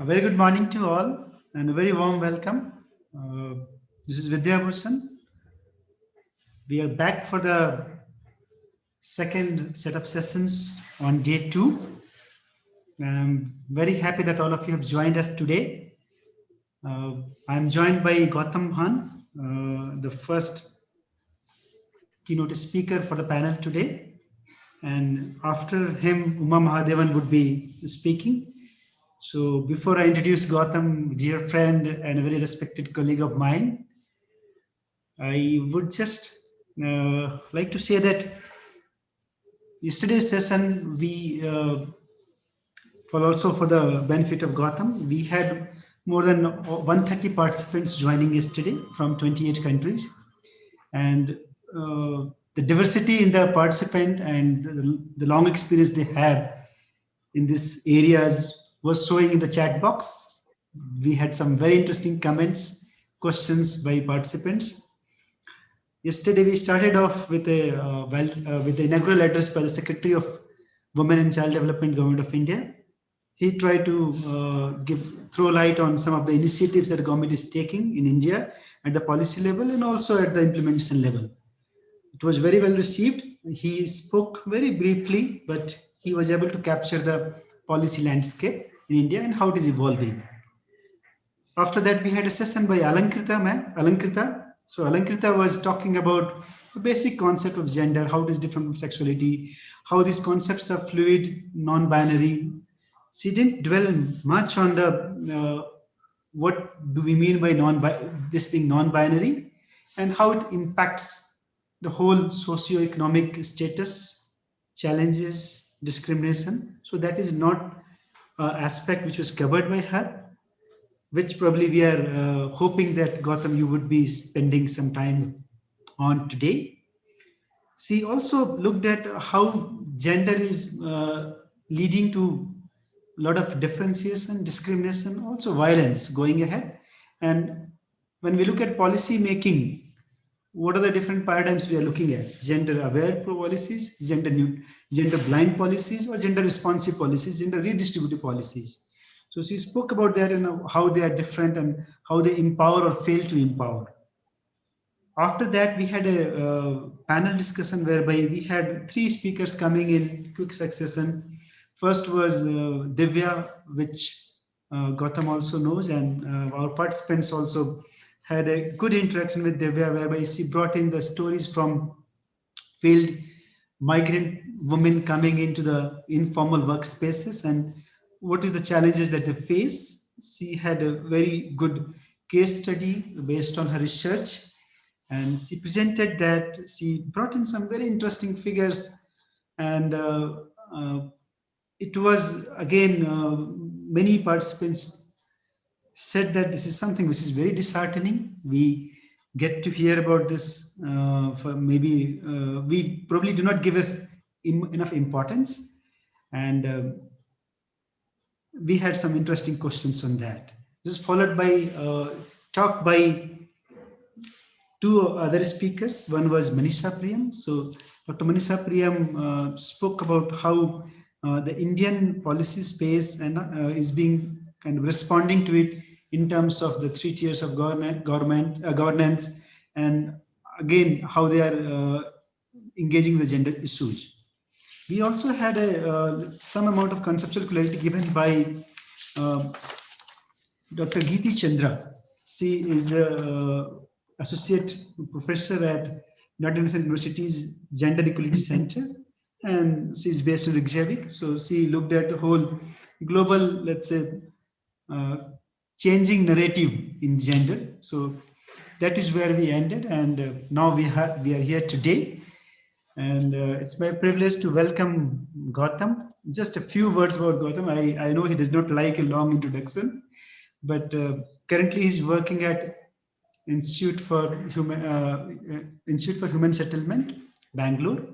A very good morning to all and a very warm welcome. This is Vidya Bhushan. We are back for the second set of sessions on day two. And I'm very happy that all of you have joined us today. I'm joined by Gautam Han, the first keynote speaker for the panel today. And after him, Uma Mahadevan would be speaking. So before I introduce Gautam, dear friend and a very respected colleague of mine, I would just like to say that yesterday's session, for the benefit of Gautam, we had more than 130 participants joining yesterday from 28 countries. And the diversity in the participant and the long experience they have in these areas was showing in the chat box. We had some very interesting comments, questions by participants. Yesterday, we started off with with the inaugural address by the Secretary of Women and Child Development, Government of India. He tried to throw light on some of the initiatives that the government is taking in India at the policy level and also at the implementation level. It was very well received. He spoke very briefly, but he was able to capture the policy landscape in India and how it is evolving. After that, we had a session by Alankrita. So Alankrita was talking about the basic concept of gender, how it is different from sexuality, how these concepts are fluid, non-binary. She didn't dwell much on the what do we mean by this being non-binary and how it impacts the whole socio-economic status, challenges, discrimination. So that is not an aspect which was covered by her, which probably we are hoping that Gautam, you would be spending some time on today. She also looked at how gender is leading to a lot of differentiation, discrimination, also violence going ahead. And when we look at policy making, what are the different paradigms we are looking at? Gender aware policies, gender blind policies, or gender responsive policies, gender redistributive policies. So she spoke about that and how they are different and how they empower or fail to empower. After that, we had a panel discussion whereby we had three speakers coming in quick succession. First was Divya, which Gautam also knows, and our participants also had a good interaction with Divya, whereby she brought in the stories from field migrant women coming into the informal workspaces and what is the challenges that they face. She had a very good case study based on her research, and she presented that. She brought in some very interesting figures, and it was again many participants said that this is something which is very disheartening. We get to hear about this for maybe we probably do not give us enough importance, and we had some interesting questions on that. This is followed by talk by two other speakers. One was Manisha Priyam. So Dr. Manisha Priyam spoke about how the Indian policy space and is being kind of responding to it in terms of the 3 tiers of governance, and again how they are engaging the gender issues. We also had some amount of conceptual clarity given by Dr. Geeti Chandra. She is an associate professor at United Nations University's Gender Equality Center, and she is based in Reykjavik. So she looked at the whole global, let's say, changing narrative in gender. So that is where we ended, and now we are here today. And it's my privilege to welcome Gautam. Just a few words about Gautam. I know he does not like a long introduction, but currently he's working at Institute for Human Settlement, Bangalore.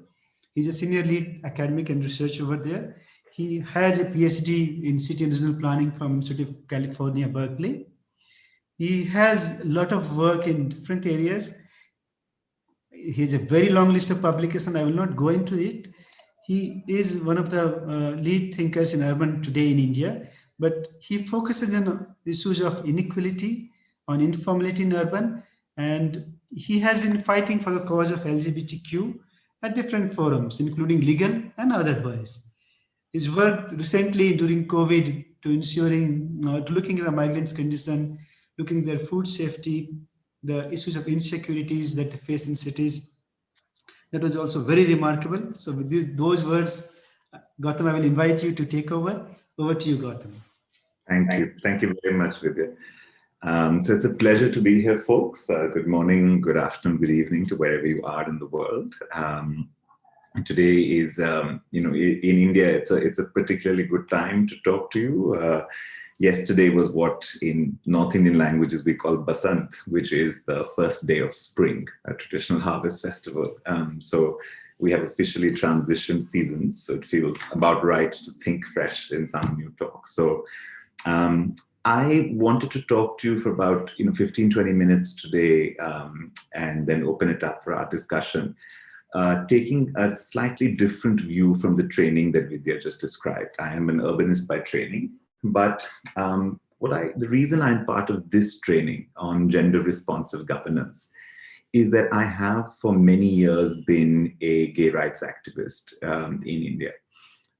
He's a senior lead academic and research over there. He has a PhD in city and regional planning from Institute of California, Berkeley. He has a lot of work in different areas. He has a very long list of publications. I will not go into it. He is one of the lead thinkers in urban today in India, but he focuses on issues of inequality, on informality in urban, and he has been fighting for the cause of LGBTQ at different forums, including legal and otherwise. His work recently during COVID to ensuring, to looking at the migrants' condition, looking at their food safety, the issues of insecurities that they face in cities, that was also very remarkable. So with those words, Gautam, I will invite you to take over. Over to you, Gautam. Thank you. Thank you very much, Vidya. So it's a pleasure to be here, folks. Good morning, good afternoon, good evening to wherever you are in the world. Today is, in India, it's a particularly good time to talk to you. Yesterday was what in North Indian languages we call Basant, which is the first day of spring, a traditional harvest festival. So we have officially transitioned seasons, so it feels about right to think fresh in some new talks. So I wanted to talk to you for about 15, 20 minutes today, and then open it up for our discussion, taking a slightly different view from the training that Vidya just described. I am an urbanist by training, but the reason I'm part of this training on gender responsive governance is that I have for many years been a gay rights activist in India.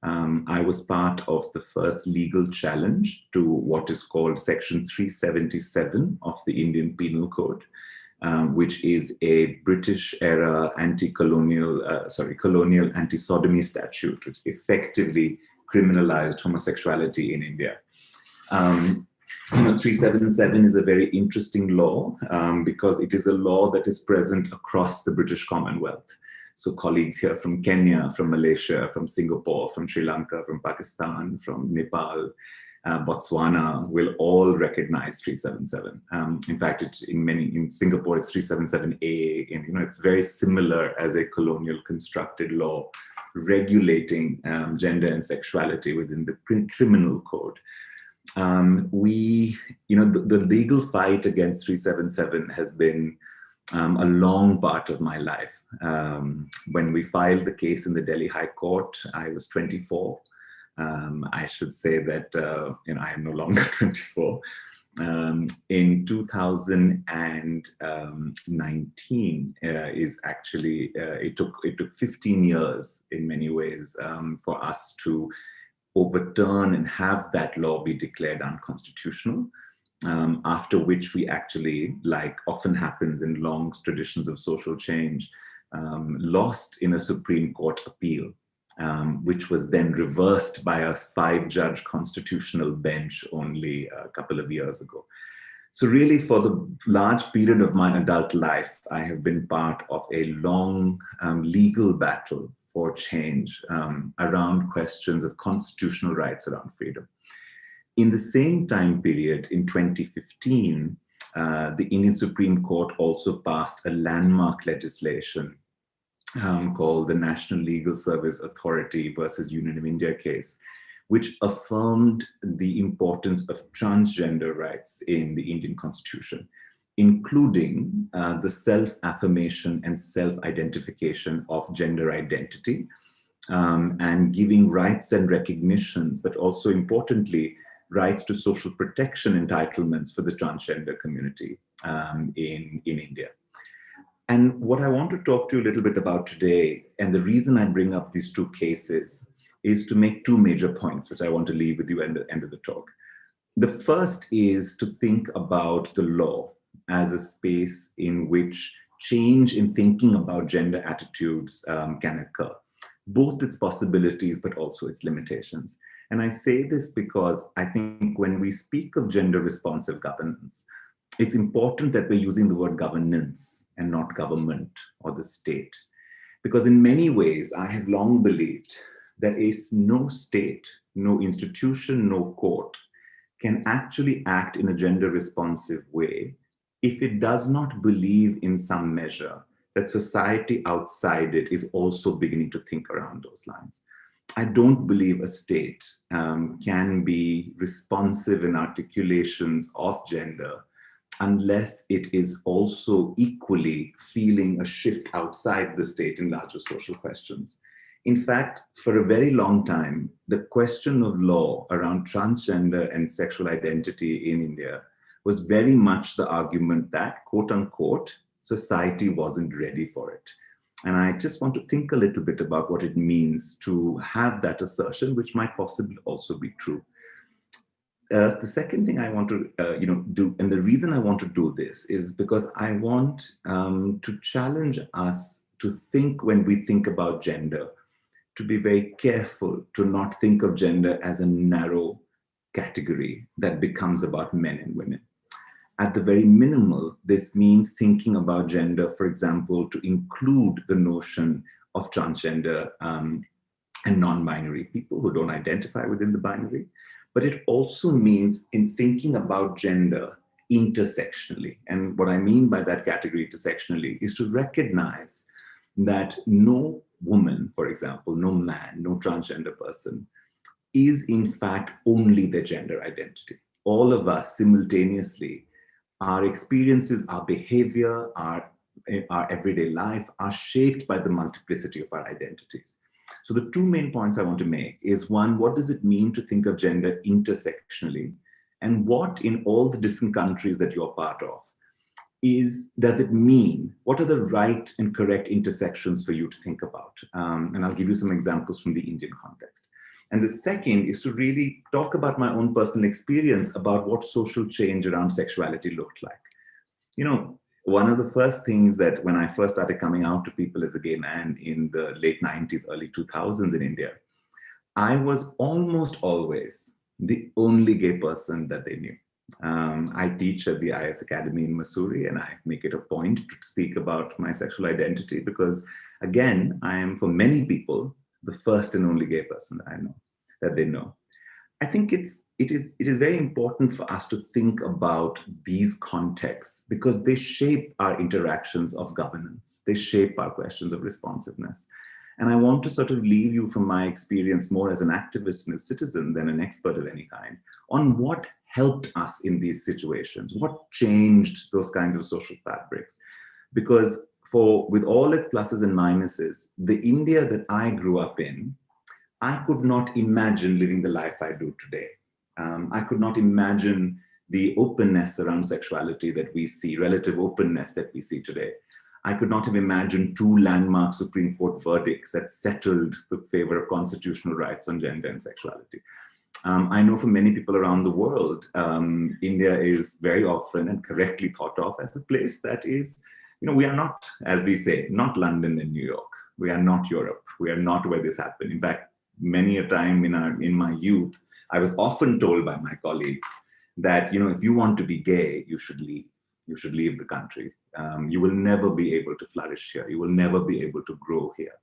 I was part of the first legal challenge to what is called Section 377 of the Indian Penal Code, which is a British-era colonial anti-sodomy statute, which effectively criminalized homosexuality in India. 377 is a very interesting law because it is a law that is present across the British Commonwealth. So colleagues here from Kenya, from Malaysia, from Singapore, from Sri Lanka, from Pakistan, from Nepal, Botswana will all recognize 377. In fact, in Singapore, it's 377A, and it's very similar as a colonial constructed law regulating gender and sexuality within the criminal code. The legal fight against 377 has been a long part of my life. When we filed the case in the Delhi High Court, I was 24. I should say that I am no longer 24. In 2019 is actually it took 15 years in many ways for us to overturn and have that law be declared unconstitutional. After which we actually, like often happens in long traditions of social change, lost in a Supreme Court appeal, which was then reversed by a 5-judge constitutional bench only a couple of years ago. So really, for the large period of my adult life, I have been part of a long legal battle for change around questions of constitutional rights around freedom. In the same time period, in 2015, the Indian Supreme Court also passed a landmark legislation called the National Legal Service Authority versus Union of India case, which affirmed the importance of transgender rights in the Indian Constitution, including the self-affirmation and self-identification of gender identity, and giving rights and recognitions, but also importantly, rights to social protection entitlements for the transgender community in India. And what I want to talk to you a little bit about today, and the reason I bring up these two cases, is to make two major points, which I want to leave with you at the end of the talk. The first is to think about the law as a space in which change in thinking about gender attitudes can occur, both its possibilities, but also its limitations. And I say this because I think when we speak of gender responsive governance, it's important that we're using the word governance and not government or the state. Because in many ways, I have long believed that no state, no institution, no court can actually act in a gender responsive way if it does not believe in some measure that society outside it is also beginning to think around those lines. I don't believe a state can be responsive in articulations of gender unless it is also equally feeling a shift outside the state in larger social questions. In fact, for a very long time, the question of law around transgender and sexual identity in India was very much the argument that, quote unquote, society wasn't ready for it. And I just want to think a little bit about what it means to have that assertion, which might possibly also be true. The second thing I want to do, and the reason I want to do this is because I want to challenge us to think, when we think about gender, to be very careful to not think of gender as a narrow category that becomes about men and women. At the very minimal, this means thinking about gender, for example, to include the notion of transgender and non-binary people who don't identify within the binary. But it also means in thinking about gender intersectionally. And what I mean by that category intersectionally is to recognize that no woman, for example, no man, no transgender person is in fact only their gender identity. All of us simultaneously, our experiences, our behavior, our everyday life are shaped by the multiplicity of our identities. So the two main points I want to make is, one, what does it mean to think of gender intersectionally? And what, in all the different countries that you're part of, does it mean? What are the right and correct intersections for you to think about? And I'll give you some examples from the Indian context. And the second is to really talk about my own personal experience about what social change around sexuality looked like. You know, one of the first things that when I first started coming out to people as a gay man in the late 90s, early 2000s in India, I was almost always the only gay person that they knew. I teach at the IS Academy in Missouri, and I make it a point to speak about my sexual identity because, again, I am, for many people, the first and only gay person that I know, that they know. I think it is very important for us to think about these contexts because they shape our interactions of governance. They shape our questions of responsiveness. And I want to sort of leave you, from my experience more as an activist and a citizen than an expert of any kind, on what helped us in these situations, what changed those kinds of social fabrics. Because with all its pluses and minuses, the India that I grew up in, I could not imagine living the life I do today. I could not imagine the openness around sexuality that we see, relative openness that we see today. I could not have imagined two landmark Supreme Court verdicts that settled the favor of constitutional rights on gender and sexuality. I know for many people around the world, India is very often and correctly thought of as a place that is, we are not, as we say, not London and New York. We are not Europe. We are not where this happened. In fact, many a time in my youth, I was often told by my colleagues that, if you want to be gay, you should leave. You should leave the country. You will never be able to flourish here. You will never be able to grow here.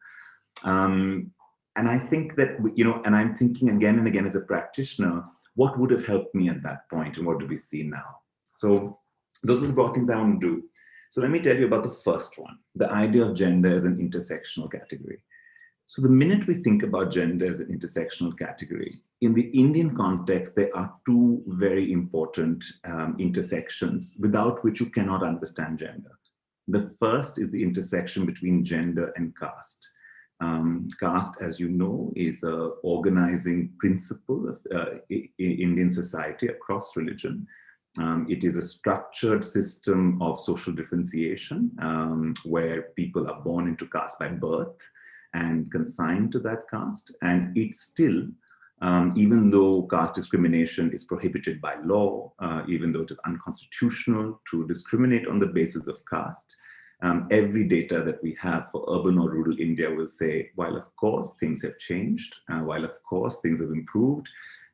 And I think that, and I'm thinking again and again as a practitioner, what would have helped me at that point and what do we see now? So those are the broad things I want to do. So let me tell you about the first one, the idea of gender as an intersectional category. So the minute we think about gender as an intersectional category, in the Indian context, there are two very important intersections without which you cannot understand gender. The first is the intersection between gender and caste. Caste, as you know, is an organizing principle of Indian society across religion. It is a structured system of social differentiation where people are born into caste by birth and consigned to that caste. And it's still, even though caste discrimination is prohibited by law, even though it is unconstitutional to discriminate on the basis of caste, every data that we have for urban or rural India will say, while of course things have changed, while of course things have improved,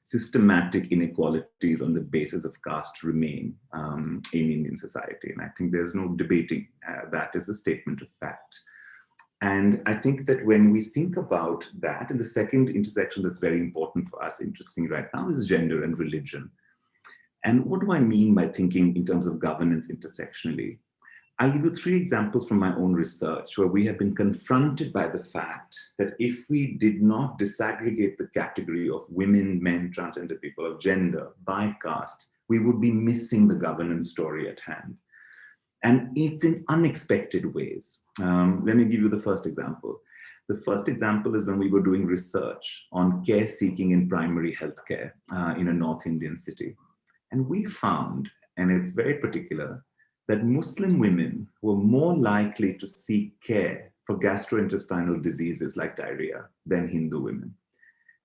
systematic inequalities on the basis of caste remain in Indian society. And I think there's no debating that is a statement of fact. And I think that when we think about that, and the second intersection that's very important for us, interesting right now, is gender and religion. And what do I mean by thinking in terms of governance intersectionally? I'll give you 3 examples from my own research where we have been confronted by the fact that if we did not disaggregate the category of women, men, transgender people, of gender by caste, we would be missing the governance story at hand. And it's in unexpected ways. Let me give you the first example. The first example is when we were doing research on care seeking in primary healthcare in a North Indian city. And we found, and it's very particular, that Muslim women were more likely to seek care for gastrointestinal diseases like diarrhea than Hindu women.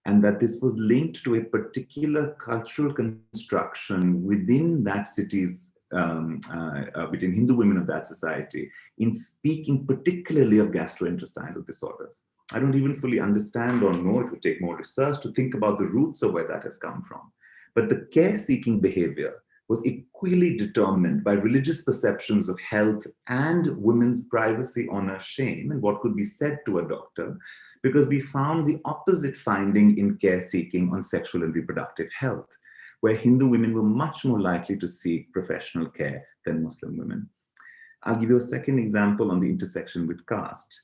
And that this was linked to a particular cultural construction within that city's, between Hindu women of that society, in speaking particularly of gastrointestinal disorders. I don't even fully understand or know, it would take more research to think about the roots of where that has come from. But the care-seeking behavior was equally determined by religious perceptions of health and women's privacy, honor, shame, and what could be said to a doctor, because we found the opposite finding in care-seeking on sexual and reproductive health, where Hindu women were much more likely to seek professional care than Muslim women. I'll give you a second example on the intersection with caste.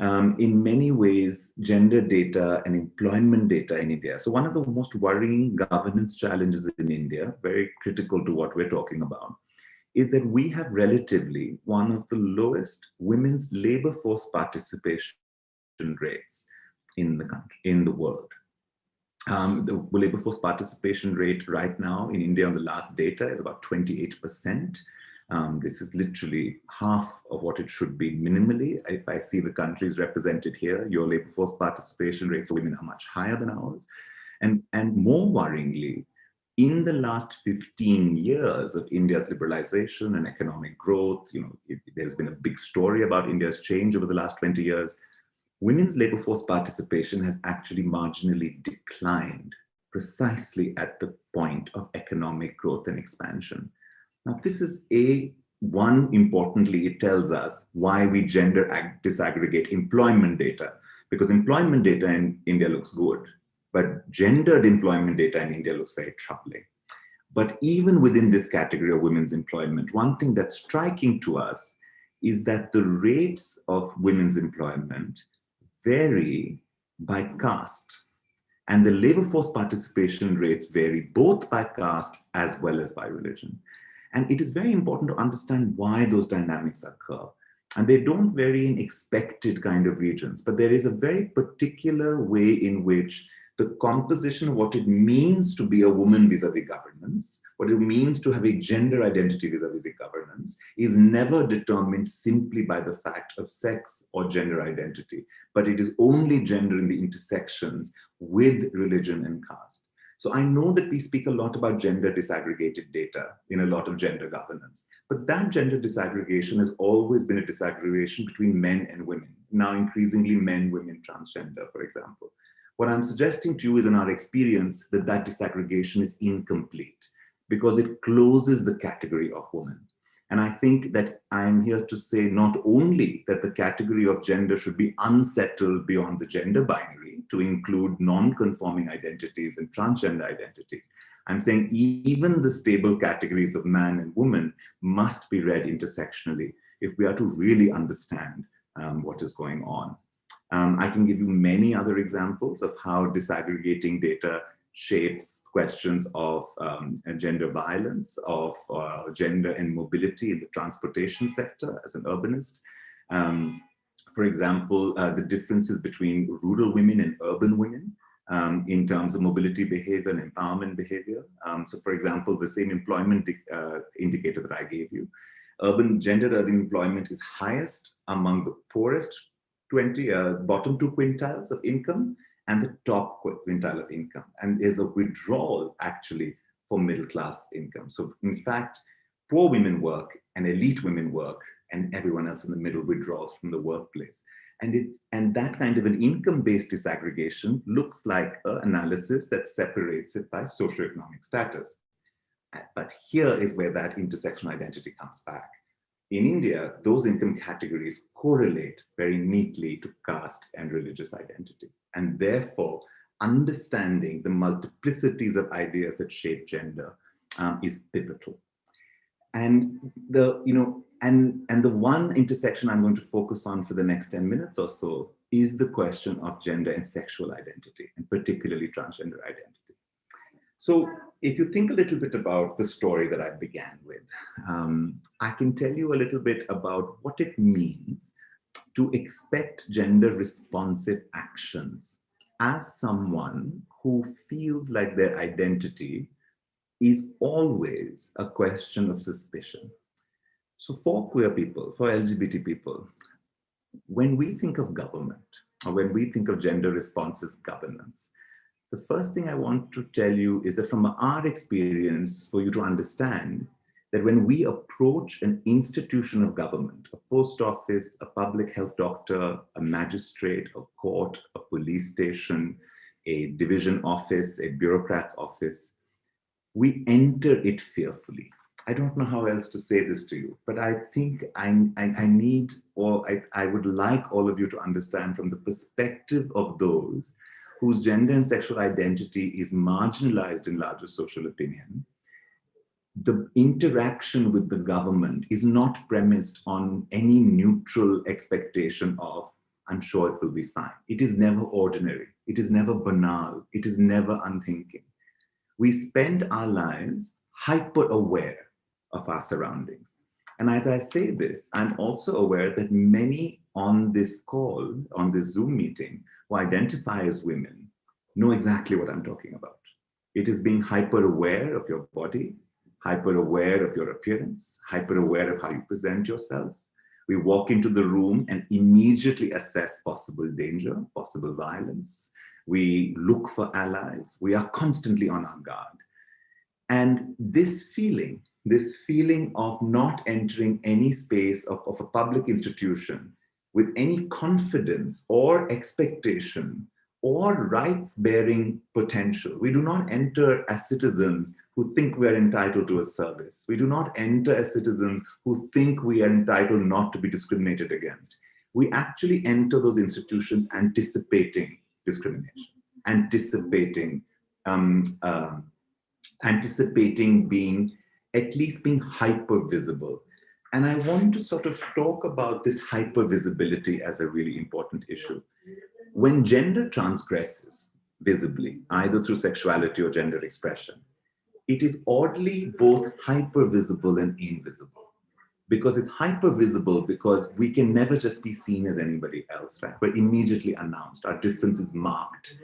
In many ways, gender data and employment data in India. So one of the most worrying governance challenges in India, very critical to what we're talking about, is that we have relatively one of the lowest women's labor force participation rates in the country, in the world. The labor force participation rate right now in India on the last data is about 28%. This is literally half of what it should be minimally. If I see the countries represented here, your labor force participation rates for women are much higher than ours. And more worryingly, in the last 15 years of India's liberalization and economic growth, there's been a big story about India's change over the last 20 years. Women's labor force participation has actually marginally declined precisely at the point of economic growth and expansion. Now, this is importantly, it tells us why we gender disaggregate employment data, because employment data in India looks good, but gendered employment data in India looks very troubling. But even within this category of women's employment, one thing that's striking to us is that the rates of women's employment vary by caste. And the labor force participation rates vary both by caste as well as by religion. And it is very important to understand why those dynamics occur. And they don't vary in expected kind of regions, but there is a very particular way in which the composition of what it means to be a woman vis-a-vis governance, what it means to have a gender identity vis-a-vis governance, is never determined simply by the fact of sex or gender identity, but it is only gender in the intersections with religion and caste. So I know that we speak a lot about gender disaggregated data in a lot of gender governance, but that gender disaggregation has always been a disaggregation between men and women, now increasingly men, women, transgender, for example. What I'm suggesting to you is in our experience that that disaggregation is incomplete because it closes the category of woman. And I think that I'm here to say not only that the category of gender should be unsettled beyond the gender binary to include non-conforming identities and transgender identities. I'm saying even the stable categories of man and woman must be read intersectionally if we are to really understand what is going on. I can give you many other examples of how disaggregating data shapes questions of gender violence, of gender and mobility in the transportation sector as an urbanist. For example, the differences between rural women and urban women in terms of mobility behavior and empowerment behavior. So for example, the same employment indicator that I gave you, gendered urban employment is highest among the poorest bottom 2 quintiles of income and the top quintile of income. And there's a withdrawal actually for middle class income. So in fact, poor women work and elite women work and everyone else in the middle withdraws from the workplace. And that kind of an income-based disaggregation looks like an analysis that separates it by socioeconomic status. But here is where that intersectional identity comes back. In India, those income categories correlate very neatly to caste and religious identity. And therefore, understanding the multiplicities of ideas that shape gender is pivotal. And the one intersection I'm going to focus on for the next 10 minutes or so is the question of gender and sexual identity, and particularly transgender identity. So if you think a little bit about the story that I began with, I can tell you a little bit about what it means to expect gender responsive actions as someone who feels like their identity is always a question of suspicion. So for queer people, for LGBT people, when we think of government, or when we think of gender responses governance, the first thing I want to tell you is that from our experience, for you to understand that when we approach an institution of government, a post office, a public health doctor, a magistrate, a court, a police station, a division office, a bureaucrat's office, we enter it fearfully. I don't know how else to say this to you, but I think I need, or I would like all of you to understand from the perspective of those whose gender and sexual identity is marginalized in larger social opinion. The interaction with the government is not premised on any neutral expectation of, I'm sure it will be fine. It is never ordinary. It is never banal. It is never unthinking. We spend our lives hyper aware of our surroundings. And as I say this, I'm also aware that many on this call, on this Zoom meeting, who identify as women, know exactly what I'm talking about. It is being hyper aware of your body, hyper aware of your appearance, hyper aware of how you present yourself. We walk into the room and immediately assess possible danger, possible violence. We look for allies. We are constantly on our guard. And this feeling of not entering any space of a public institution with any confidence or expectation or rights-bearing potential. We do not enter as citizens who think we are entitled to a service. We do not enter as citizens who think we are entitled not to be discriminated against. We actually enter those institutions anticipating discrimination, anticipating being, at least being hyper visible. And I want to sort of talk about this hyper visibility as a really important issue. When gender transgresses visibly, either through sexuality or gender expression, it is oddly both hyper visible and invisible. Because it's hyper visible because we can never just be seen as anybody else, right? We're immediately announced, our difference is marked.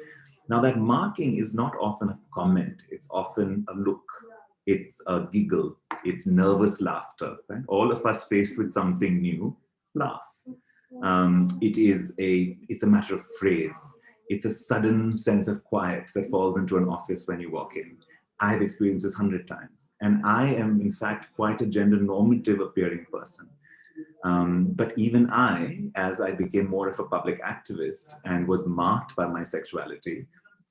Now that marking is not often a comment, it's often a look, it's a giggle, it's nervous laughter, right? All of us faced with something new, laugh. It's a matter of phrase. It's a sudden sense of quiet that falls into an office when you walk in. I've experienced this 100 times. And I am, in fact, quite a gender normative appearing person. But even I, as I became more of a public activist and was marked by my sexuality,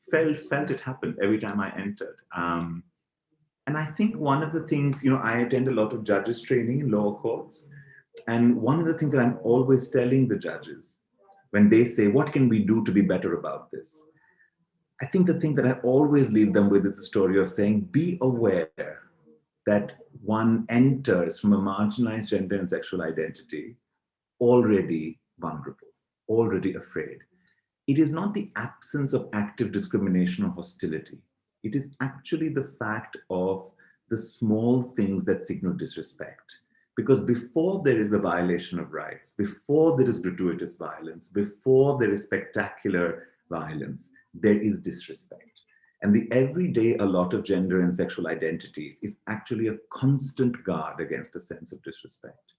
felt it happen every time I entered. And I think one of the things, I attend a lot of judges training in lower courts. And one of the things that I'm always telling the judges when they say, what can we do to be better about this? I think the thing that I always leave them with is the story of saying, be aware that one enters from a marginalized gender and sexual identity already vulnerable, already afraid. It is not the absence of active discrimination or hostility. It is actually the fact of the small things that signal disrespect. Because before there is the violation of rights, before there is gratuitous violence, before there is spectacular violence, there is disrespect. And the everyday a lot of gender and sexual identities is actually a constant guard against a sense of disrespect.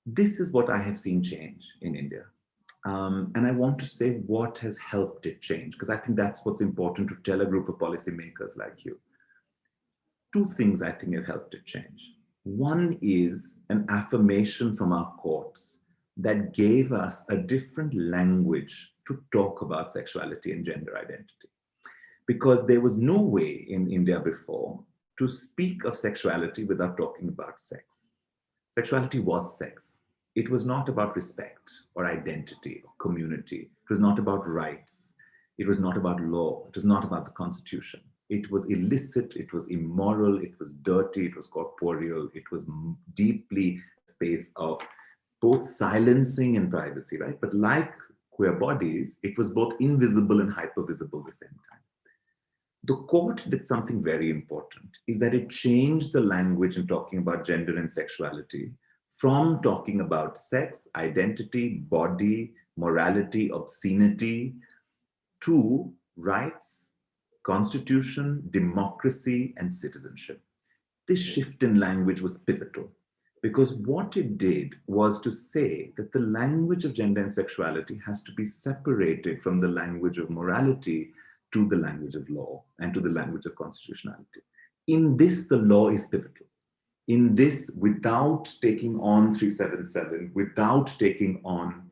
This is what I have seen change in India. And I want to say what has helped it change, because I think that's what's important to tell a group of policymakers like you. Two things I think have helped it change. One is an affirmation from our courts that gave us a different language to talk about sexuality and gender identity. Because there was no way in India before to speak of sexuality without talking about sex. Sexuality was sex. It was not about respect or identity or community. It was not about rights. It was not about law. It was not about the Constitution. It was illicit, it was immoral, it was dirty, it was corporeal, it was deeply a space of both silencing and privacy, right? But like queer bodies, it was both invisible and hypervisible at the same time. The court did something very important, is that it changed the language in talking about gender and sexuality from talking about sex, identity, body, morality, obscenity, to rights, constitution, democracy, and citizenship. This shift in language was pivotal because what it did was to say that the language of gender and sexuality has to be separated from the language of morality to the language of law and to the language of constitutionality. In this, the law is pivotal. In this, without taking on 377, without taking on,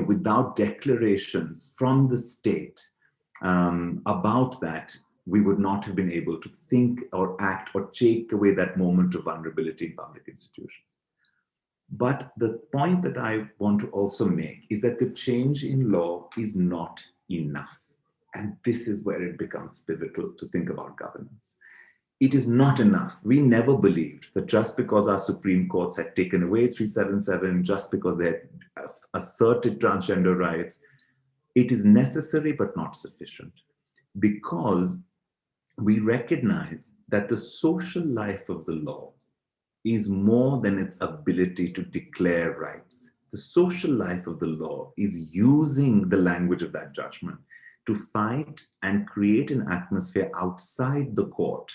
without declarations from the state about that, we would not have been able to think or act or take away that moment of vulnerability in public institutions. But the point that I want to also make is that the change in law is not enough. And this is where it becomes pivotal to think about governance. It is not enough. We never believed that just because our Supreme Courts had taken away 377, just because they had asserted transgender rights, it is necessary but not sufficient. Because we recognize that the social life of the law is more than its ability to declare rights. The social life of the law is using the language of that judgment to fight and create an atmosphere outside the court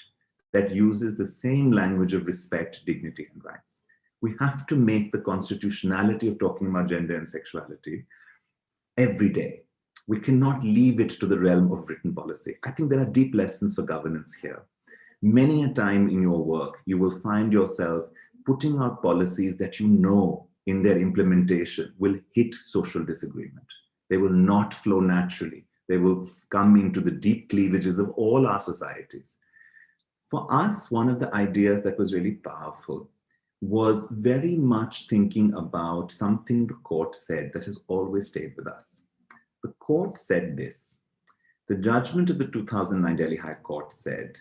that uses the same language of respect, dignity, and rights. We have to make the constitutionality of talking about gender and sexuality every day. We cannot leave it to the realm of written policy. I think there are deep lessons for governance here. Many a time in your work, you will find yourself putting out policies that you know in their implementation will hit social disagreement. They will not flow naturally. They will come into the deep cleavages of all our societies. For us, one of the ideas that was really powerful was very much thinking about something the court said that has always stayed with us. The court said this. The judgment of the 2009 Delhi High Court said,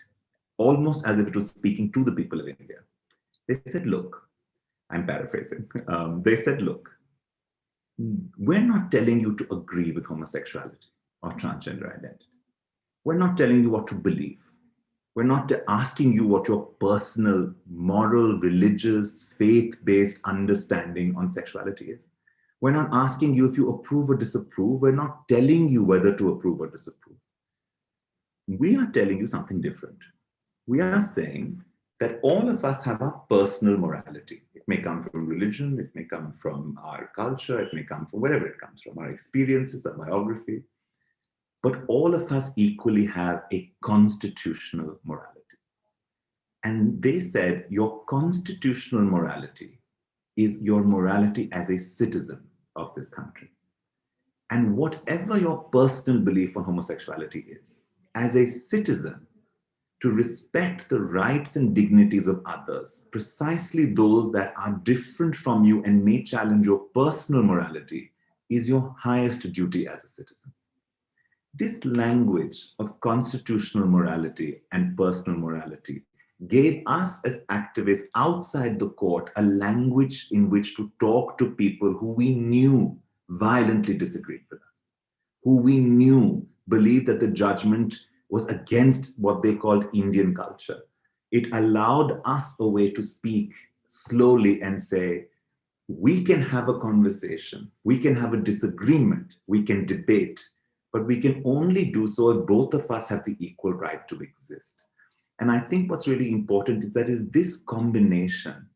almost as if it was speaking to the people of India, they said, look, I'm paraphrasing. They said, look, we're not telling you to agree with homosexuality or transgender identity. We're not telling you what to believe. We're not asking you what your personal, moral, religious, faith-based understanding on sexuality is. We're not asking you if you approve or disapprove. We're not telling you whether to approve or disapprove. We are telling you something different. We are saying that all of us have our personal morality. It may come from religion, it may come from our culture, it may come from wherever it comes from, our experiences, our biography. But all of us equally have a constitutional morality. And they said your constitutional morality is your morality as a citizen of this country. And whatever your personal belief on homosexuality is, as a citizen, to respect the rights and dignities of others, precisely those that are different from you and may challenge your personal morality, is your highest duty as a citizen. This language of constitutional morality and personal morality gave us as activists outside the court a language in which to talk to people who we knew violently disagreed with us, who we knew believed that the judgment was against what they called Indian culture. It allowed us a way to speak slowly and say, we can have a conversation, we can have a disagreement, we can debate, but we can only do so if both of us have the equal right to exist. And I think what's really important is that is this combination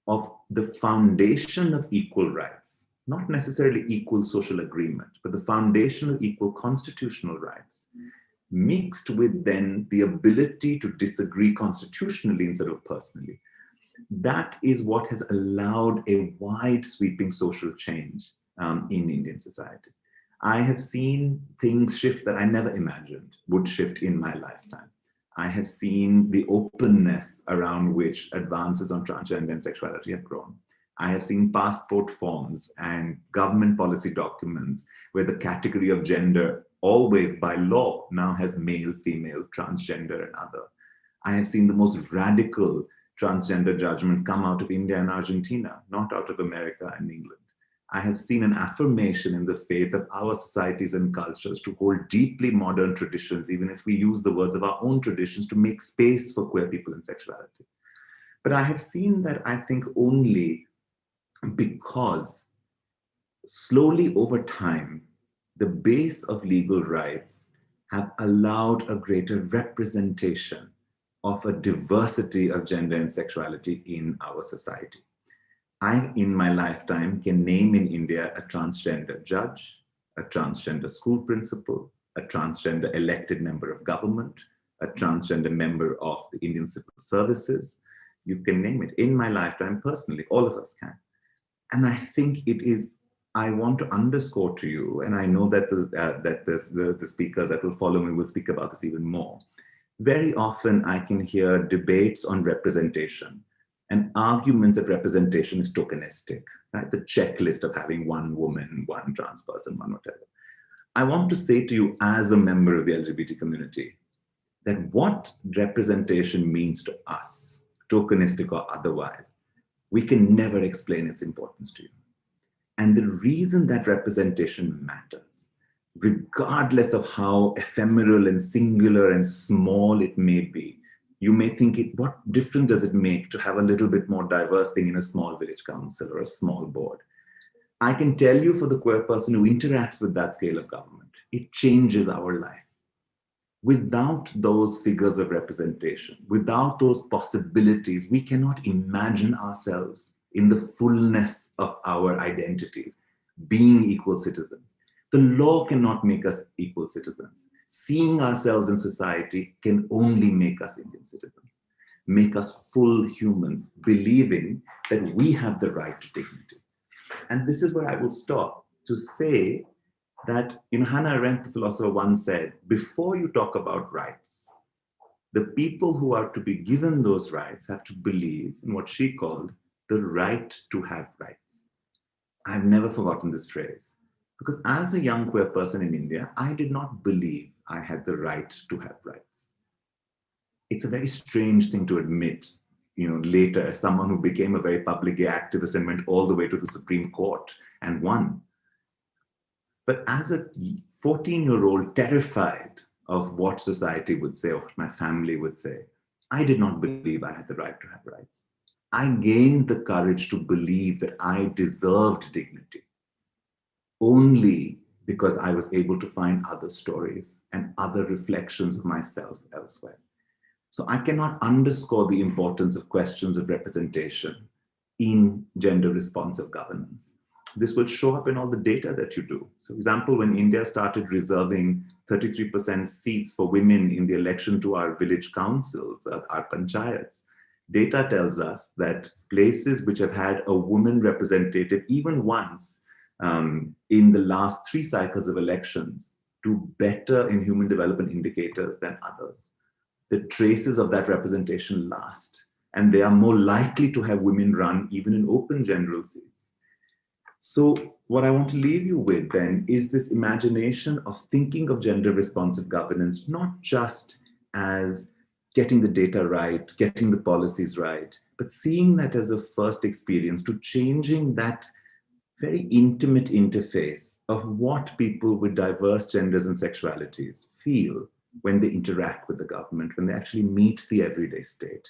of the foundation of equal rights, not necessarily equal social agreement, but the foundation of equal constitutional rights, mixed with then the ability to disagree constitutionally instead of personally. That is what has allowed a wide sweeping social change in Indian society. I have seen things shift that I never imagined would shift in my lifetime. I have seen the openness around which advances on transgender and sexuality have grown. I have seen passport forms and government policy documents where the category of gender always by law now has male, female, transgender, and other. I have seen the most radical transgender judgment come out of India and Argentina, not out of America and England. I have seen an affirmation in the faith of our societies and cultures to hold deeply modern traditions, even if we use the words of our own traditions to make space for queer people and sexuality. But I have seen that, I think, only because slowly over time, the base of legal rights have allowed a greater representation of a diversity of gender and sexuality in our society. I, in my lifetime, can name in India a transgender judge, a transgender school principal, a transgender elected member of government, a transgender member of the Indian Civil Services. You can name it. In my lifetime, personally, all of us can. And I think it is, I want to underscore to you, and I know that the speakers that will follow me will speak about this even more. Very often I can hear debates on representation and arguments that representation is tokenistic, right? The checklist of having one woman, one trans person, one whatever. I want to say to you as a member of the LGBT community that what representation means to us, tokenistic or otherwise, we can never explain its importance to you. And the reason that representation matters, regardless of how ephemeral and singular and small it may be, you may think, what difference does it make to have a little bit more diverse thing in a small village council or a small board? I can tell you, for the queer person who interacts with that scale of government, it changes our life. Without those figures of representation, without those possibilities, we cannot imagine ourselves in the fullness of our identities, being equal citizens. The law cannot make us equal citizens. Seeing ourselves in society can only make us Indian citizens, make us full humans, believing that we have the right to dignity. And this is where I will stop to say that, Hannah Arendt, the philosopher, once said, before you talk about rights, the people who are to be given those rights have to believe in what she called the right to have rights. I've never forgotten this phrase, because as a young queer person in India, I did not believe I had the right to have rights. It's a very strange thing to admit, later, as someone who became a very public gay activist and went all the way to the Supreme Court and won. But as a 14-year-old terrified of what society would say or what my family would say, I did not believe I had the right to have rights. I gained the courage to believe that I deserved dignity only because I was able to find other stories and other reflections of myself elsewhere. So I cannot underscore the importance of questions of representation in gender-responsive governance. This will show up in all the data that you do. So, for example, when India started reserving 33% seats for women in the election to our village councils, our panchayats, data tells us that places which have had a woman representative even once in the last 3 cycles of elections do better in human development indicators than others. The traces of that representation last, and they are more likely to have women run even in open general seats. So what I want to leave you with then is this imagination of thinking of gender responsive governance, not just as getting the data right, getting the policies right, but seeing that as a first experience to changing that very intimate interface of what people with diverse genders and sexualities feel when they interact with the government, when they actually meet the everyday state,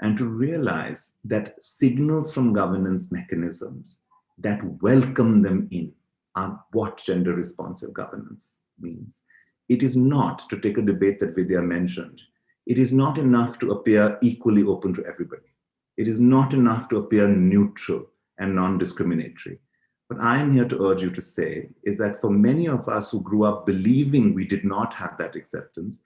and to realize that signals from governance mechanisms that welcome them in are what gender responsive governance means. It is not, to take a debate that Vidya mentioned, it is not enough to appear equally open to everybody. It is not enough to appear neutral and non-discriminatory. What I'm here to urge you to say is that for many of us who grew up believing we did not have that acceptance,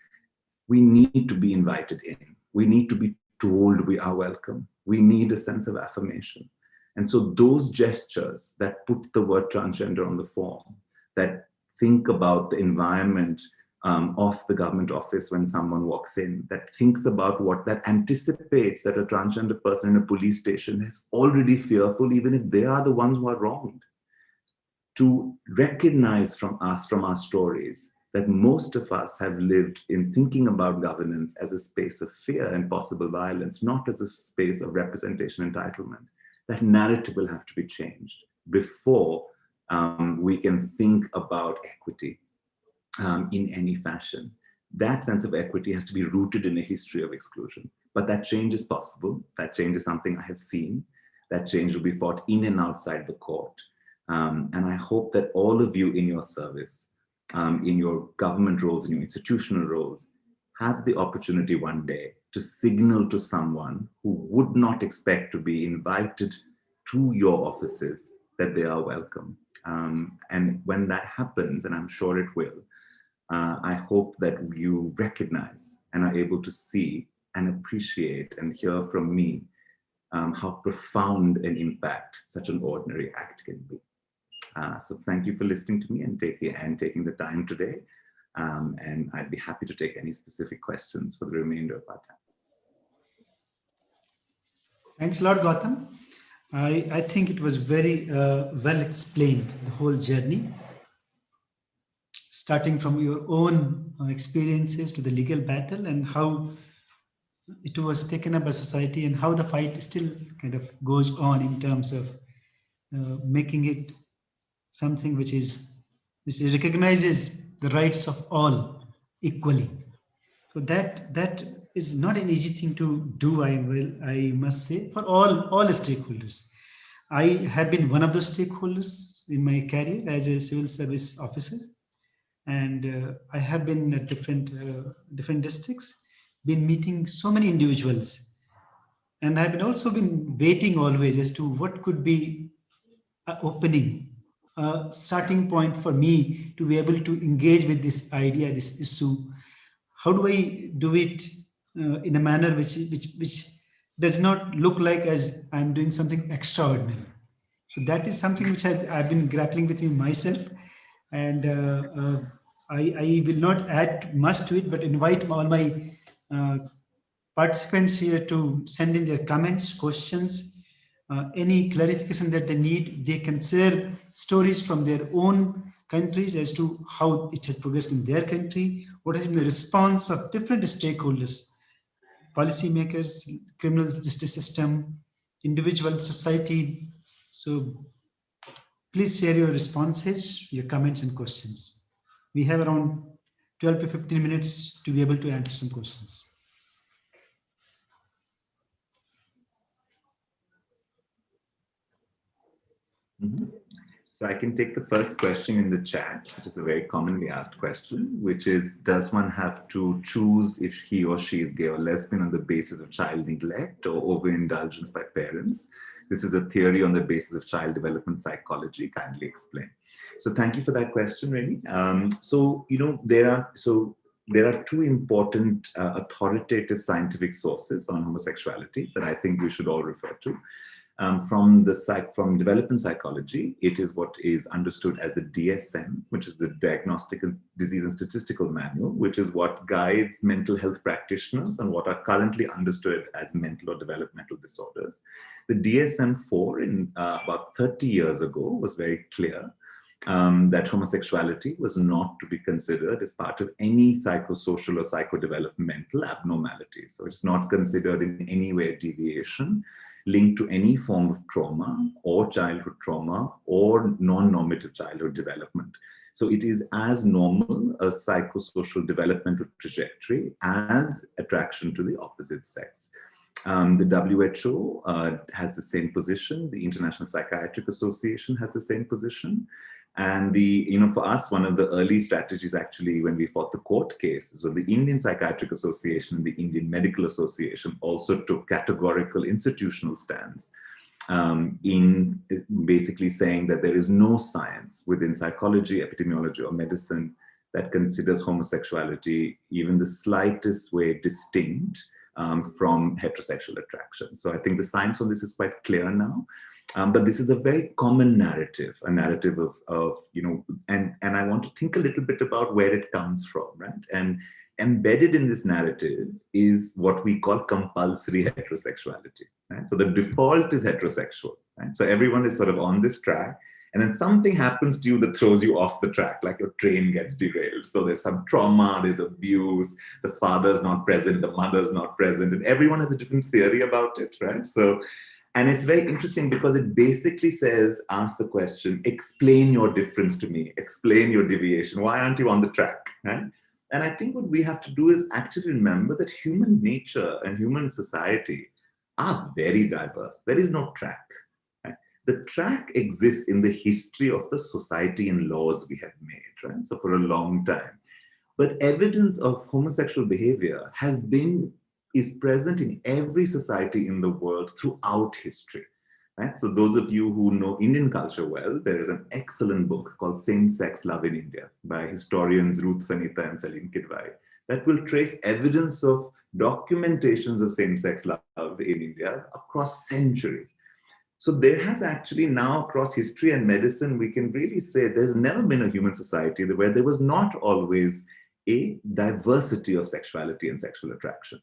we need to be invited in. We need to be told we are welcome. We need a sense of affirmation. And so those gestures that put the word transgender on the form, that think about the environment of the government office when someone walks in, that thinks about what that anticipates that a transgender person in a police station is already fearful, even if they are the ones who are wronged. To recognize from us, from our stories, that most of us have lived in thinking about governance as a space of fear and possible violence, not as a space of representation entitlement. That narrative will have to be changed before we can think about equity in any fashion. That sense of equity has to be rooted in a history of exclusion. But that change is possible. That change is something I have seen. That change will be fought in and outside the court. And I hope that all of you in your service, in your government roles, in your institutional roles, have the opportunity one day to signal to someone who would not expect to be invited to your offices that they are welcome. And when that happens, and I'm sure it will, I hope that you recognize and are able to see and appreciate and hear from me how profound an impact such an ordinary act can be. So thank you for listening to me and taking the time today. And I'd be happy to take any specific questions for the remainder of our time. Thanks a lot, Gautam. I think it was very well explained, the whole journey, starting from your own experiences to the legal battle and how it was taken up by society and how the fight still kind of goes on in terms of making it something which recognizes the rights of all equally. So that is not an easy thing to do. I must say, for all stakeholders. I have been one of those stakeholders in my career as a civil service officer, and I have been at different districts, been meeting so many individuals, and I've been also been waiting always as to what could be an opening, a starting point for me to be able to engage with this idea, this issue. How do I do it in a manner which does not look like as I'm doing something extraordinary? So that is something which I've been grappling with myself, and I will not add much to it, but invite all my uh, participants here to send in their comments, questions, any clarification that they need. They can share stories from their own countries as to how it has progressed in their country, what has been the response of different stakeholders, policymakers, criminal justice system, individual society. So please share your responses, your comments and questions. We have around 12 to 15 minutes to be able to answer some questions. Mm-hmm. So I can take the first question in the chat, which is a very commonly asked question, which is, does one have to choose if he or she is gay or lesbian on the basis of child neglect or overindulgence by parents? This is a theory on the basis of child development psychology. Kindly explain. So thank you for that question, Reni. There are two important authoritative scientific sources on homosexuality that I think we should all refer to. From development psychology, it is what is understood as the DSM, which is the Diagnostic and Disease and Statistical Manual, which is what guides mental health practitioners on what are currently understood as mental or developmental disorders. The DSM-4 in about 30 years ago was very clear that homosexuality was not to be considered as part of any psychosocial or psychodevelopmental abnormality. So it's not considered in any way a deviation linked to any form of trauma or childhood trauma or non-normative childhood development. So it is as normal a psychosocial developmental trajectory as attraction to the opposite sex. The WHO has the same position. The International Psychiatric Association has the same position. And for us, one of the early strategies actually when we fought the court case is when the Indian Psychiatric Association and the Indian Medical Association also took categorical institutional stands in basically saying that there is no science within psychology, epidemiology, or medicine that considers homosexuality even the slightest way distinct from heterosexual attraction. So I think the science on this is quite clear now. But this is a very common narrative, a narrative of and I want to think a little bit about where it comes from, right? And embedded in this narrative is what we call compulsory heterosexuality, right? So the default is heterosexual, right? So everyone is sort of on this track, and then something happens to you that throws you off the track, like your train gets derailed. So there's some trauma, there's abuse, the father's not present, the mother's not present, and everyone has a different theory about it, right? And it's very interesting because it basically says, ask the question, explain your difference to me, explain your deviation. Why aren't you on the track, right? And I think what we have to do is actually remember that human nature and human society are very diverse. There is no track, The track exists in the history of the society and laws we have made, right? So for a long time. But evidence of homosexual behavior is present in every society in the world throughout history. Right? So those of you who know Indian culture well, there is an excellent book called Same-Sex Love in India by historians Ruth Fanita and Salim Kidwai that will trace evidence of documentations of same-sex love in India across centuries. So there has actually now across history and medicine, we can really say there's never been a human society where there was not always a diversity of sexuality and sexual attraction.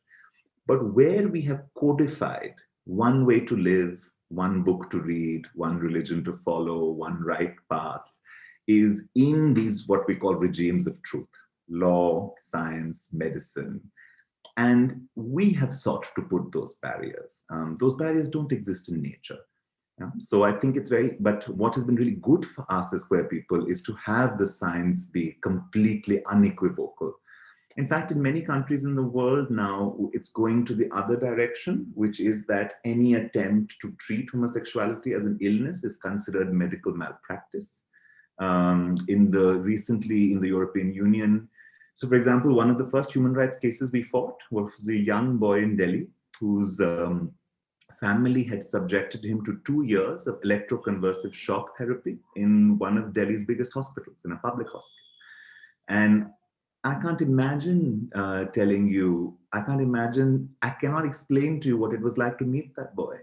But where we have codified one way to live, one book to read, one religion to follow, one right path, is in these what we call regimes of truth, law, science, medicine. And we have sought to put those barriers. Those barriers don't exist in nature. So I think it's but what has been really good for us as queer people is to have the science be completely unequivocal. In fact, in many countries in the world now, it's going to the other direction, which is that any attempt to treat homosexuality as an illness is considered medical malpractice. Recently in the European Union, so for example, one of the first human rights cases we fought was a young boy in Delhi whose family had subjected him to 2 years of electroconvulsive shock therapy in one of Delhi's biggest hospitals, in a public hospital. And I can't imagine I cannot explain to you what it was like to meet that boy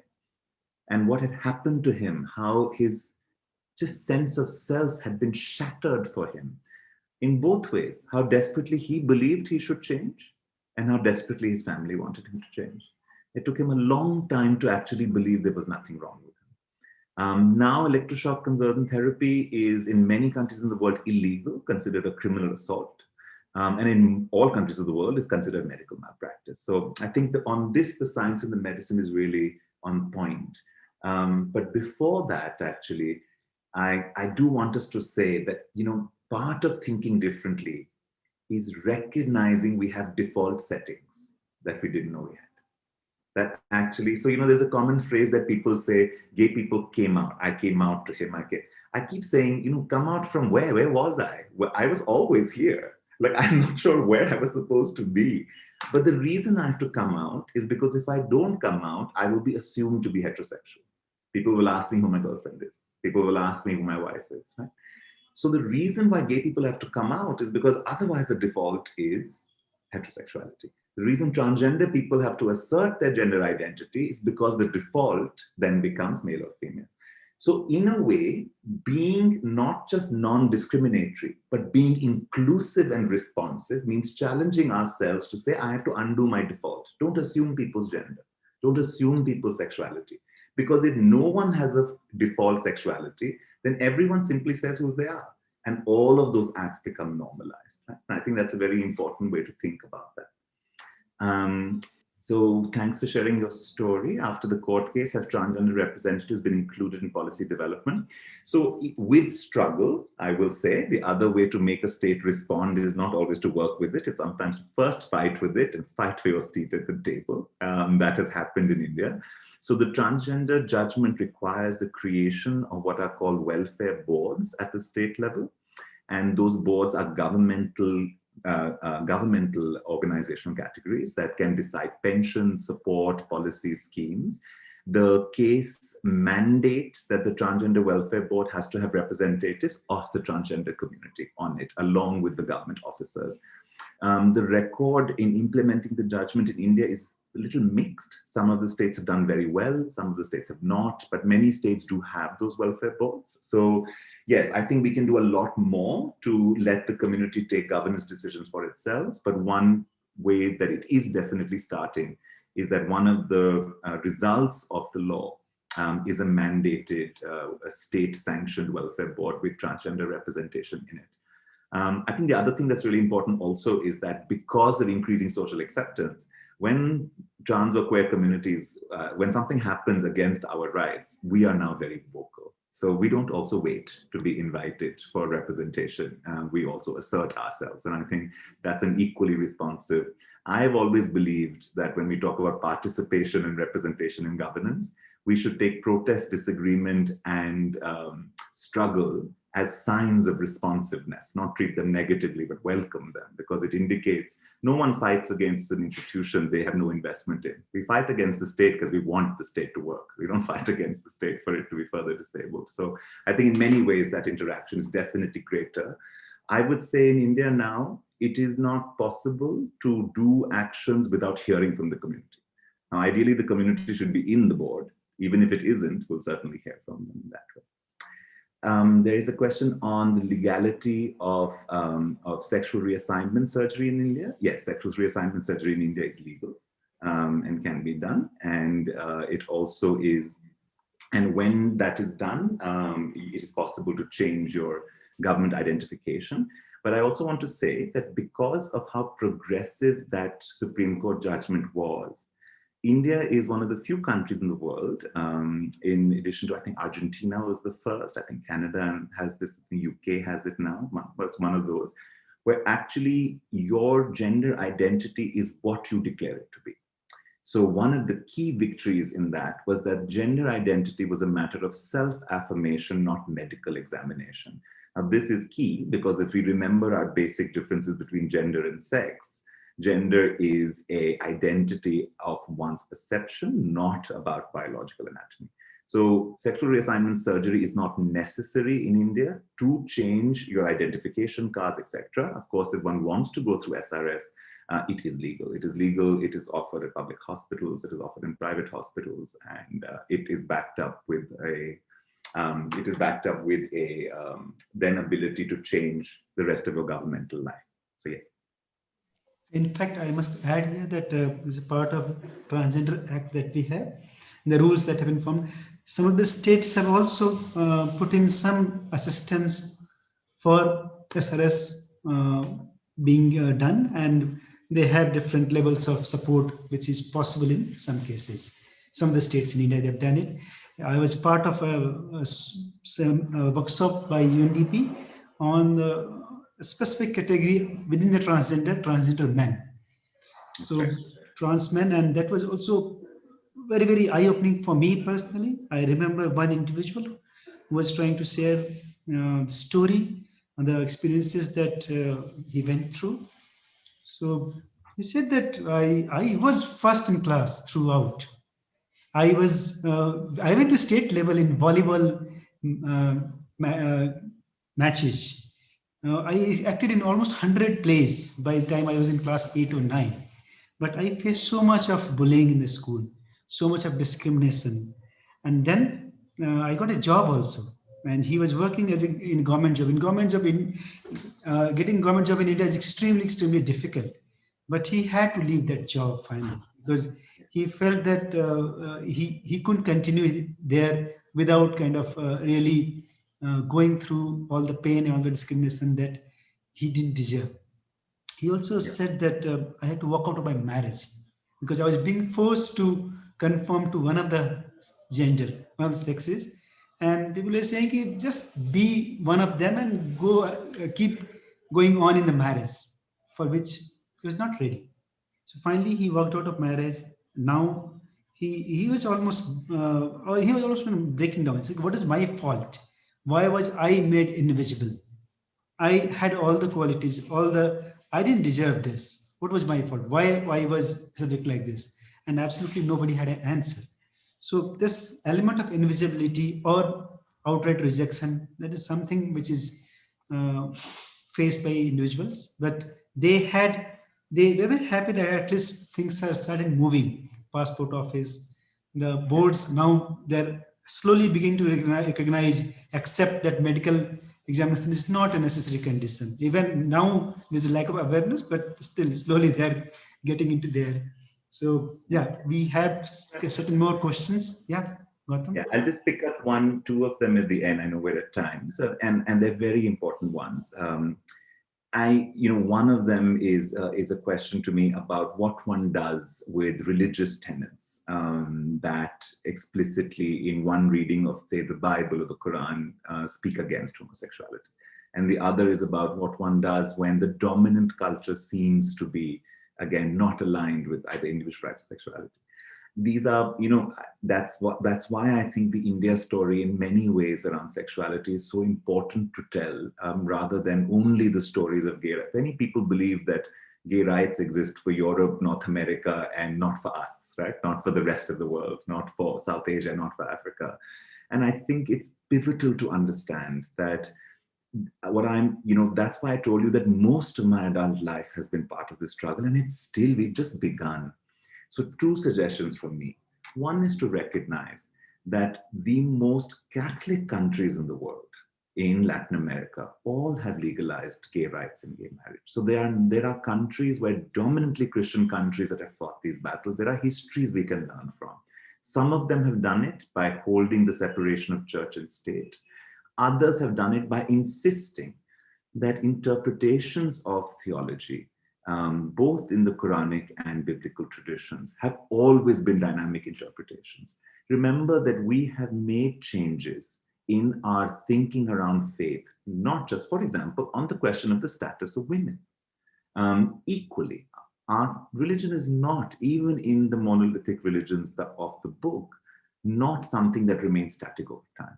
and what had happened to him, how his just sense of self had been shattered for him in both ways, how desperately he believed he should change and how desperately his family wanted him to change. It took him a long time to actually believe there was nothing wrong with him. Now, electroshock conversion therapy is in many countries in the world illegal, considered a criminal assault. And in all countries of the world is considered medical malpractice. So I think that on this, the science and the medicine is really on point. But before that, actually, I do want us to say that, part of thinking differently is recognizing we have default settings that we didn't know we had. That actually, so, there's a common phrase that people say, gay people came out. I came out to him. I keep saying, come out from where? Where was I? Well, I was always here. Like, I'm not sure where I was supposed to be. But the reason I have to come out is because if I don't come out, I will be assumed to be heterosexual. People will ask me who my girlfriend is. People will ask me who my wife is, right? So the reason why gay people have to come out is because otherwise the default is heterosexuality. The reason transgender people have to assert their gender identity is because the default then becomes male or female. So in a way, being not just non-discriminatory, but being inclusive and responsive means challenging ourselves to say, I have to undo my default. Don't assume people's gender. Don't assume people's sexuality. Because if no one has a default sexuality, then everyone simply says who they are. And all of those acts become normalized. Right? I think that's a very important way to think about that. So thanks for sharing your story. After the court case, have transgender representatives been included in policy development? So with struggle, I will say, the other way to make a state respond is not always to work with it. It's sometimes to first fight with it and fight for your seat at the table. That has happened in India. So the transgender judgment requires the creation of what are called welfare boards at the state level. And those boards are governmental organizational categories that can decide pensions, support, policy schemes. The case mandates that the Transgender Welfare Board has to have representatives of the transgender community on it, along with the government officers. The record in implementing the judgment in India is a little mixed. Some of the states have done very well, some of the states have not, but many states do have those welfare boards. So yes, I think we can do a lot more to let the community take governance decisions for itself. But one way that it is definitely starting is that one of the results of the law is a mandated state-sanctioned welfare board with transgender representation in it. I think the other thing that's really important also is that because of increasing social acceptance, when trans or queer communities, when something happens against our rights, we are now very vocal. So we don't also wait to be invited for representation. We also assert ourselves. And I think that's an equally responsive. I've always believed that when we talk about participation and representation in governance, we should take protest, disagreement, and struggle as signs of responsiveness, not treat them negatively, but welcome them, because it indicates no one fights against an institution they have no investment in. We fight against the state because we want the state to work. We don't fight against the state for it to be further disabled. So I think in many ways that interaction is definitely greater. I would say in India now, it is not possible to do actions without hearing from the community. Now, ideally, the community should be in the board. Even if it isn't, we'll certainly hear from them in that way. There is a question on the legality of sexual reassignment surgery in India. Yes, sexual reassignment surgery in India is legal and can be done. And it also is, and when that is done, it is possible to change your government identification. But I also want to say that because of how progressive that Supreme Court judgment was, India is one of the few countries in the world, in addition to, I think Argentina was the first, I think Canada has this, the UK has it now, but it's one of those, where actually your gender identity is what you declare it to be. So one of the key victories in that was that gender identity was a matter of self-affirmation, not medical examination. Now this is key because if we remember our basic differences between gender and sex, gender is an identity of one's perception, not about biological anatomy. So sexual reassignment surgery is not necessary in India to change your identification cards, etc. Of course, if one wants to go through SRS, it is legal. It is legal. It is offered at public hospitals. It is offered in private hospitals, and it is backed up with a then ability to change the rest of your governmental life. So yes. In fact, I must add here that this is a part of Transgender Act that we have, the rules that have been formed. Some of the states have also put in some assistance for SRS being done, and they have different levels of support, which is possible in some cases. Some of the states in India, they have done it. I was part of a workshop by UNDP on the specific category within the transgender men. So trans men, and that was also very, very eye-opening for me personally. I remember one individual who was trying to share the story and the experiences that he went through. So he said that I was first in class throughout. I went to state level in volleyball matches. I acted in almost 100 plays by the time I was in class 8 or 9. But I faced so much of bullying in the school, so much of discrimination. And then I got a job also. And he was working as in government job. Getting government job in India is extremely, extremely difficult. But he had to leave that job finally because he felt that he couldn't continue there without kind of really going through all the pain and all the discrimination that he didn't deserve. He also said that I had to walk out of my marriage because I was being forced to conform to one of the gender, one of the sexes. And people are saying, just be one of them and go keep going on in the marriage, for which he was not ready. So finally, he walked out of marriage. Now he was almost breaking down. He said, "What is my fault? Why was I made invisible? I had all the qualities, I didn't deserve this. What was my fault? Why was subject like this?" And absolutely nobody had an answer. So this element of invisibility or outright rejection, that is something which is uh, faced by individuals, but they were happy that at least things are started moving. Passport office, the boards now they're slowly beginning to recognize, accept that medical examination is not a necessary condition. Even now, there's a lack of awareness, but still, slowly they're getting into there. So, yeah, we have certain more questions. Yeah, Gautam. Yeah, I'll just pick up one, two of them at the end. I know we're at time, so and they're very important ones. One of them is a question to me about what one does with religious tenets that explicitly, in one reading of, say, the Bible or the Quran, speak against homosexuality, and the other is about what one does when the dominant culture seems to be, again, not aligned with either individual rights or sexuality. these are, that's why I think the India story in many ways around sexuality is so important to tell, rather than only the stories of gay rights. Many people believe that gay rights exist for Europe, North America, and not for us, right? Not for the rest of the world, not for South Asia, not for Africa. And I think it's pivotal to understand that that's why I told you that most of my adult life has been part of this struggle, and we've just begun. So, two suggestions from me. One is to recognize that the most Catholic countries in the world, in Latin America, all have legalized gay rights and gay marriage. So there are countries where dominantly Christian countries that have fought these battles. There are histories we can learn from. Some of them have done it by holding the separation of church and state. Others have done it by insisting that interpretations of theology, both in the Quranic and biblical traditions, have always been dynamic interpretations. Remember that we have made changes in our thinking around faith, not just, for example, on the question of the status of women. Equally, our religion is not, even in the monolithic religions of the book, not something that remains static over time.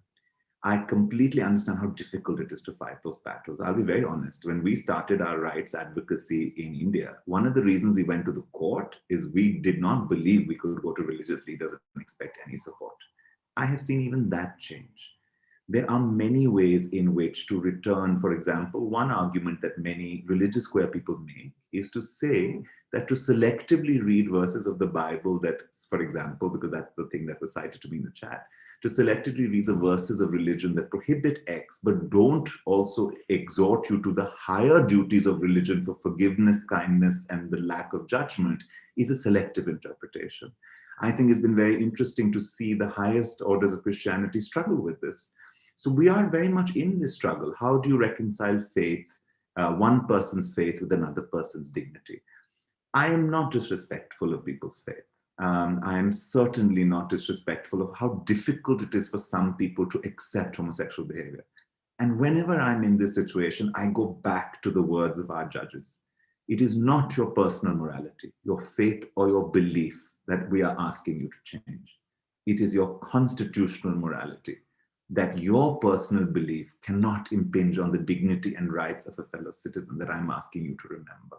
I completely understand how difficult it is to fight those battles. I'll be very honest. When we started our rights advocacy in India, one of the reasons we went to the court is we did not believe we could go to religious leaders and expect any support. I have seen even that change. There are many ways in which to return. For example, one argument that many religious queer people make is to say that to selectively read verses of the Bible that, for example, because that's the thing that was cited to me in the chat, to selectively read the verses of religion that prohibit X, but don't also exhort you to the higher duties of religion for forgiveness, kindness, and the lack of judgment, is a selective interpretation. I think it's been very interesting to see the highest orders of Christianity struggle with this. So we are very much in this struggle. How do you reconcile faith, one person's faith with another person's dignity? I am not disrespectful of people's faith. I am certainly not disrespectful of how difficult it is for some people to accept homosexual behavior. And whenever I'm in this situation, I go back to the words of our judges. It is not your personal morality, your faith, or your belief that we are asking you to change. It is your constitutional morality, that your personal belief cannot impinge on the dignity and rights of a fellow citizen, that I'm asking you to remember.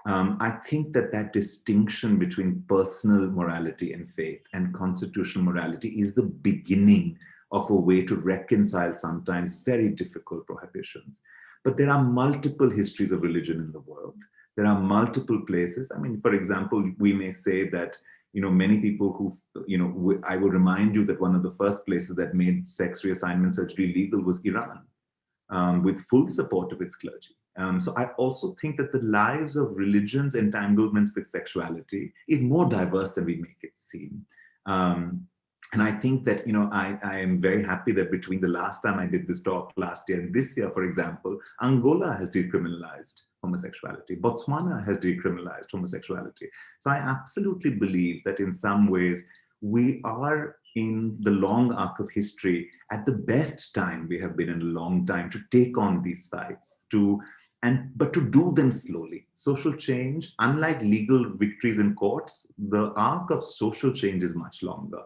I think that distinction between personal morality and faith and constitutional morality is the beginning of a way to reconcile sometimes very difficult prohibitions. But there are multiple histories of religion in the world. There are multiple places. I mean, for example, we may say that, many people who, I will remind you that one of the first places that made sex reassignment surgery legal was Iran, with full support of its clergy. So I also think that the lives of religion's entanglements with sexuality is more diverse than we make it seem. And I think that, I am very happy that between the last time I did this talk last year and this year, for example, Angola has decriminalized homosexuality. Botswana has decriminalized homosexuality. So I absolutely believe that in some ways we are in the long arc of history at the best time we have been in a long time to take on these fights, but to do them slowly. Social change, unlike legal victories in courts, the arc of social change is much longer.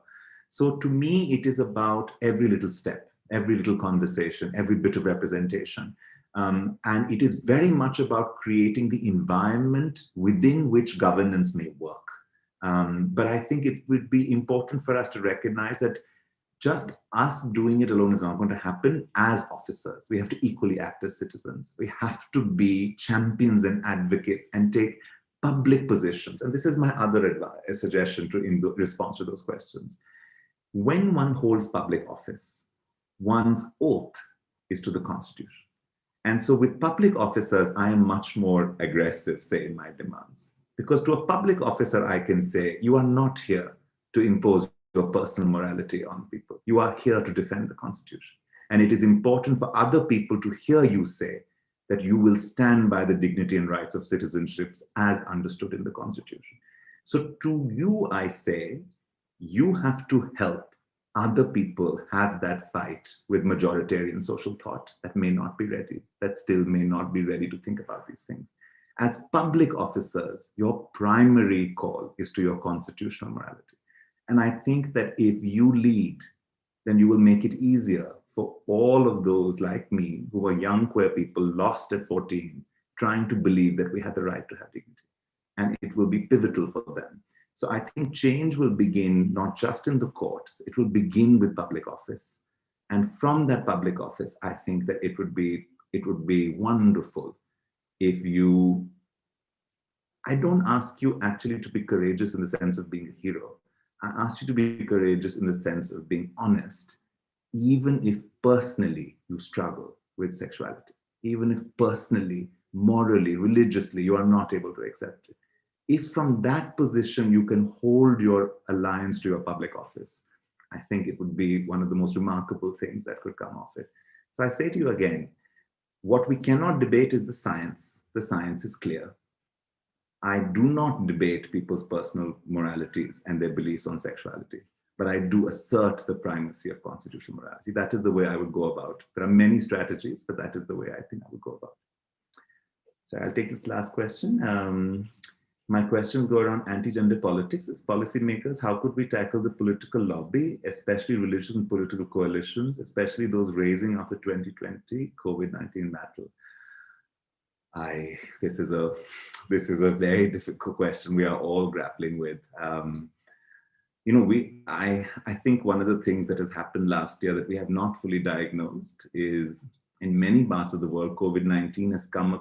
So to me, it is about every little step, every little conversation, every bit of representation. And it is very much about creating the environment within which governance may work. But I think it would be important for us to recognize that just us doing it alone is not going to happen as officers. We have to equally act as citizens. We have to be champions and advocates and take public positions. And this is my other suggestion in response to those questions. When one holds public office, one's oath is to the Constitution. And so with public officers, I am much more aggressive, say, in my demands. Because to a public officer, I can say, you are not here to impose your personal morality on people. You are here to defend the Constitution. And it is important for other people to hear you say that you will stand by the dignity and rights of citizenships as understood in the Constitution. So to you, I say, you have to help other people have that fight with majoritarian social thought that may not be ready, that still may not be ready to think about these things. As public officers, your primary call is to your constitutional morality. And I think that if you lead, then you will make it easier for all of those like me who are young queer people lost at 14, trying to believe that we have the right to have dignity. And it will be pivotal for them. So I think change will begin not just in the courts, it will begin with public office. And from that public office, I think that it would be wonderful if you, I don't ask you actually to be courageous in the sense of being a hero. I ask you to be courageous in the sense of being honest, even if personally you struggle with sexuality, even if personally, morally, religiously, you are not able to accept it. If from that position you can hold your alliance to your public office, I think it would be one of the most remarkable things that could come of it. So I say to you again, what we cannot debate is the science. The science is clear. I do not debate people's personal moralities and their beliefs on sexuality, but I do assert the primacy of constitutional morality. That is the way I would go about it. There are many strategies, but that is the way I think I would go about it. So I'll take this last question. My questions go around anti-gender politics. As policymakers, how could we tackle the political lobby, especially religious and political coalitions, especially those raising after 2020 COVID-19 battle? This is a very difficult question we are all grappling with. I think one of the things that has happened last year that we have not fully diagnosed is in many parts of the world, COVID-19 has come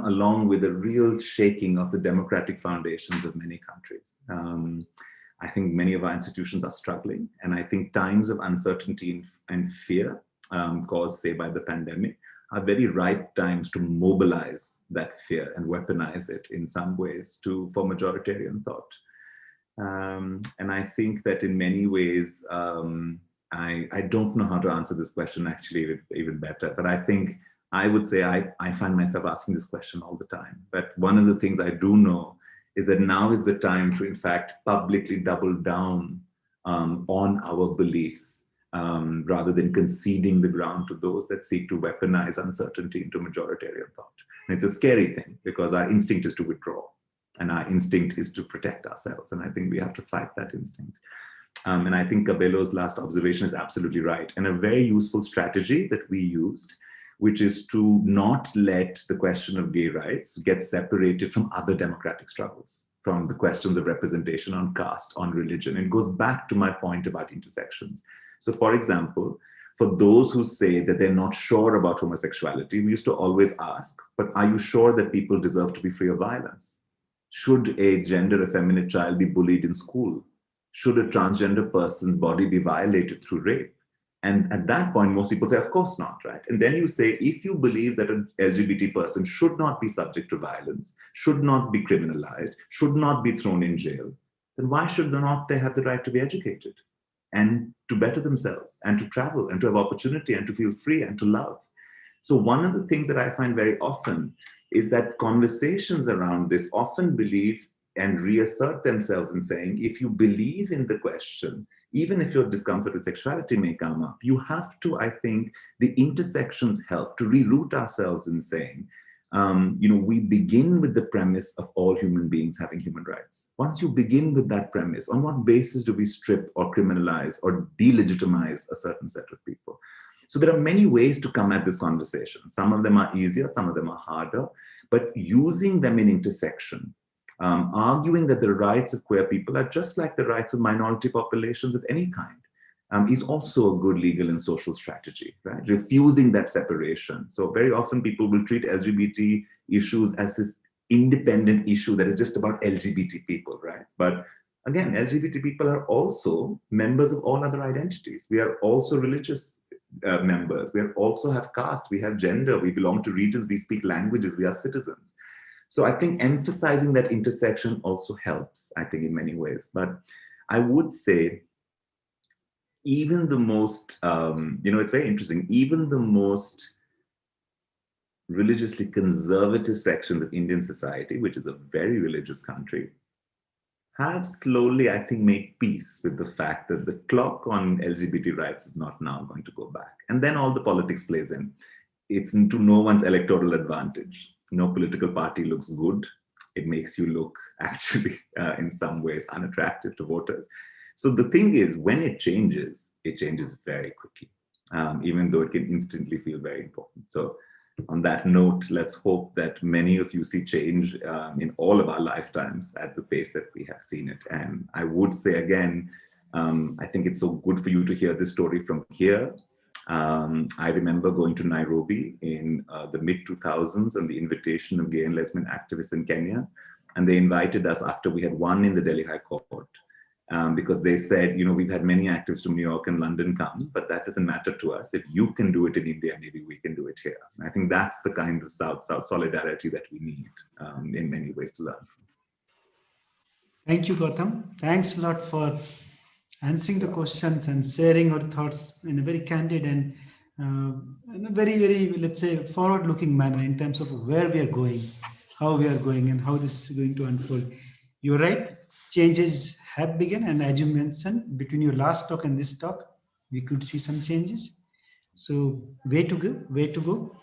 along with a real shaking of the democratic foundations of many countries. I think many of our institutions are struggling, and I think times of uncertainty and fear caused, say, by the pandemic, are very right times to mobilize that fear and weaponize it in some ways for majoritarian thought. And I think that in many ways, I don't know how to answer this question actually even better, but I think I would say I find myself asking this question all the time. But one of the things I do know is that now is the time to, in fact, publicly double down on our beliefs, rather than conceding the ground to those that seek to weaponize uncertainty into majoritarian thought. And it's a scary thing because our instinct is to withdraw and our instinct is to protect ourselves. And I think we have to fight that instinct. And I think Cabello's last observation is absolutely right. And a very useful strategy that we used, which is to not let the question of gay rights get separated from other democratic struggles, from the questions of representation on caste, on religion. It goes back to my point about intersections. So for example, for those who say that they're not sure about homosexuality, we used to always ask, but are you sure that people deserve to be free of violence? Should a gender effeminate child be bullied in school? Should a transgender person's body be violated through rape? And at that point, most people say, of course not, right? And then you say, if you believe that an LGBT person should not be subject to violence, should not be criminalized, should not be thrown in jail, then why should not they have the right to be educated and to better themselves and to travel and to have opportunity and to feel free and to love? So one of the things that I find very often is that conversations around this often believe and reassert themselves in saying, if you believe in the question, even if your discomfort with sexuality may come up, you have to, I think, the intersections help to reroute ourselves in saying, we begin with the premise of all human beings having human rights. Once you begin with that premise, on what basis do we strip or criminalize or delegitimize a certain set of people? So there are many ways to come at this conversation. Some of them are easier, some of them are harder, but using them in intersection, arguing that the rights of queer people are just like the rights of minority populations of any kind, is also a good legal and social strategy, right? Refusing that separation. So very often people will treat LGBT issues as this independent issue that is just about LGBT people, right? But again, LGBT people are also members of all other identities. We are also religious members. We also have caste, we have gender, we belong to regions, we speak languages, we are citizens. So I think emphasizing that intersection also helps, I think, in many ways. But I would say even the most, it's very interesting, even the most religiously conservative sections of Indian society, which is a very religious country, have slowly, I think, made peace with the fact that the clock on LGBT rights is not now going to go back. And then all the politics plays in. It's to no one's electoral advantage. No political party looks good it makes you look actually in some ways unattractive to voters. So the thing is, when it changes very quickly, even though it can instantly feel very important. So on that note, let's hope that many of you see change in all of our lifetimes at the pace that we have seen it. And I would say again, I think it's so good for you to hear this story from here. I remember going to Nairobi in the mid-2000s on the invitation of gay and lesbian activists in Kenya. And they invited us after we had won in the Delhi High Court. Because they said, we've had many activists from New York and London come, but that doesn't matter to us. If you can do it in India, maybe we can do it here. And I think that's the kind of South-South solidarity that we need in many ways to learn from. Thank you, Gautam. Thanks a lot for answering the questions and sharing our thoughts in a very candid and in a very, very, let's say, forward-looking manner in terms of where we are going, how we are going, and how this is going to unfold. You're right, changes have begun, and as you mentioned, between your last talk and this talk, we could see some changes. So way to go.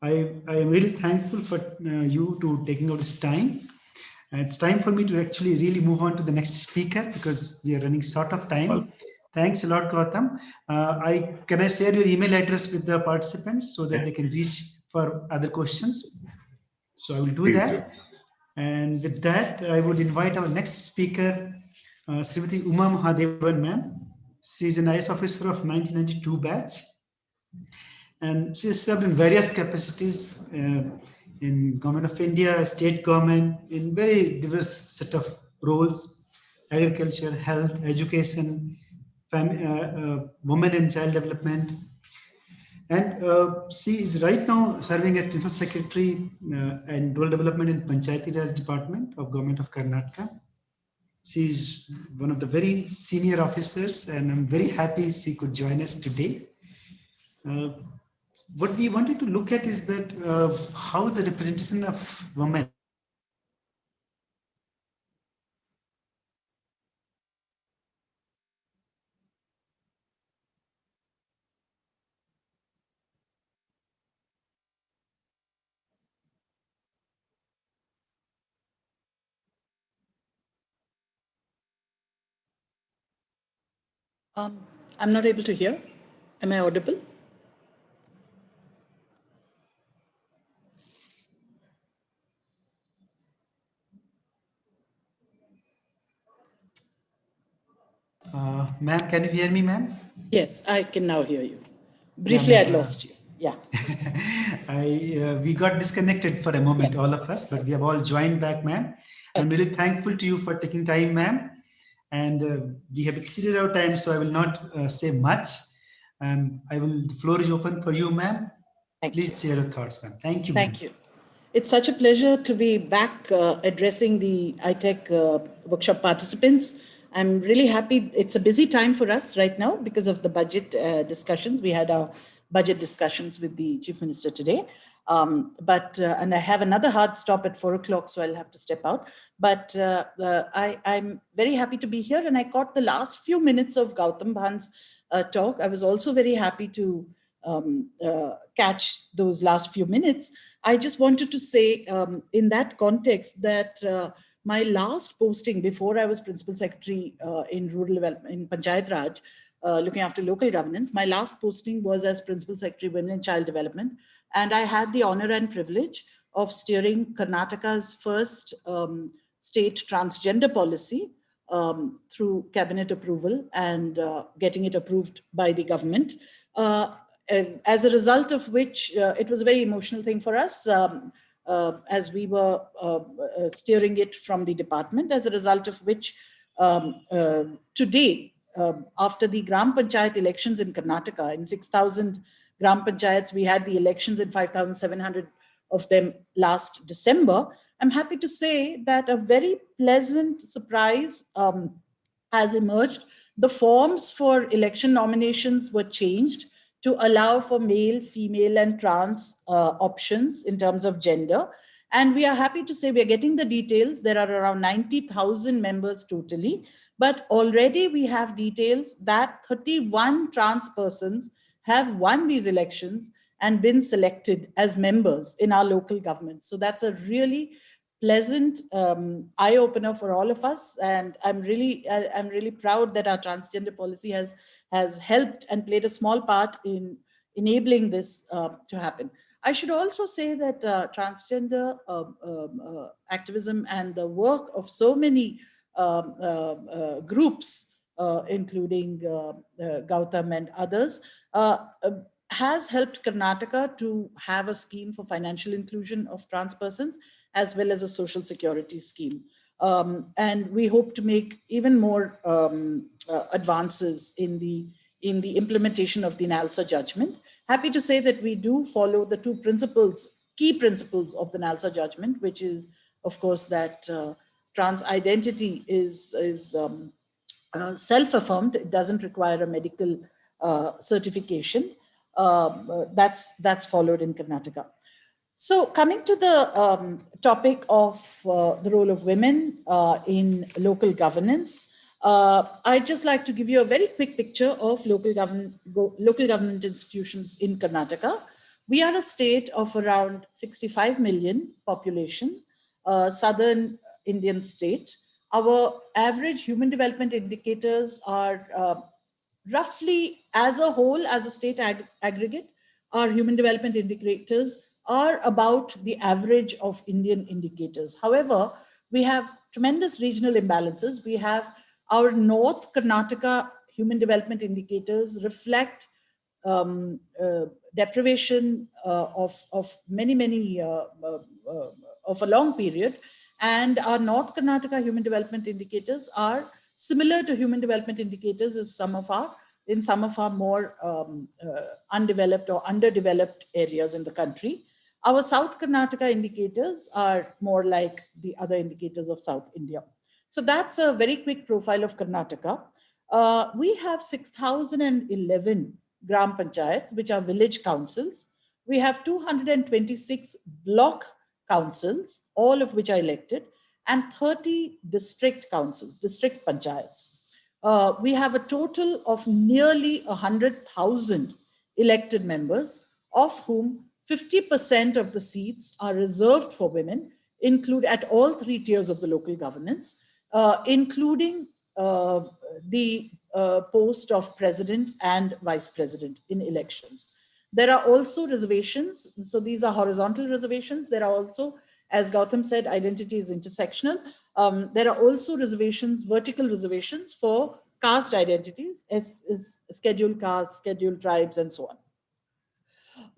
I am really thankful for you to taking out this time. It's time for me to actually really move on to the next speaker because we are running short of time. Well, thanks a lot, Gautam. Can I share your email address with the participants so that they can reach for other questions? So I will do that. And with that, I would invite our next speaker, Srimati Uma Mahadevan, ma'am. She is an IS officer of 1992 batch. And she has served in various capacities in Government of India, state government, in very diverse set of roles, agriculture, health, education, women and child development. And she is right now serving as Principal Secretary and Rural Development in Panchayati Raj Department of Government of Karnataka. She is one of the very senior officers, and I'm very happy she could join us today. What we wanted to look at is that how the representation of women I'm not able to hear. Am I audible? Ma'am, can you hear me, ma'am? Yes, I can now hear you. Briefly, yeah, I lost you. Yeah. We got disconnected for a moment, Yes. all of us, but we have all joined back, ma'am. Okay. I'm really thankful to you for taking time, ma'am. And we have exceeded our time, so I will not say much. The floor is open for you, ma'am. Please share your thoughts, ma'am. Thank you. Thank you. It's such a pleasure to be back addressing the ITEC workshop participants. I'm really happy. It's a busy time for us right now because of the budget discussions. We had our budget discussions with the Chief Minister today. And I have another hard stop at 4 o'clock, so I'll have to step out. But I'm very happy to be here, and I caught the last few minutes of Gautam Bhan's talk. I was also very happy to catch those last few minutes. I just wanted to say in that context that my last posting before I was Principal Secretary in Rural Development in Panchayat Raj, looking after local governance, my last posting was as Principal Secretary Women and Child Development. And I had the honor and privilege of steering Karnataka's first state transgender policy through cabinet approval and getting it approved by the government. As a result of which, it was a very emotional thing for us as we were steering it from the department, as a result of which today, after the Gram Panchayat elections in Karnataka, in 6,000 Gram Panchayats, we had the elections in 5,700 of them last December. I'm happy to say that a very pleasant surprise has emerged. The forms for election nominations were changed to allow for male, female, and trans options in terms of gender. And we are happy to say we are getting the details. There are around 90,000 members totally, but already we have details that 31 trans persons have won these elections and been selected as members in our local government. So that's a really pleasant eye-opener for all of us, and I'm really proud that our transgender policy has helped and played a small part in enabling this to happen. I should also say that transgender activism and the work of so many groups, including Gautam and others, has helped Karnataka to have a scheme for financial inclusion of trans persons, as well as a social security scheme. And we hope to make even more advances in the implementation of the NALSA judgment. Happy to say that we do follow the two key principles of the NALSA judgment, which is, of course, that trans identity is self-affirmed. It doesn't require a medical certification. That's followed in Karnataka. So coming to the topic of the role of women in local governance, I'd just like to give you a very quick picture of local government institutions in Karnataka. We are a state of around 65 million population, southern Indian state. Our average human development indicators are roughly, as a whole, as a state aggregate, our human development indicators are about the average of Indian indicators. However, we have tremendous regional imbalances. We have our North Karnataka human development indicators reflect deprivation of many of a long period, and our North Karnataka human development indicators are similar to human development indicators in some of our more undeveloped or underdeveloped areas in the country. Our South Karnataka indicators are more like the other indicators of South India. So that's a very quick profile of Karnataka. We have 6,011 gram panchayats, which are village councils. We have 226 block councils, all of which are elected, and 30 district councils, district panchayats. We have a total of nearly 100,000 elected members, of whom 50% of the seats are reserved for women, include at all three tiers of the local governance, including the post of president and vice president in elections. There are also reservations. So these are horizontal reservations. There are also, as Gautam said, identity is intersectional. There are also reservations, vertical reservations for caste identities, as scheduled castes, scheduled tribes, and so on.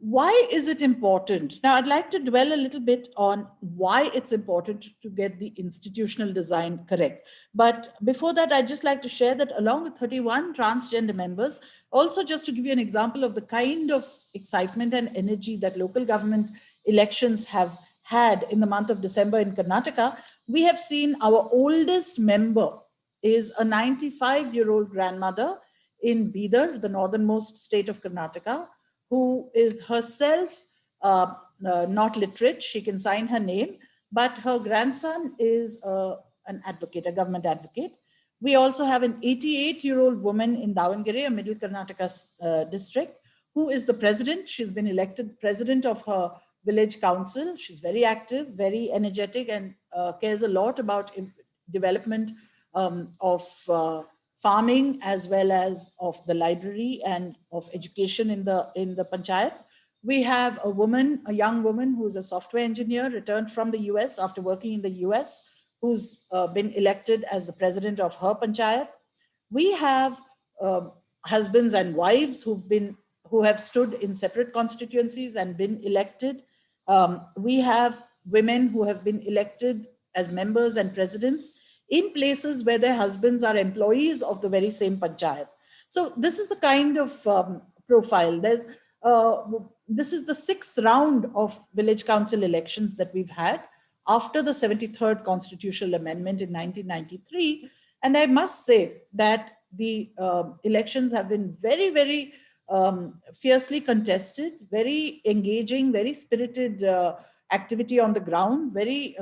Why is it important? Now, I'd like to dwell a little bit on why it's important to get the institutional design correct. But before that, I'd just like to share that along with 31 transgender members, also just to give you an example of the kind of excitement and energy that local government elections have had in the month of December in Karnataka, we have seen our oldest member is a 95-year-old grandmother in Bidar, the northernmost state of Karnataka, who is herself not literate. She can sign her name, but her grandson is an advocate, a government advocate. We also have an 88-year-old woman in Davangere, a middle Karnataka district, who is the president. She's been elected president of her village council. She's very active, very energetic, and cares a lot about development of farming, as well as of the library and of education in the panchayat. We have a young woman who's a software engineer, returned from the US after working in the US, who's been elected as the president of her panchayat. We have husbands and wives who have stood in separate constituencies and been elected. We have women who have been elected as members and presidents in places where their husbands are employees of the very same panchayat. So this is the kind of profile. This is the 6th round of village council elections that we've had after the 73rd constitutional amendment in 1993. And I must say that the elections have been very, very fiercely contested, very engaging, very spirited activity on the ground, very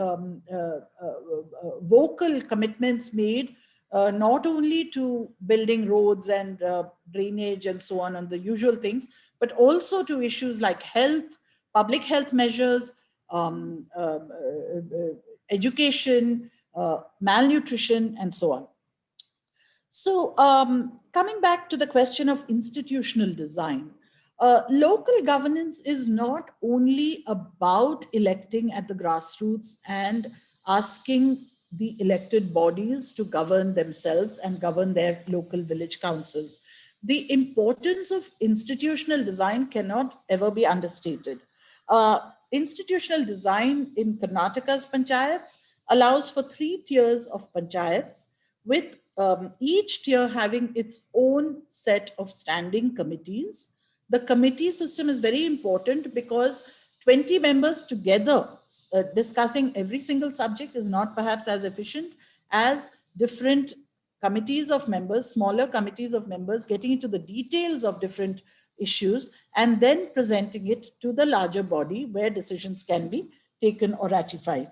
vocal commitments made, not only to building roads and drainage and so on the usual things, but also to issues like health, public health measures, education, malnutrition, and so on. So coming back to the question of institutional design, local governance is not only about electing at the grassroots and asking the elected bodies to govern themselves and govern their local village councils. The importance of institutional design cannot ever be understated. Institutional design in Karnataka's panchayats allows for 3 tiers of panchayats, with each tier having its own set of standing committees. The committee system is very important because 20 members together discussing every single subject is not perhaps as efficient as different committees of members, smaller committees of members, getting into the details of different issues and then presenting it to the larger body where decisions can be taken or ratified.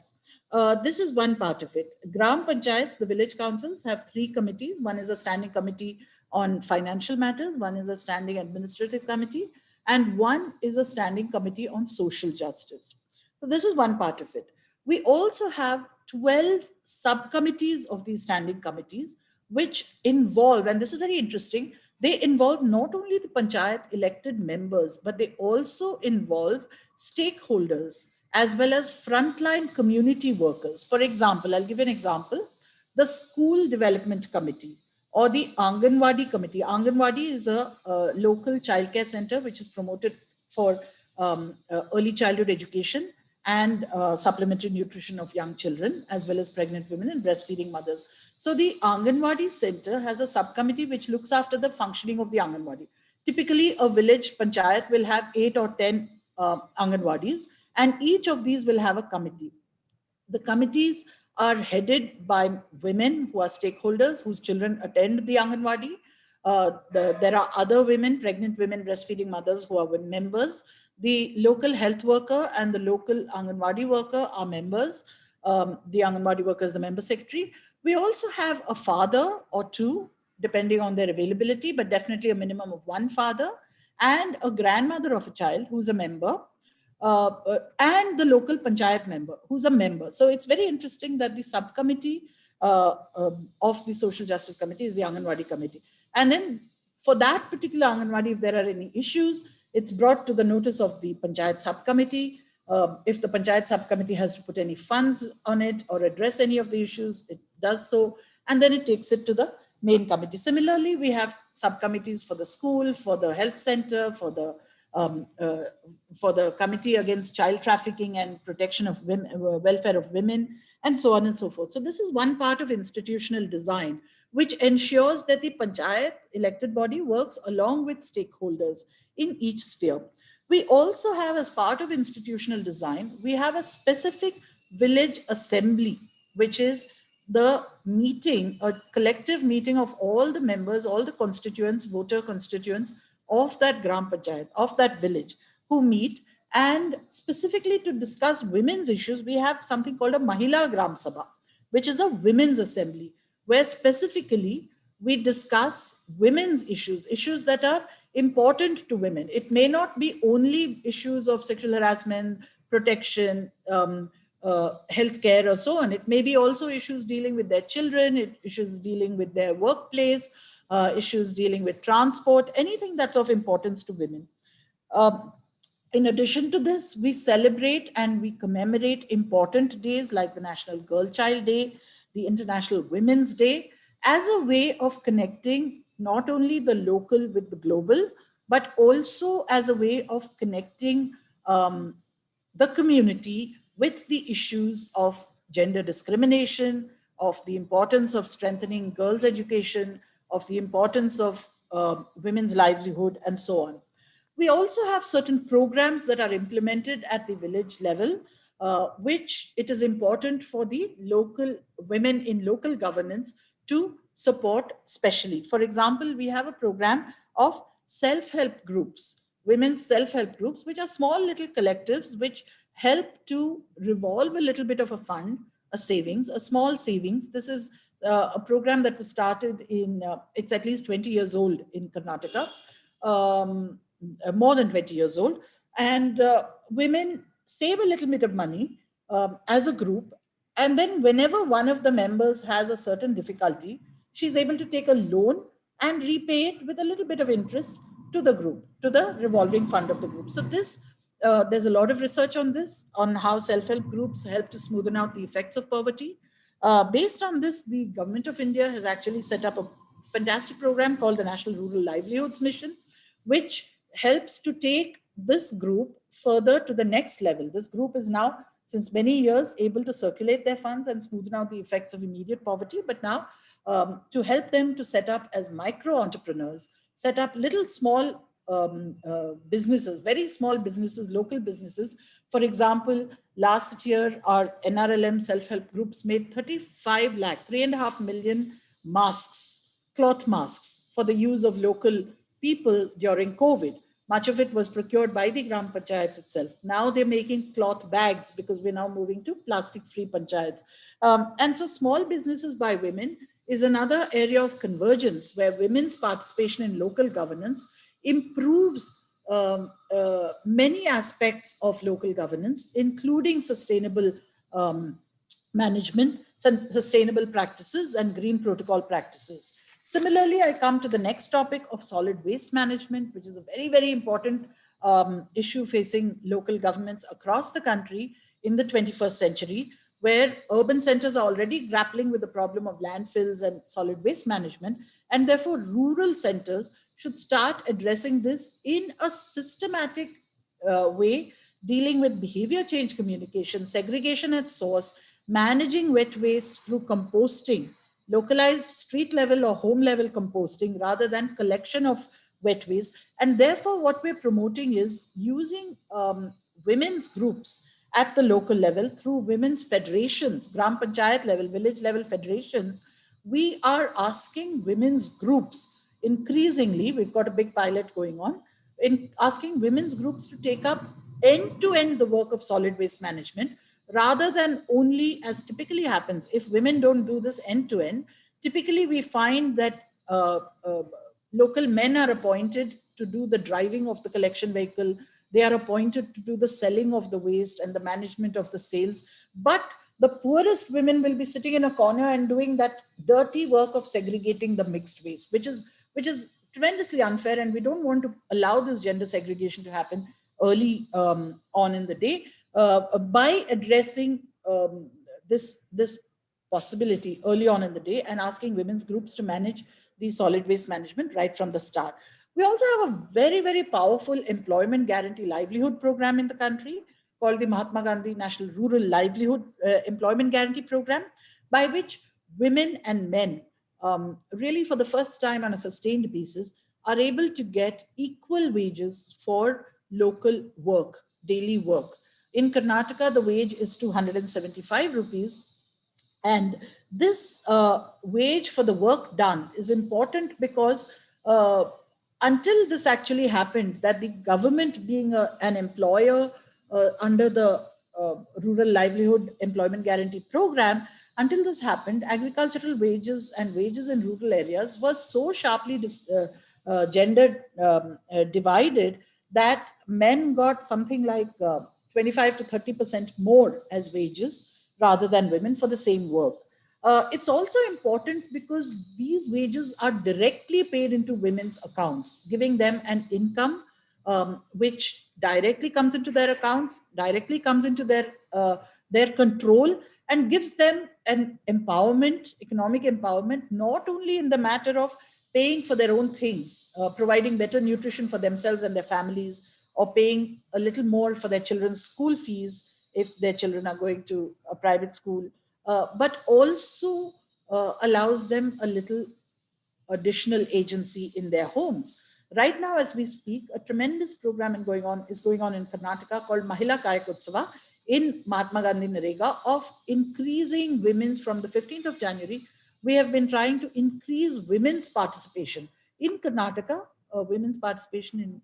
This is one part of it. Gram Panchayats, the village councils, have 3 committees. One is a standing committee on financial matters, one is a standing administrative committee, and one is a standing committee on social justice. So this is one part of it. We also have 12 subcommittees of these standing committees, which involve, and this is very interesting, they involve not only the panchayat elected members, but they also involve stakeholders as well as frontline community workers. For example, I'll give an example, the School Development Committee or the Anganwadi Committee. Anganwadi is a local childcare center which is promoted for early childhood education and supplementary nutrition of young children, as well as pregnant women and breastfeeding mothers. So the Anganwadi Center has a subcommittee which looks after the functioning of the Anganwadi. Typically, a village panchayat will have 8 or 10 Anganwadis, and each of these will have a committee. The committees are headed by women who are stakeholders, whose children attend the Anganwadi. There are other women, pregnant women, breastfeeding mothers who are members. The local health worker and the local Anganwadi worker are members. The Anganwadi worker is the member secretary. We also have a father or 2, depending on their availability, but definitely a minimum of 1 father, and a grandmother of a child who's a member. And the local panchayat member who's a member. So it's very interesting that the subcommittee of the social justice committee is the Anganwadi committee. And then for that particular Anganwadi, if there are any issues, it's brought to the notice of the panchayat subcommittee. If the panchayat subcommittee has to put any funds on it or address any of the issues, it does so. And then it takes it to the main committee. Similarly, we have subcommittees for the school, for the health center, for the Committee Against Child Trafficking and Protection of Women, Welfare of Women, and so on and so forth. So this is one part of institutional design, which ensures that the panchayat elected body works along with stakeholders in each sphere. We also have, as part of institutional design, we have a specific village assembly, which is the meeting, a collective meeting of all the members, all the constituents, voter constituents of that Gram Panchayat, of that village, who meet. And specifically to discuss women's issues, we have something called a Mahila Gram Sabha, which is a women's assembly, where specifically we discuss women's issues, issues that are important to women. It may not be only issues of sexual harassment, protection, healthcare, or so on. It may be also issues dealing with their children, issues dealing with their workplace, issues dealing with transport, anything that's of importance to women. In addition to this, we celebrate and we commemorate important days like the National Girl Child Day, the International Women's Day, as a way of connecting not only the local with the global, but also as a way of connecting the community with the issues of gender discrimination, of the importance of strengthening girls' education, of the importance of women's livelihood, and so on. We also have certain programs that are implemented at the village level, which it is important for the local women in local governance to support specially. For example, we have a program of self-help groups, women's self-help groups, which are small little collectives which help to revolve a little bit of a fund, a savings, a small savings. This is a program that was started in, it's at least 20 years old in Karnataka, more than 20 years old. And women save a little bit of money as a group, And then whenever one of the members has a certain difficulty, she's able to take a loan and repay it with a little bit of interest to the group, to the revolving fund of the group. So this, there's a lot of research on this, on how self-help groups help to smoothen out the effects of poverty. Based on this, the government of India has actually set up a fantastic program called the National Rural Livelihoods Mission, which helps to take this group further to the next level. This group is now, since many years, able to circulate their funds and smoothen out the effects of immediate poverty, but now to help them to set up as micro entrepreneurs, set up little small businesses, very small businesses, local businesses. For example, last year, our NRLM self-help groups made 35 lakh, 3.5 million masks, cloth masks for the use of local people during COVID. Much of it was procured by the Gram Panchayats itself. Now they're making cloth bags because we're now moving to plastic-free panchayats. And so small businesses by women is another area of convergence where women's participation in local governance improves many aspects of local governance, including sustainable management, sustainable practices, and green protocol practices. Similarly, I come to the next topic of solid waste management, which is a very, very important issue facing local governments across the country in the 21st century, where urban centers are already grappling with the problem of landfills and solid waste management, and therefore rural centers should start addressing this in a systematic way, dealing with behavior change communication, segregation at source, managing wet waste through composting, localized street level or home level composting rather than collection of wet waste. And therefore, what we're promoting is using women's groups at the local level through women's federations, Gram Panchayat level, village level federations. We are asking women's groups increasingly, we've got a big pilot going on, in asking women's groups to take up end-to-end the work of solid waste management, rather than only, as typically happens, if women don't do this end-to-end, typically we find that local men are appointed to do the driving of the collection vehicle. They are appointed to do the selling of the waste and the management of the sales. But the poorest women will be sitting in a corner and doing that dirty work of segregating the mixed waste, which is tremendously unfair. And we don't want to allow this gender segregation to happen early on in the day. By addressing this possibility early on in the day and asking women's groups to manage the solid waste management right from the start. We also have a very, very powerful employment guarantee livelihood program in the country called the Mahatma Gandhi National Rural Livelihood Employment Guarantee Program, by which women and men really for the first time on a sustained basis are able to get equal wages for local work, daily work. In Karnataka, the wage is 275 rupees. And this wage for the work done is important because until this actually happened, that the government being an employer under the Rural Livelihood Employment Guarantee Program, until this happened, agricultural wages and wages in rural areas was so sharply gender divided that men got something like 25 to 30% more as wages rather than women for the same work. It's also important because these wages are directly paid into women's accounts, giving them an income which directly comes into their accounts, directly comes into their control, and gives them an empowerment, economic empowerment, not only in the matter of paying for their own things, providing better nutrition for themselves and their families, or paying a little more for their children's school fees if their children are going to a private school, but also allows them a little additional agency in their homes. Right now, as we speak, a tremendous program is going on in Karnataka called Mahila Kayak Utsava in Mahatma Gandhi Narega of increasing women's from the 15th of January. We have been trying to increase women's participation. In Karnataka, women's participation in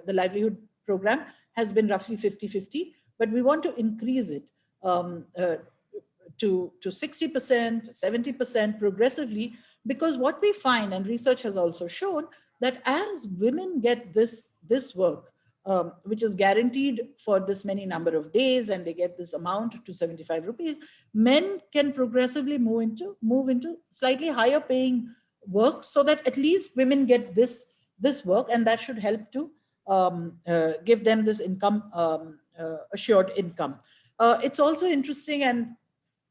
the livelihood program has been roughly 50-50, but we want to increase it to 60%, 70% progressively, because what we find, and research has also shown, that as women get this work, which is guaranteed for this many number of days, and they get this amount to 75 rupees, men can progressively move into slightly higher paying work, so that at least women get this work, and that should help to give them this income, assured income. It's also interesting and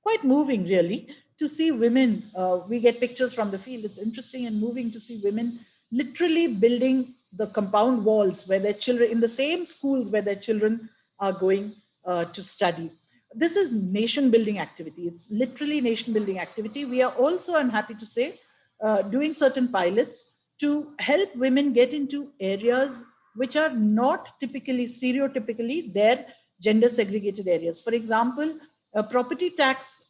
quite moving, really, to see women. We get pictures from the field. It's interesting and moving to see women literally building the compound walls where their children, in the same schools where their children are going to study. This is nation building activity. It's literally nation building activity. We are also, I'm happy to say, doing certain pilots to help women get into areas which are not typically, stereotypically, their gender segregated areas. For example, property tax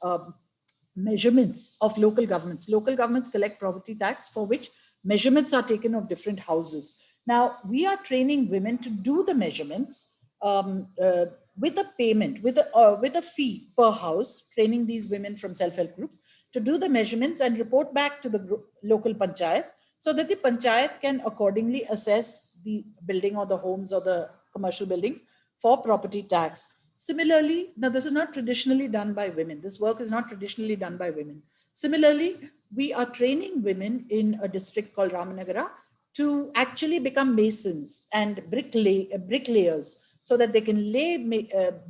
measurements of local governments. Local governments collect property tax for which measurements are taken of different houses. Now, we are training women to do the measurements with a payment, with a fee per house, training these women from self-help groups to do the measurements and report back to the local panchayat, so that the panchayat can accordingly assess the building or the homes or the commercial buildings for property tax. Similarly, now this is not traditionally done by women. This work is not traditionally done by women. Similarly, we are training women in a district called Ramanagara to actually become masons and bricklayers, so that they can lay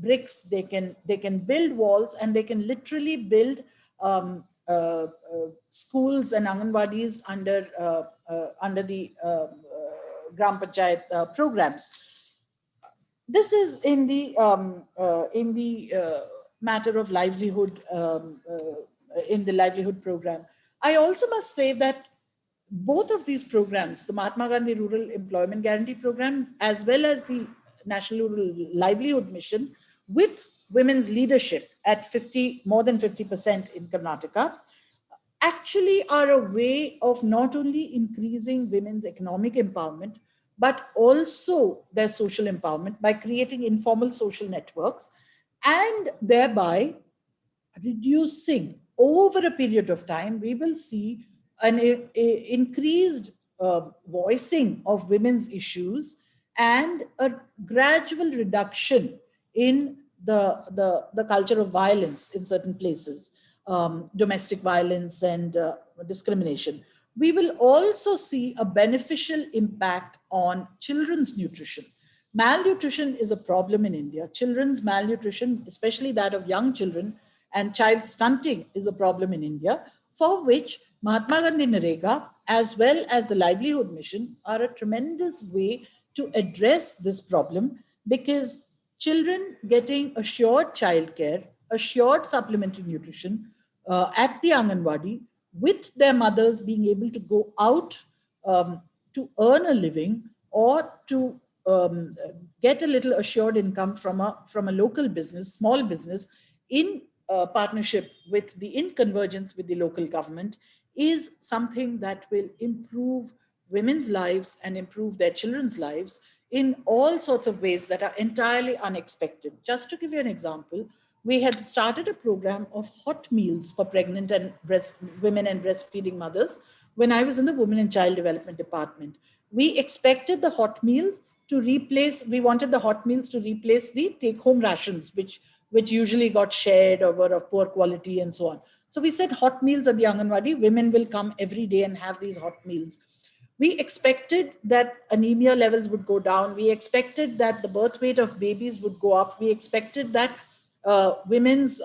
bricks, they can build walls, and they can literally build schools and anganwadis under the Gram Panchayat programs. This is in the matter of livelihood, in the livelihood program. I also must say that both of these programs, the Mahatma Gandhi Rural Employment Guarantee Program, as well as the National Rural Livelihood Mission, with women's leadership at more than 50% in Karnataka, actually are a way of not only increasing women's economic empowerment, but also their social empowerment by creating informal social networks, and thereby reducing, over a period of time, we will see an increased voicing of women's issues and a gradual reduction in the culture of violence in certain places, domestic violence and discrimination. We will also see a beneficial impact on children's nutrition. Malnutrition is a problem in India. Children's malnutrition, especially that of young children, and child stunting is a problem in India, for which Mahatma Gandhi Narega, as well as the Livelihood Mission, are a tremendous way to address this problem, because children getting assured childcare, assured supplementary nutrition at the Anganwadi, with their mothers being able to go out to earn a living or to get a little assured income from a local business, small business, in partnership with in convergence with the local government, is something that will improve women's lives and improve their children's lives in all sorts of ways that are entirely unexpected. Just to give you an example, we had started a program of hot meals for pregnant and women and breastfeeding mothers when I was in the Women and Child Development Department. We expected the hot meals to replace, we wanted the hot meals to replace the take-home rations, which usually got shared or were of poor quality and so on. So we said hot meals at the Anganwadi, women will come every day and have these hot meals. We expected that anemia levels would go down. We expected that the birth weight of babies would go up. We expected that women's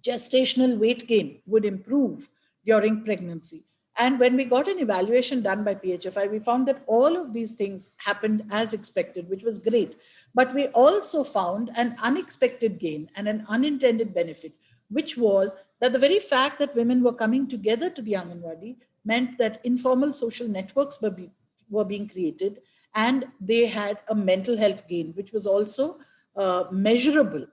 gestational weight gain would improve during pregnancy. And when we got an evaluation done by PHFI, we found that all of these things happened as expected, which was great. But we also found an unexpected gain and an unintended benefit, which was that the very fact that women were coming together to the Anganwadi meant that informal social networks were being created, and they had a mental health gain, which was also measurable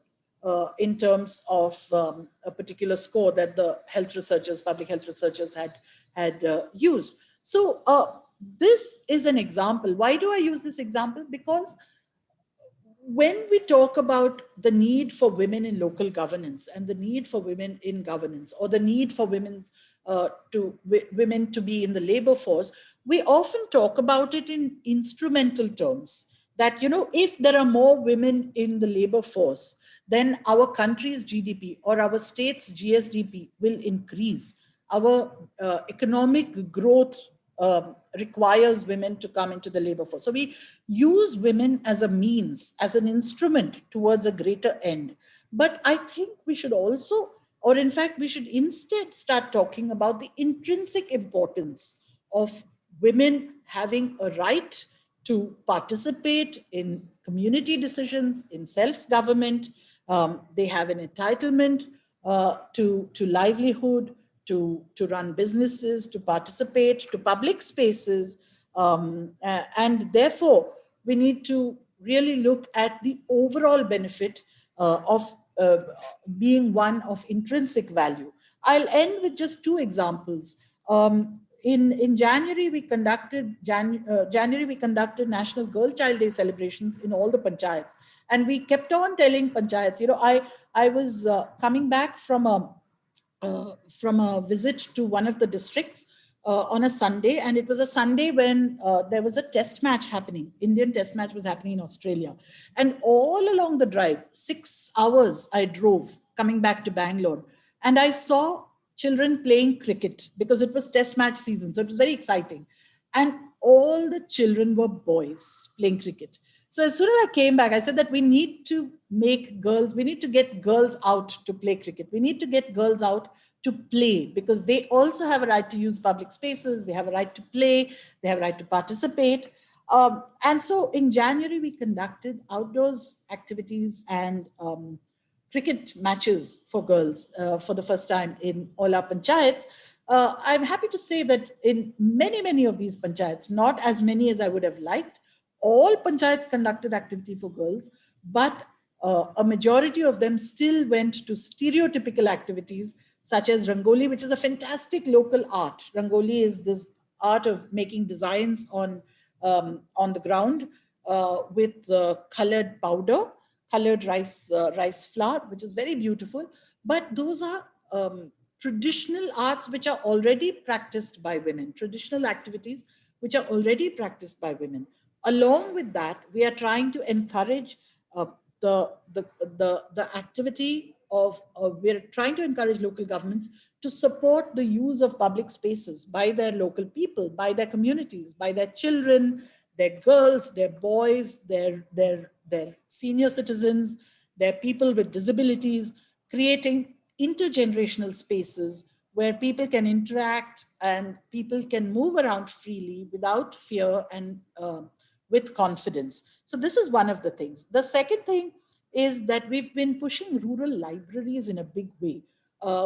in terms of a particular score that the public health researchers had used. So this is an example. Why do I use this example? Because when we talk about the need for women in local governance and the need for women in governance, or the need for women to be in the labor force, we often talk about it in instrumental terms. that, if there are more women in the labor force, then our country's GDP or our state's GSDP will increase. Our economic growth requires women to come into the labor force. So we use women as a means, as an instrument towards a greater end. But I think we should also, or in fact, we should instead start talking about the intrinsic importance of women having a right to participate in community decisions, in self-government. They have an entitlement to livelihood, to run businesses, to participate, to public spaces. And therefore, we need to really look at the overall benefit of being one of intrinsic value. I'll end with just two examples. In January, we conducted National Girl Child Day celebrations in all the panchayats, and we kept on telling panchayats. I was coming back from a visit to one of the districts on a Sunday, and it was a Sunday when there was a test match happening. Indian test match was happening in Australia, and all along the drive, 6 hours I drove coming back to Bangalore, and I saw children playing cricket because it was test match season. So it was very exciting. And all the children were boys playing cricket. So as soon as I came back, I said that we need to get girls out to play cricket. We need to get girls out to play because they also have a right to use public spaces. They have a right to play. They have a right to participate. And so in January, we conducted outdoors activities and cricket matches for girls for the first time in all our panchayats. I'm happy to say that in many of these panchayats, not as many as I would have liked, all panchayats conducted activity for girls, but a majority of them still went to stereotypical activities such as Rangoli, which is a fantastic local art. Rangoli is this art of making designs on the ground with colored powder, colored rice flour, which is very beautiful. But those are traditional arts which are already practiced by women, traditional activities which are already practiced by women. Along with that, we are trying to encourage the activity of, we're trying to encourage local governments to support the use of public spaces by their local people, by their communities, by their children, their girls, their boys, their senior citizens, their people with disabilities, creating intergenerational spaces where people can interact and people can move around freely without fear and with confidence. So this is one of the things. The second thing is that we've been pushing rural libraries in a big way.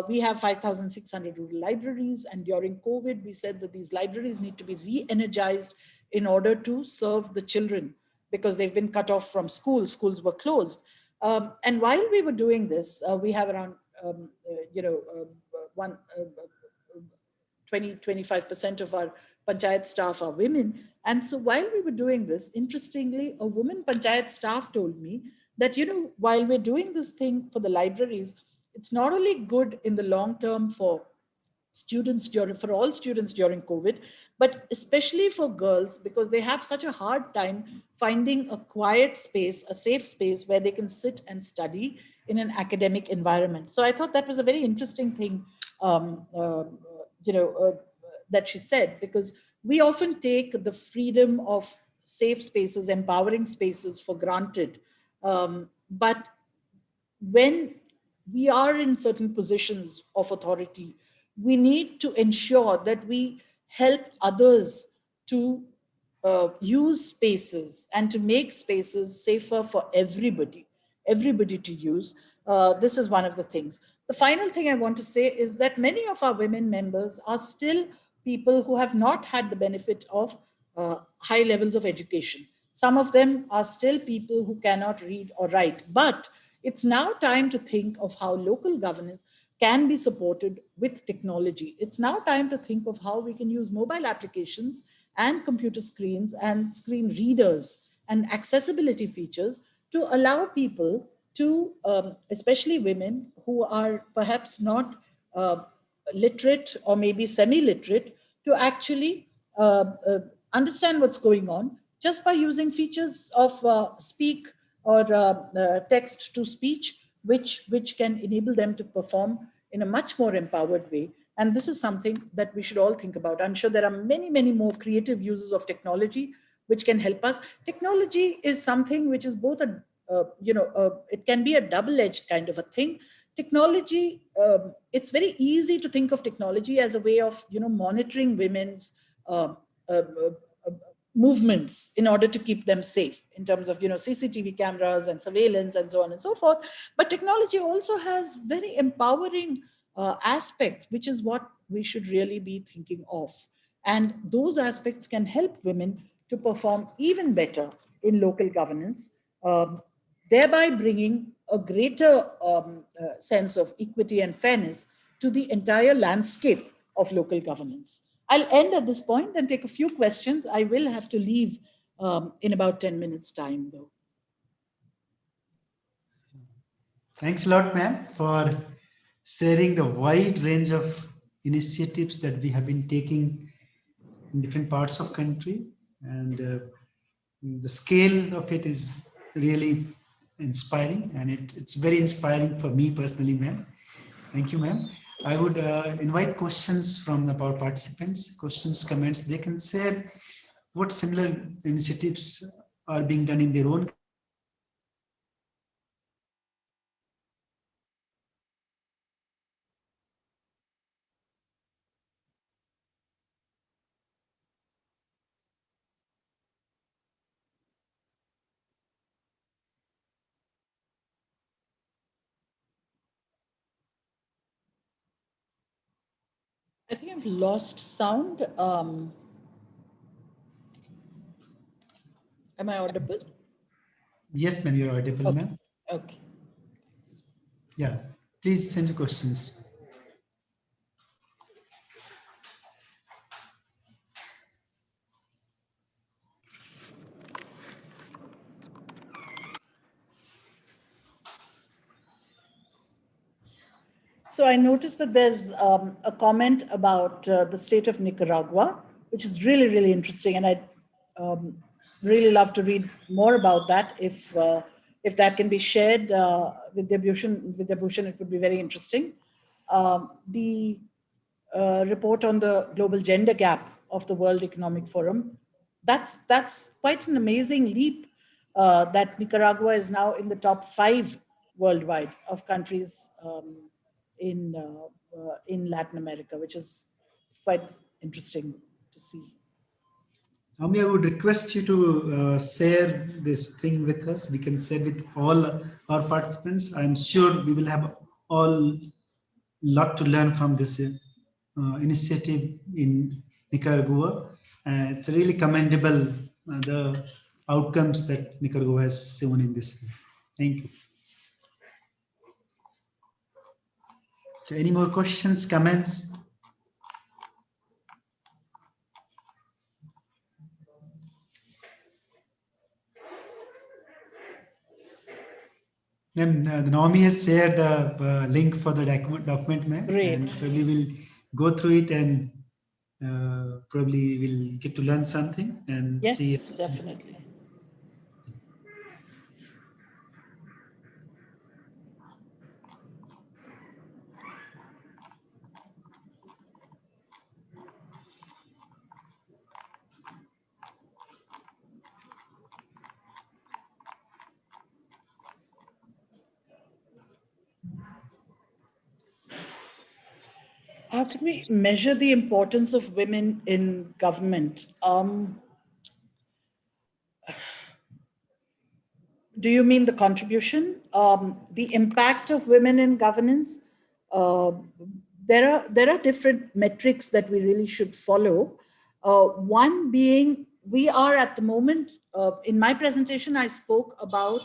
We have 5,600 rural libraries, and during COVID, we said that these libraries need to be re-energized in order to serve the children because they've been cut off from schools. Schools were closed. And while we were doing this, we have around 20-25% of our panchayat staff are women. And so while we were doing this, interestingly, a woman panchayat staff told me that, while we're doing this thing for the libraries, it's not only good in the long term for all students during COVID, but especially for girls, because they have such a hard time finding a quiet space, a safe space where they can sit and study in an academic environment. So I thought that was a very interesting thing, that she said, because we often take the freedom of safe spaces, empowering spaces for granted. But when we are in certain positions of authority, we need to ensure that we help others to use spaces and to make spaces safer for everybody to use. This is one of the things. The final thing I want to say is that many of our women members are still people who have not had the benefit of high levels of education. Some of them are still people who cannot read or write, but it's now time to think of how local governance can be supported with technology. It's now time to think of how we can use mobile applications and computer screens and screen readers and accessibility features to allow people to, especially women who are perhaps not literate or maybe semi-literate, to actually understand what's going on, just by using features of speak or text to speech, which can enable them to perform in a much more empowered way. And this is something that we should all think about. I'm sure there are many, many more creative uses of technology which can help us. Technology is something which is both it can be a double-edged kind of a thing. Technology, it's very easy to think of technology as a way of, monitoring women's uh, uh, uh, movements in order to keep them safe in terms of, CCTV cameras and surveillance and so on and so forth. But technology also has very empowering aspects, which is what we should really be thinking of. And those aspects can help women to perform even better in local governance, thereby bringing a greater sense of equity and fairness to the entire landscape of local governance. I'll end at this point and take a few questions. I will have to leave in about 10 minutes' time, though. Thanks a lot, ma'am, for sharing the wide range of initiatives that we have been taking in different parts of country. And the scale of it is really inspiring, and it's very inspiring for me personally, ma'am. Thank you, ma'am. I would invite questions from our participants, questions, comments. They can share what similar initiatives are being done in their own. I think I've lost sound. Am I audible? Yes, ma'am, you're audible, Okay. ma'am. Okay. Yeah, please send your questions. So I noticed that there's a comment about the state of Nicaragua, which is really, really interesting, and I'd really love to read more about that. If that can be shared with Bhushan, it would be very interesting. The report on the global gender gap of the World Economic Forum, that's quite an amazing leap that Nicaragua is now in the top 5 worldwide of countries in Latin America, which is quite interesting to see. Ami, I would request you to share this thing with us. We can share with all our participants. I'm sure we will have all lot to learn from this initiative in Nicaragua. It's really commendable, the outcomes that Nicaragua has shown in this. Thank you. So any more questions, comments? Naomi has shared the link for the document, ma'am, and probably we'll go through it and probably we'll get to learn something and see it. Yes, definitely. How can we measure the importance of women in government? Do you mean the contribution, the impact of women in governance? Uh, there are different metrics that we really should follow. One being, we are at the moment, in my presentation, I spoke about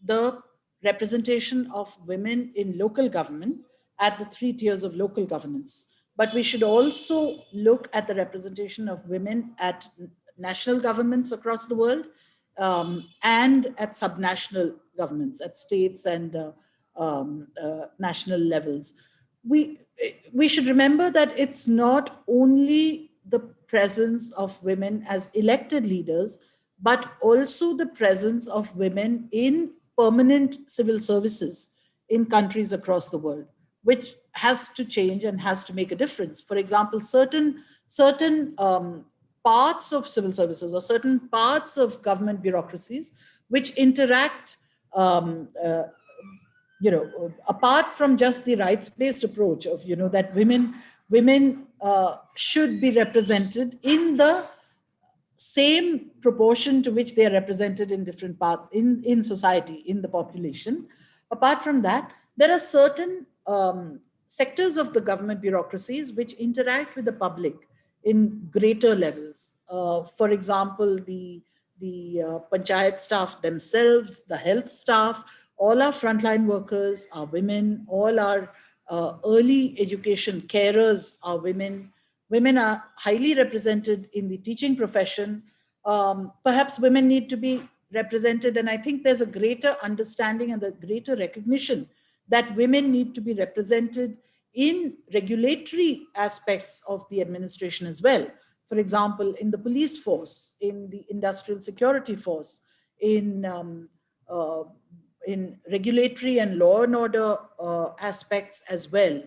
the representation of women in local government at the 3 tiers of local governance. But we should also look at the representation of women at national governments across the world, and at subnational governments, at states and national levels. We should remember that it's not only the presence of women as elected leaders, but also the presence of women in permanent civil services in countries across the world, which has to change and has to make a difference. For example, certain parts of civil services or certain parts of government bureaucracies which interact, um, uh, apart from just the rights-based approach of, that women should be represented in the same proportion to which they are represented in different parts in society, in the population. Apart from that, there are certain sectors of the government bureaucracies which interact with the public in greater levels. For example, the panchayat staff themselves, the health staff, all our frontline workers are women, all our early education carers are women. Women are highly represented in the teaching profession. Perhaps women need to be represented, and I think there's a greater understanding and a greater recognition that women need to be represented in regulatory aspects of the administration as well. For example, in the police force, in the industrial security force, in uh, in regulatory and law and order aspects as well,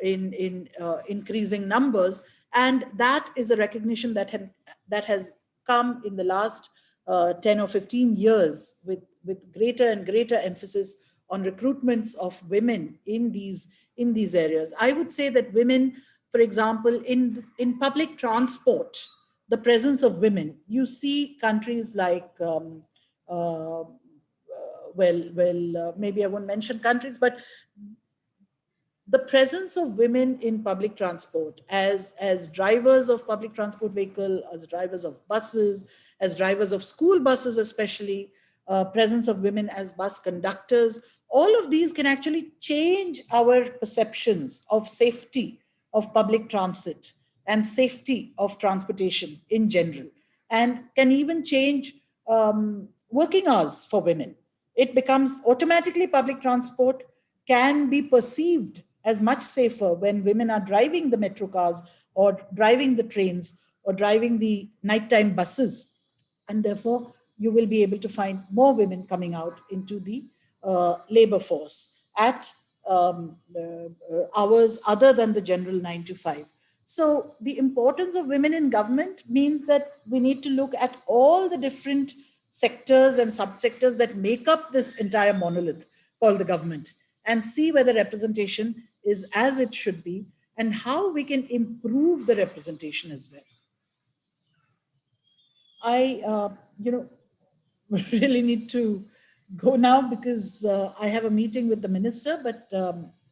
in increasing numbers. And that is a recognition that has come in the last 10 or 15 years with greater and greater emphasis on recruitments of women in these areas. I would say that women, for example, in public transport, the presence of women, you see countries like uh, maybe I won't mention countries, but the presence of women in public transport as drivers of public transport vehicle, as drivers of buses, as drivers of school buses, especially presence of women as bus conductors, all of these can actually change our perceptions of safety of public transit and safety of transportation in general, and can even change working hours for women. It becomes automatically public transport can be perceived as much safer when women are driving the metro cars or driving the trains or driving the nighttime buses. And therefore, you will be able to find more women coming out into the labor force at hours other than the general 9 to 5. So the importance of women in government means that we need to look at all the different sectors and subsectors that make up this entire monolith called the government, and see whether representation is as it should be and how we can improve the representation as well. I, really need to go now because I have a meeting with the minister, but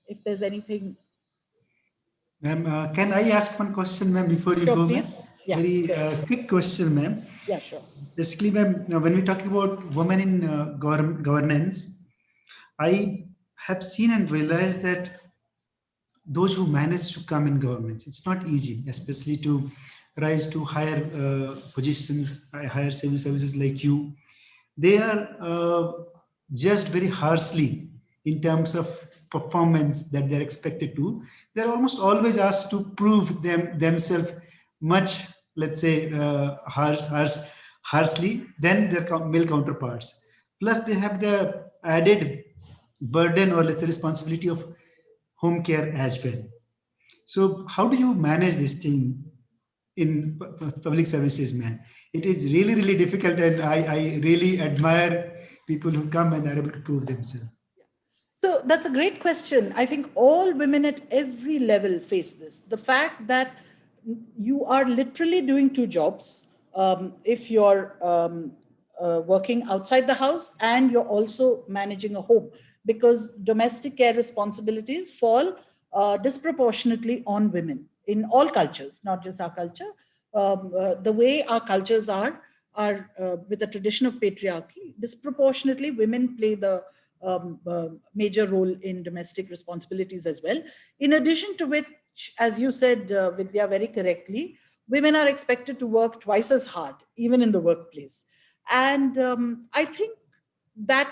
if there's anything. Ma'am, can I ask one question, ma'am, before you Sure, go, ma'am? please. Yeah, Very quick question, ma'am. Yeah, sure. Basically, ma'am, when we talk about women in governance, I have seen and realized that those who manage to come in governments, it's not easy, especially to rise to higher positions, higher civil services like you. They are judged very harshly in terms of performance that they're expected to. They're almost always asked to prove themselves much, let's say, harshly than their male counterparts. Plus, they have the added burden or, let's say, responsibility of home care as well. So how do you manage this thing in public services, man? It is really, really difficult, and I really admire people who come and are able to prove themselves. So that's a great question. I think all women at every level face this. The fact that you are literally doing two jobs, if you're working outside the house and you're also managing a home, because domestic care responsibilities fall disproportionately on women in all cultures, not just our culture. The way our cultures are with the tradition of patriarchy, disproportionately women play the major role in domestic responsibilities as well. In addition to which, as you said, Vidya, very correctly, women are expected to work twice as hard, even in the workplace. And I think that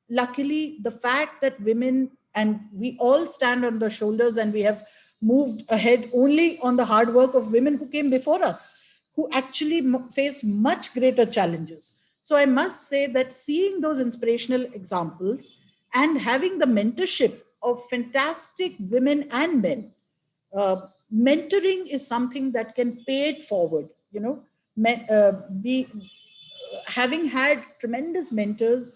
luckily the fact that women, and we all stand on the shoulders and we have moved ahead only on the hard work of women who came before us. who actually faced much greater challenges. So I must say that seeing those inspirational examples and having the mentorship of fantastic women and men, mentoring is something that can pay it forward. Be having had tremendous mentors,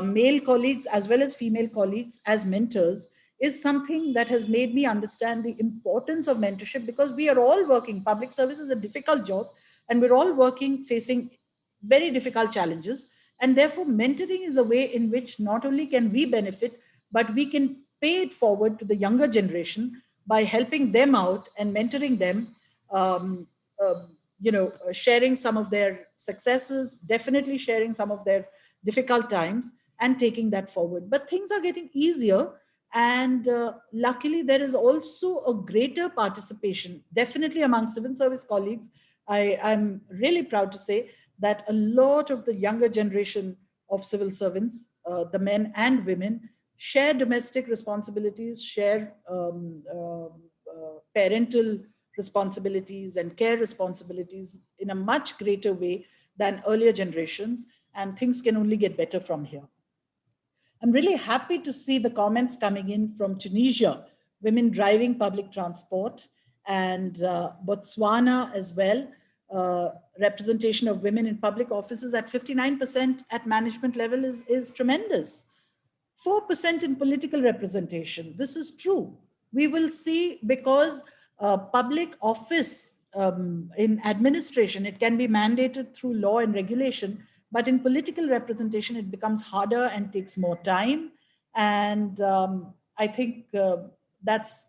male colleagues as well as female colleagues as mentors, is something that has made me understand the importance of mentorship, because we are all working. Public service is a difficult job, and we're all working, facing very difficult challenges. And therefore, mentoring is a way in which not only can we benefit, but we can pay it forward to the younger generation by helping them out and mentoring them, um, sharing some of their successes, definitely sharing some of their difficult times, and taking that forward. But things are getting easier. And luckily, there is also a greater participation, definitely among civil service colleagues. I'm really proud to say that a lot of the younger generation of civil servants, the men and women, share domestic responsibilities, share parental responsibilities and care responsibilities in a much greater way than earlier generations, and things can only get better from here. I'm really happy to see the comments coming in from Tunisia, women driving public transport, and Botswana as well. Representation of women in public offices at 59% at management level is tremendous. 4% in political representation. This is true. We will see, because public office in administration, it can be mandated through law and regulation, but in political representation, it becomes harder and takes more time. And I think that's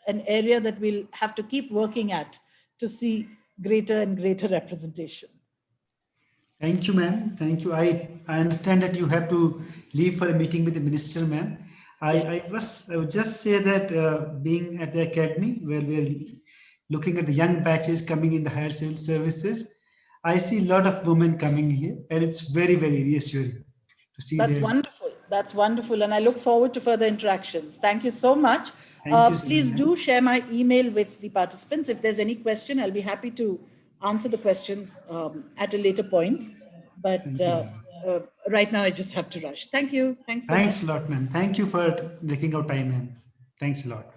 an area that we'll have to keep working at to see greater and greater representation. Thank you, ma'am. Thank you. I understand that you have to leave for a meeting with the minister, ma'am. I would just say that being at the academy where we're looking at the young batches coming in the higher civil services, I see a lot of women coming here, and it's very, very reassuring to see That's them. wonderful. That's wonderful. And I look forward to further interactions. Thank you so much. Thank you, Please ma'am. do share my email with the participants. If there's any question, I'll be happy to answer the questions at a later point. But Thank you, ma'am. right now, I just have to rush. Thank you. Thanks so much. Thanks a lot, ma'am. Thank you for taking out time, ma'am. Thanks a lot.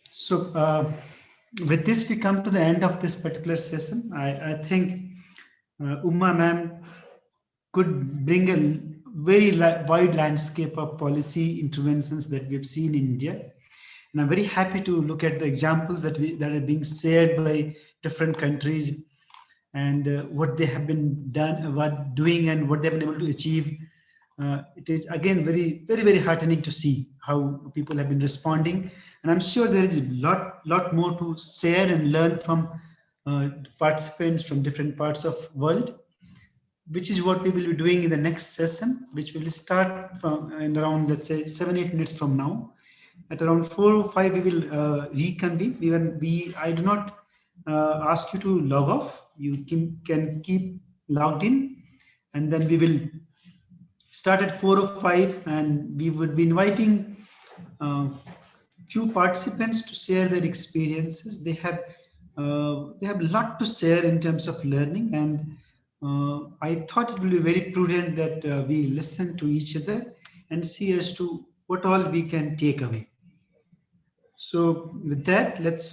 So, with this, we come to the end of this particular session. I think Uma ma'am could bring a very wide landscape of policy interventions that we've seen in India. And I'm very happy to look at the examples that are being shared by different countries, and what they have been doing and what they've been able to achieve. It is again very, very, very heartening to see how people have been responding, and I'm sure there is a lot more to share and learn from participants from different parts of world, which is what we will be doing in the next session, which will start from in around, let's say, 7-8 minutes from now. At around 4 or 5, we will reconvene. I do not ask you to log off. You can keep logged in, and then we will start at 4 or 5, and we would be inviting few participants to share their experiences. They have a lot to share in terms of learning, and I thought it will be very prudent that we listen to each other and see as to what all we can take away. So with that, let's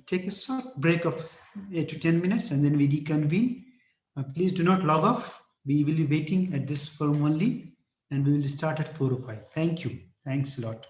take a short break of 8 to 10 minutes, and then we reconvene. Please do not log off. We will be waiting at this forum only, and we will start at 4 or 5. Thank you. Thanks a lot.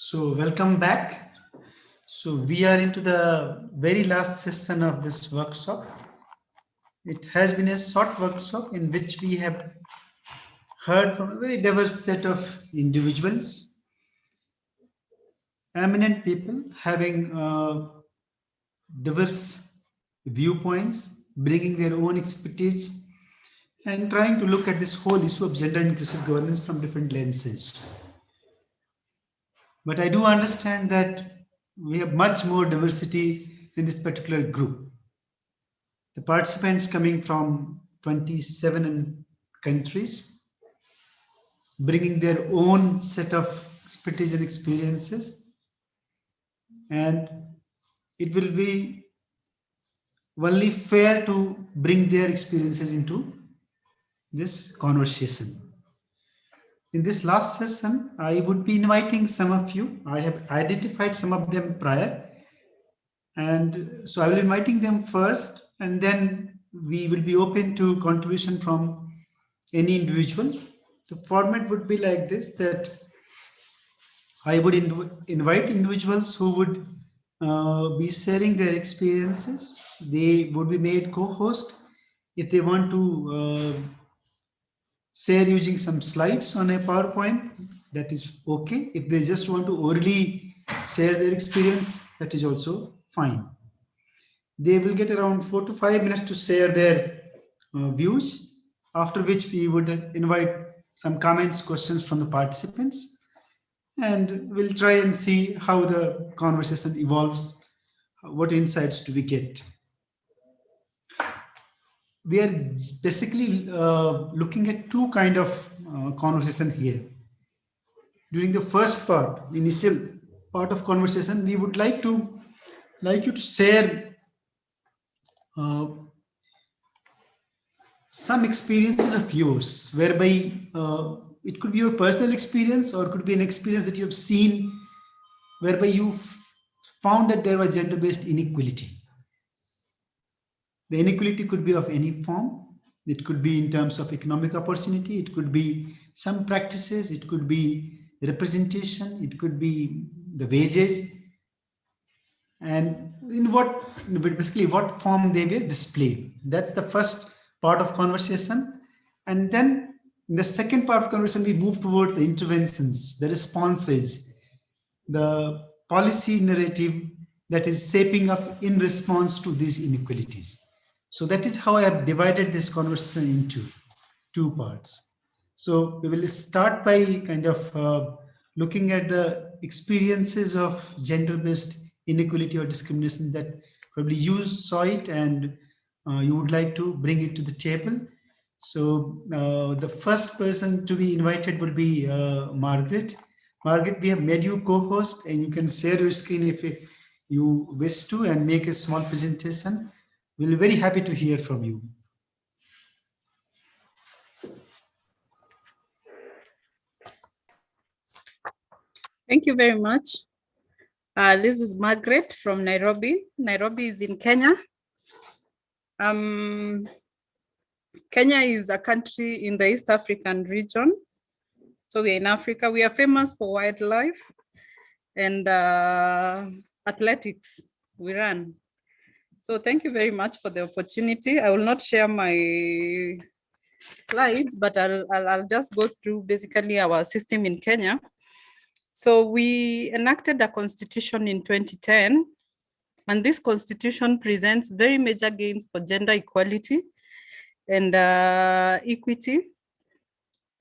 So welcome back. So we are into the very last session of this workshop. It has been a short workshop in which we have heard from a very diverse set of individuals, eminent people having diverse viewpoints, bringing their own expertise and trying to look at this whole issue of gender inclusive governance from different lenses. But I do understand that we have much more diversity in this particular group. The participants coming from 27 countries, bringing their own set of expertise and experiences. And it will be only fair to bring their experiences into this conversation. In this last session, I would be inviting some of you. I have identified some of them prior. And so I will be inviting them first, and then we will be open to contribution from any individual. The format would be like this, that I would invite individuals who would be sharing their experiences. They would be made co-host if they want to share using some slides on a PowerPoint, that is okay. If they just want to orally share their experience, that is also fine. They will get around 4 to 5 minutes to share their views, after which we would invite some comments, questions from the participants, and we'll try and see how the conversation evolves, what insights do we get. We are basically looking at two kind of conversation here. During the first part, initial part of conversation, we would like you to share some experiences of yours, whereby it could be your personal experience or could be an experience that you have seen, whereby you found that there was gender-based inequality. The inequality could be of any form. It could be in terms of economic opportunity. It could be some practices. It could be representation. It could be the wages. And in what form they were displayed. That's the first part of conversation. And then in the second part of conversation, we move towards the interventions, the responses, the policy narrative that is shaping up in response to these inequalities. So that is how I have divided this conversation into two parts. So we will start by kind of looking at the experiences of gender-based inequality or discrimination that probably you saw it and you would like to bring it to the table. So the first person to be invited will be Margaret. Margaret, we have made you co-host, and you can share your screen if you wish to and make a small presentation. We'll be very happy to hear from you. Thank you very much. This is Margaret from Nairobi. Nairobi is in Kenya. Kenya is a country in the East African region. So we're in Africa. We are famous for wildlife and athletics. We run. So thank you very much for the opportunity. I will not share my slides, but I'll just go through basically our system in Kenya. So we enacted a constitution in 2010, and this constitution presents very major gains for gender equality and equity.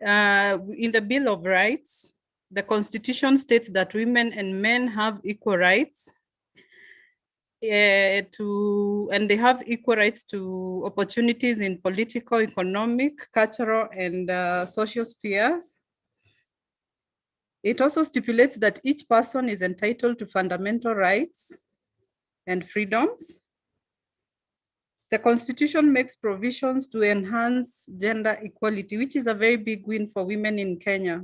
In the Bill of Rights, the constitution states that women and men have equal rights and they have equal rights to opportunities in political, economic, cultural, and social spheres. It also stipulates that each person is entitled to fundamental rights and freedoms. The Constitution makes provisions to enhance gender equality, which is a very big win for women in Kenya.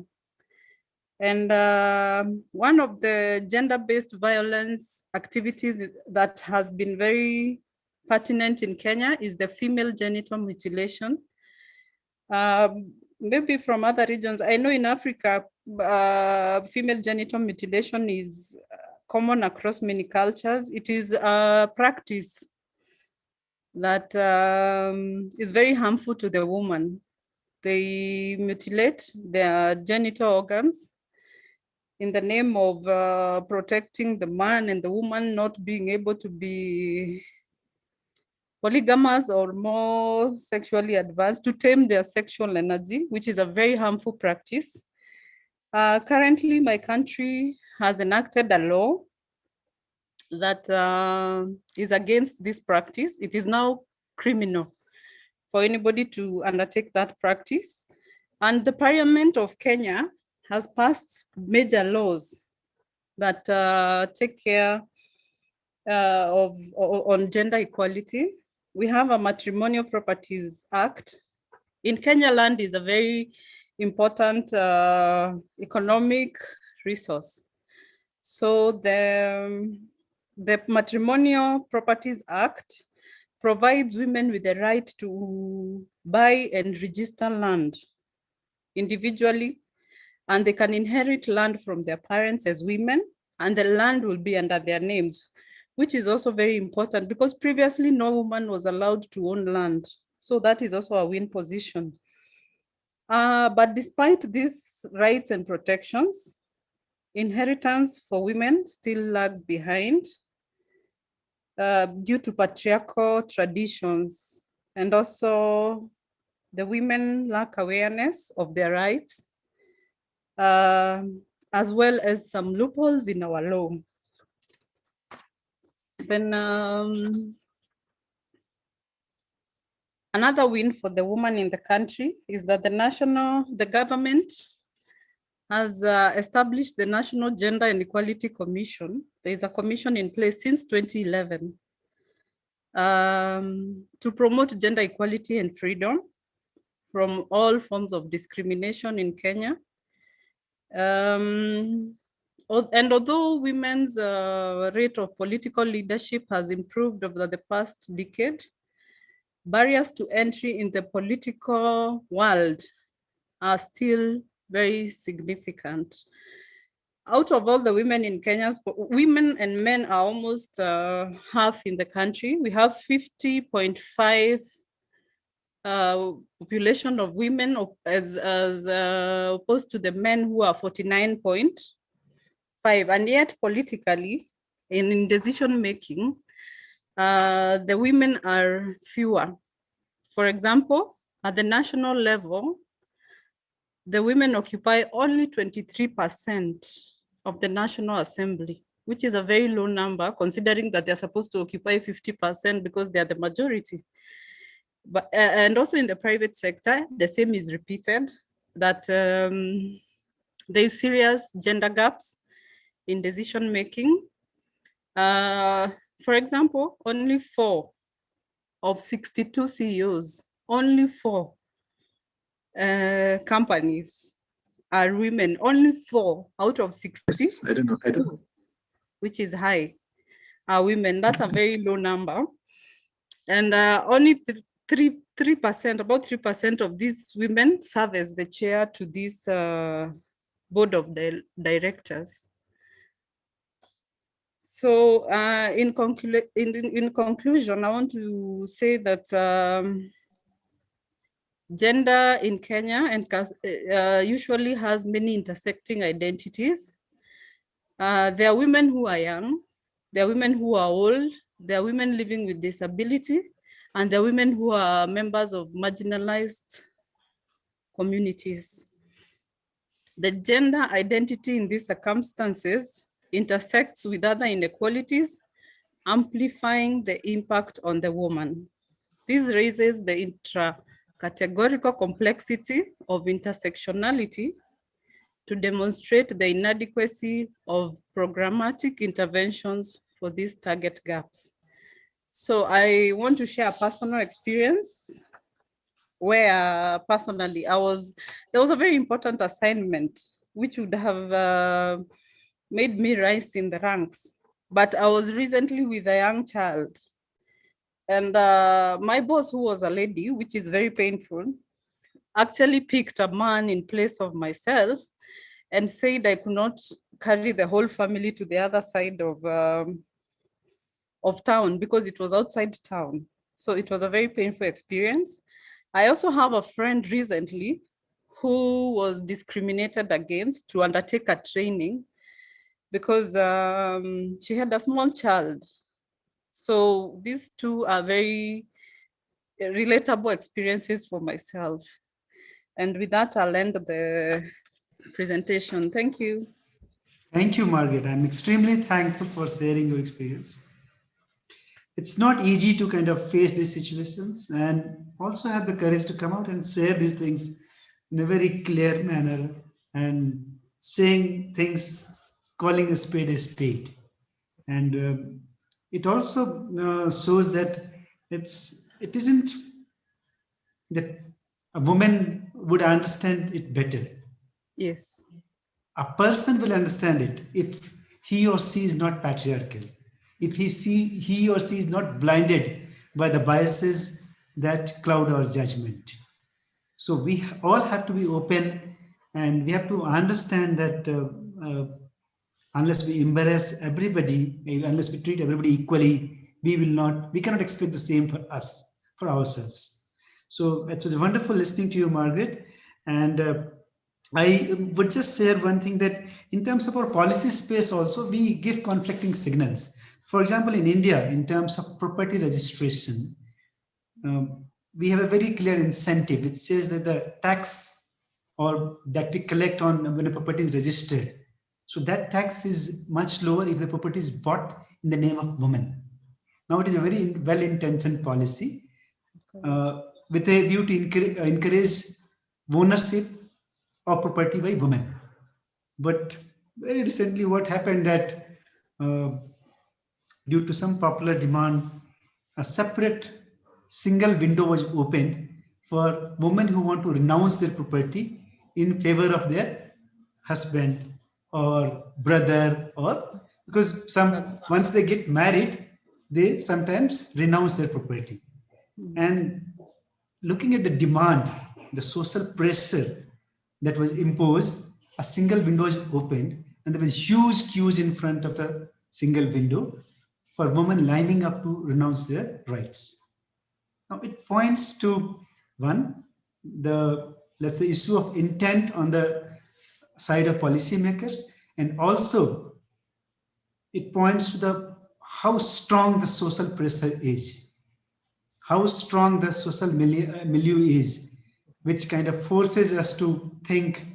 And one of the gender-based violence activities that has been very pertinent in Kenya is the female genital mutilation. maybe from other regions. I know in Africa, female genital mutilation is common across many cultures. It is a practice that is very harmful to the woman. They mutilate their genital organs in the name of protecting the man and the woman not being able to be polygamous or more sexually advanced, to tame their sexual energy, which is a very harmful practice. Currently, my country has enacted a law that is against this practice. It is now criminal for anybody to undertake that practice. And the Parliament of Kenya has passed major laws that take care on gender equality. We have a Matrimonial Properties Act. In Kenya, land is a very important economic resource. So the Matrimonial Properties Act provides women with the right to buy and register land individually, and they can inherit land from their parents as women, and the land will be under their names, which is also very important because previously no woman was allowed to own land. So that is also a win position. But despite these rights and protections, inheritance for women still lags behind due to patriarchal traditions, and also the women lack awareness of their rights, as well as some loopholes in our law. Then another win for the woman in the country is that the government has established the National Gender and Equality Commission. There is a commission in place since 2011 to promote gender equality and freedom from all forms of discrimination in Kenya. And although women's rate of political leadership has improved over the past decade, barriers to entry in the political world are still very significant. Out of all the women in Kenya, women and men are almost half in the country. We have 50.5 population of women as opposed to the men who are 49.5. And yet politically, in decision making, the women are fewer. For example, at the national level, the women occupy only 23% of the National Assembly, which is a very low number considering that they're supposed to occupy 50% because they are the majority. But and also in the private sector, the same is repeated, that there is serious gender gaps in decision making. For example, only 4 of 62 CEOs, only 4 companies are women, only 4 out of 60. Yes, I don't know. Which is high, are women. That's a very low number. And only 3%, about 3% of these women serve as the chair to this board of directors. So in conclusion, I want to say that gender in Kenya usually has many intersecting identities. There are women who are young, there are women who are old, there are women living with disability, and there are women who are members of marginalized communities. The gender identity in these circumstances intersects with other inequalities, amplifying the impact on the woman. This raises the intra-categorical complexity of intersectionality to demonstrate the inadequacy of programmatic interventions for these target gaps. So I want to share a personal experience where personally there was a very important assignment which would have made me rise in the ranks. But I was recently with a young child, and my boss, who was a lady, which is very painful, actually picked a man in place of myself and said I could not carry the whole family to the other side of town because it was outside town. So it was a very painful experience. I also have a friend recently who was discriminated against to undertake a training because she had a small child. So these two are very relatable experiences for myself. And with that, I'll end the presentation. Thank you. Thank you, Margaret. I'm extremely thankful for sharing your experience. It's not easy to kind of face these situations and also have the courage to come out and share these things in a very clear manner and saying things, calling a spade a spade. And it also shows that it isn't that a woman would understand it better. Yes. A person will understand it if he or she is not patriarchal, if he or she is not blinded by the biases that cloud our judgment. So we all have to be open, and we have to understand that unless we embrace everybody, unless we treat everybody equally, we cannot expect the same for us, for ourselves. So it was wonderful listening to you, Margaret. And I would just share one thing, that in terms of our policy space also, we give conflicting signals. For example, in India, in terms of property registration, we have a very clear incentive which says that the tax or that we collect on when a property is registered, so that tax is much lower if the property is bought in the name of women. Now, it is a very well-intentioned policy with a view to encourage ownership of property by women. But very recently, what happened that uh, due to some popular demand, a separate single window was opened for women who want to renounce their property in favor of their husband or brother, or because once they get married, they sometimes renounce their property. And looking at the demand, the social pressure that was imposed, a single window was opened, and there was huge queues in front of the single window for women lining up to renounce their rights. Now it points to one, the let's say issue of intent on the side of policymakers, and also it points to the how strong the social pressure is, how strong the social milieu is, which kind of forces us to think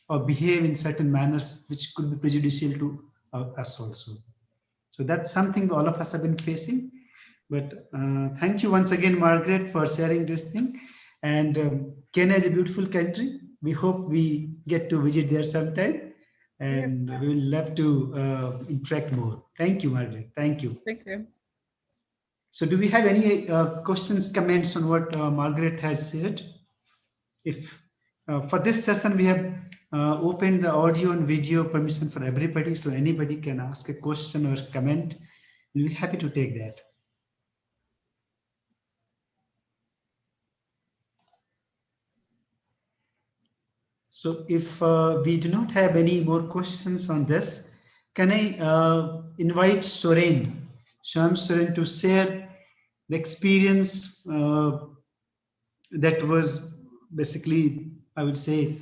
or behave in certain manners which could be prejudicial to us also. So that's something all of us have been facing. But thank you once again, Margaret, for sharing this thing. And Kenya is a beautiful country. We hope we get to visit there sometime. And Yes. we will love to interact more. Thank you, Margaret. Thank you. Thank you. So do we have any questions, comments on what Margaret has said? If for this session, we have opened the audio and video permission for everybody. So anybody can ask a question or comment. We'll be happy to take that. So if we do not have any more questions on this, can I invite Soren, Sham Soren, to share the experience that was basically, I would say,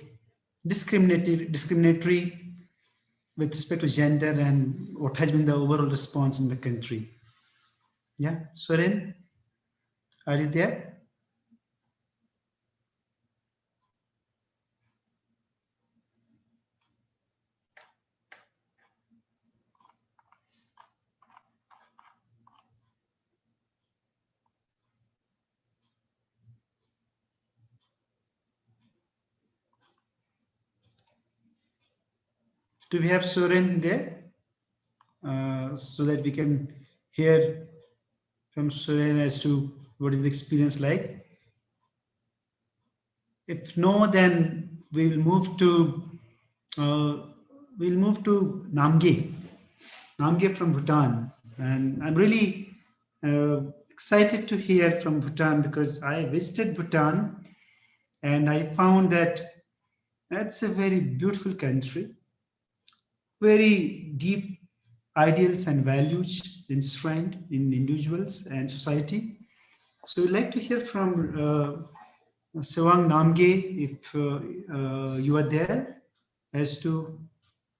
discriminatory with respect to gender, and what has been the overall response in the country. Yeah, Soren, are you there? Do we have Soren there? So that we can hear from Soren as to what is the experience like. If no, then we will move to Namgye from Bhutan, and I'm really excited to hear from Bhutan because I visited Bhutan And I found that that's a very beautiful country, very deep ideals and values enshrined in individuals and society. So we'd like to hear from Sewang Namge, if you are there, as to,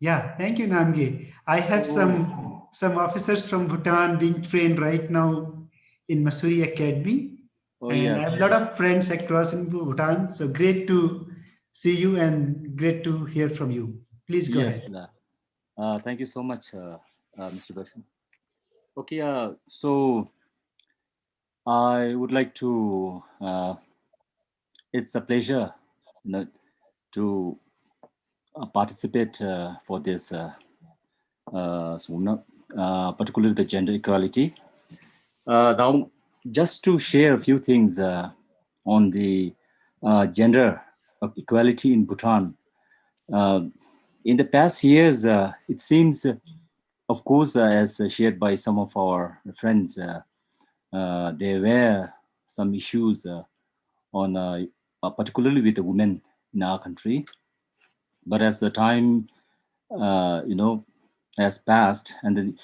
yeah, thank you, Namge. I have some officers from Bhutan being trained right now in Masuri Academy, Oh, and I yes. have a lot of friends across in Bhutan. So great to see you and great to hear from you. Please go Yes. ahead. Thank you so much, Mr. Darshan. Okay, so I would like to, it's a pleasure, to participate for this, particularly the gender equality. Now, just to share a few things on the gender equality in Bhutan. In the past years, it seems, of course, as shared by some of our friends, there were some issues on, particularly with the women in our country. But as the time, has passed, and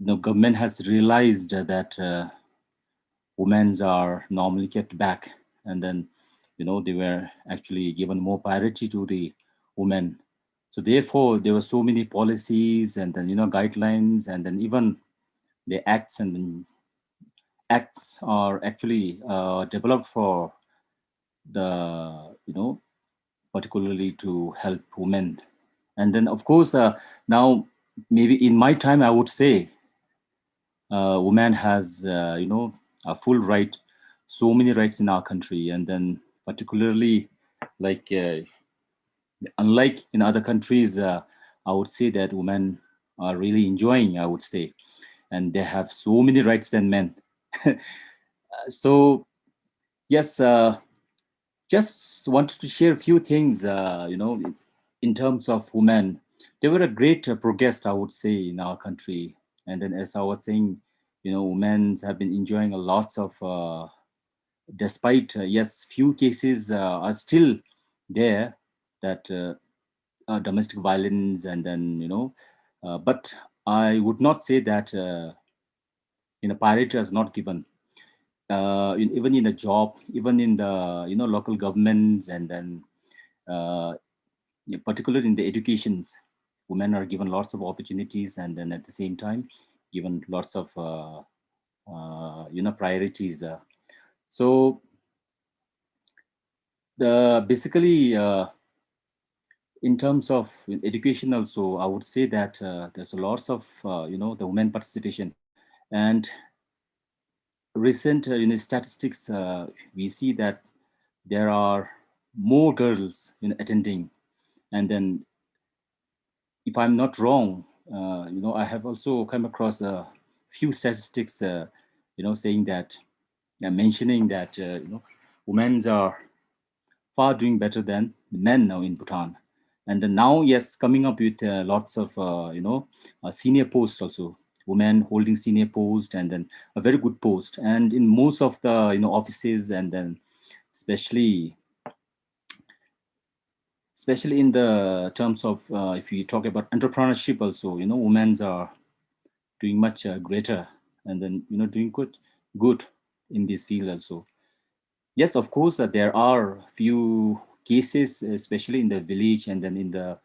the government has realized that women are normally kept back, and then they were actually given more priority to the women. So therefore there were so many policies, and then guidelines, and then even the acts, and then acts are actually developed for the particularly to help women. And then of course now, maybe in my time, I would say woman has a full right, so many rights in our country. And then particularly, like unlike in other countries, I would say that women are really enjoying, I would say, and they have so many rights than men. So yes, just wanted to share a few things, in terms of women. There were a great progress, I would say, in our country. And then, as I was saying, women have been enjoying a lots of, despite, yes, few cases are still there, that domestic violence, and then, but I would not say that, priority is not given. Even in a job, even in the local governments, and then particularly in the education, women are given lots of opportunities, and then at the same time given lots of priorities. So the basically, in terms of education also, I would say that there's a lots of the women participation. And recent statistics, we see that there are more girls attending. And then, if I'm not wrong, I have also come across a few statistics, saying that, mentioning that, women are far doing better than men now in Bhutan. And then now, yes, coming up with lots of, senior posts also, women holding senior post, and then a very good post. And in most of the, offices, and then especially in the terms of, if we talk about entrepreneurship also, women are doing much greater, and then doing good in this field also. Yes, of course, there are few cases, especially in the village, and then in the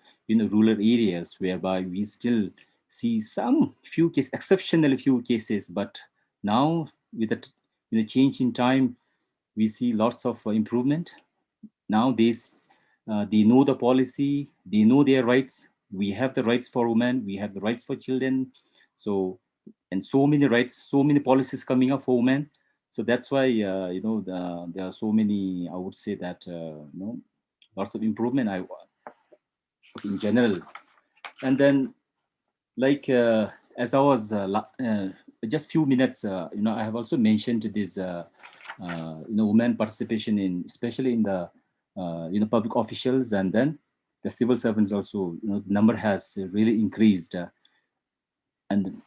rural areas, whereby we still see some few cases, exceptionally few cases. But now, with the change in time, we see lots of improvement. Now they know the policy, they know their rights. We have the rights for women, we have the rights for children. So, and so many rights, so many policies coming up for women. So that's why there are so many, I would say that, lots of improvement in general. And then, like, as I was just few minutes, I have also mentioned this women participation in, especially in the public officials, and then the civil servants also, the number has really increased. And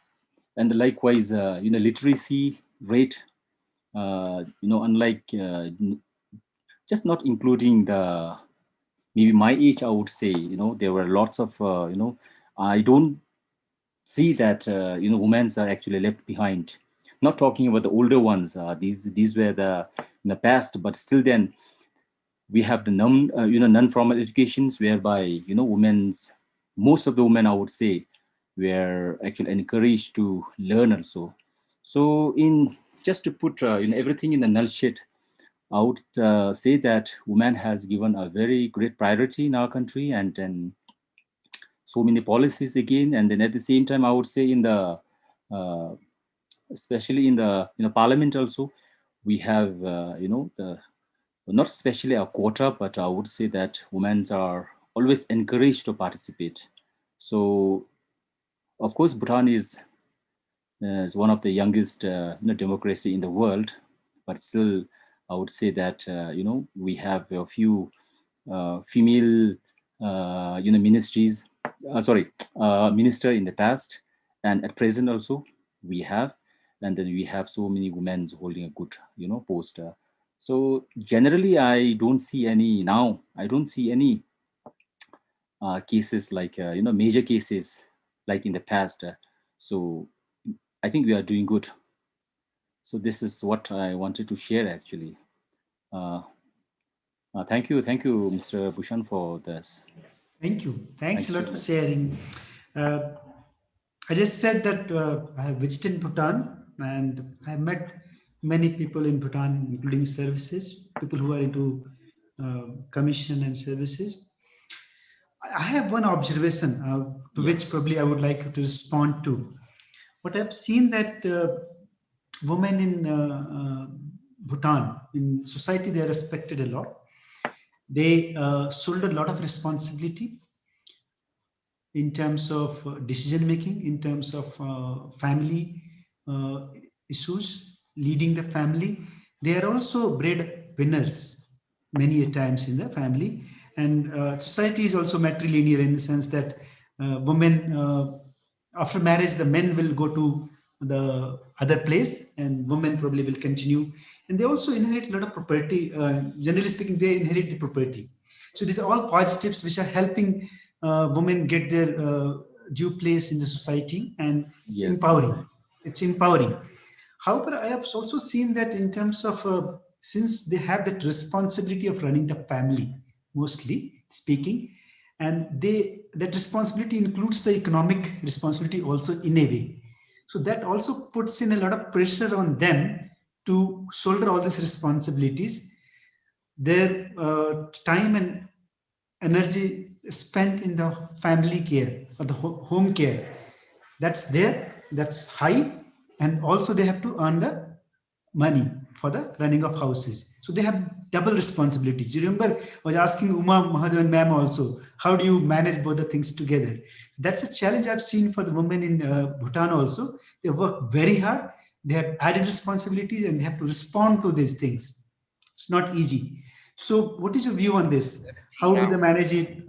likewise, literacy rate, unlike just not including the, maybe my age, I would say, there were lots of, I don't see that, women are actually left behind. Not talking about the older ones, these were in the past, but still then we have the non-formal educations whereby, most of the women, I would say, were actually encouraged to learn also. So in just to put everything in a nutshell, I would say that women has given a very great priority in our country, and then so many policies again, and then at the same time, I would say in the especially in the parliament also, we have the not especially a quota, but I would say that women are always encouraged to participate. So of course, Bhutan is one of the youngest democracy in the world, but still, I would say that we have a few female ministries. Minister in the past, and at present also we have, and then we have so many women holding a good post. So generally, I don't see any now. I don't see any cases like major cases like in the past. So I think we are doing good. So this is what I wanted to share actually. Thank you, Mr. Bhushan, for this. Thank you. Thanks Thanks a so lot for much. sharing. I just said that I have visited Bhutan and I have met many people in Bhutan, including services, people who are into commission and services. I have one observation to Yeah. which probably I would like you to respond to. What I've seen that women in Bhutan, in society, they are respected a lot. They shoulder a lot of responsibility in terms of decision making, in terms of family uh, issues, leading the family. They are also breadwinners many a times in the family. And society is also matrilineal in the sense that women, after marriage, the men will go to the other place and women probably will continue. And they also inherit a lot of property. Generally speaking, they inherit the property. So these are all positives which are helping women get their due place in the society, and it's Yes. empowering. It's empowering. However, I have also seen that in terms of since they have that responsibility of running the family, mostly speaking, and that responsibility includes the economic responsibility also in a way. So that also puts in a lot of pressure on them to shoulder all these responsibilities. Their time and energy spent in the family care or the home care, that's there, that's high, and also they have to earn the money for the running of houses. So they have double responsibilities. You remember I was asking Uma Mahadevan ma'am also, how do you manage both the things together? That's a challenge I've seen for the women in Bhutan also. They work very hard, they have added responsibilities, and they have to respond to these things. It's not easy. So what is your view on this? How do they manage it?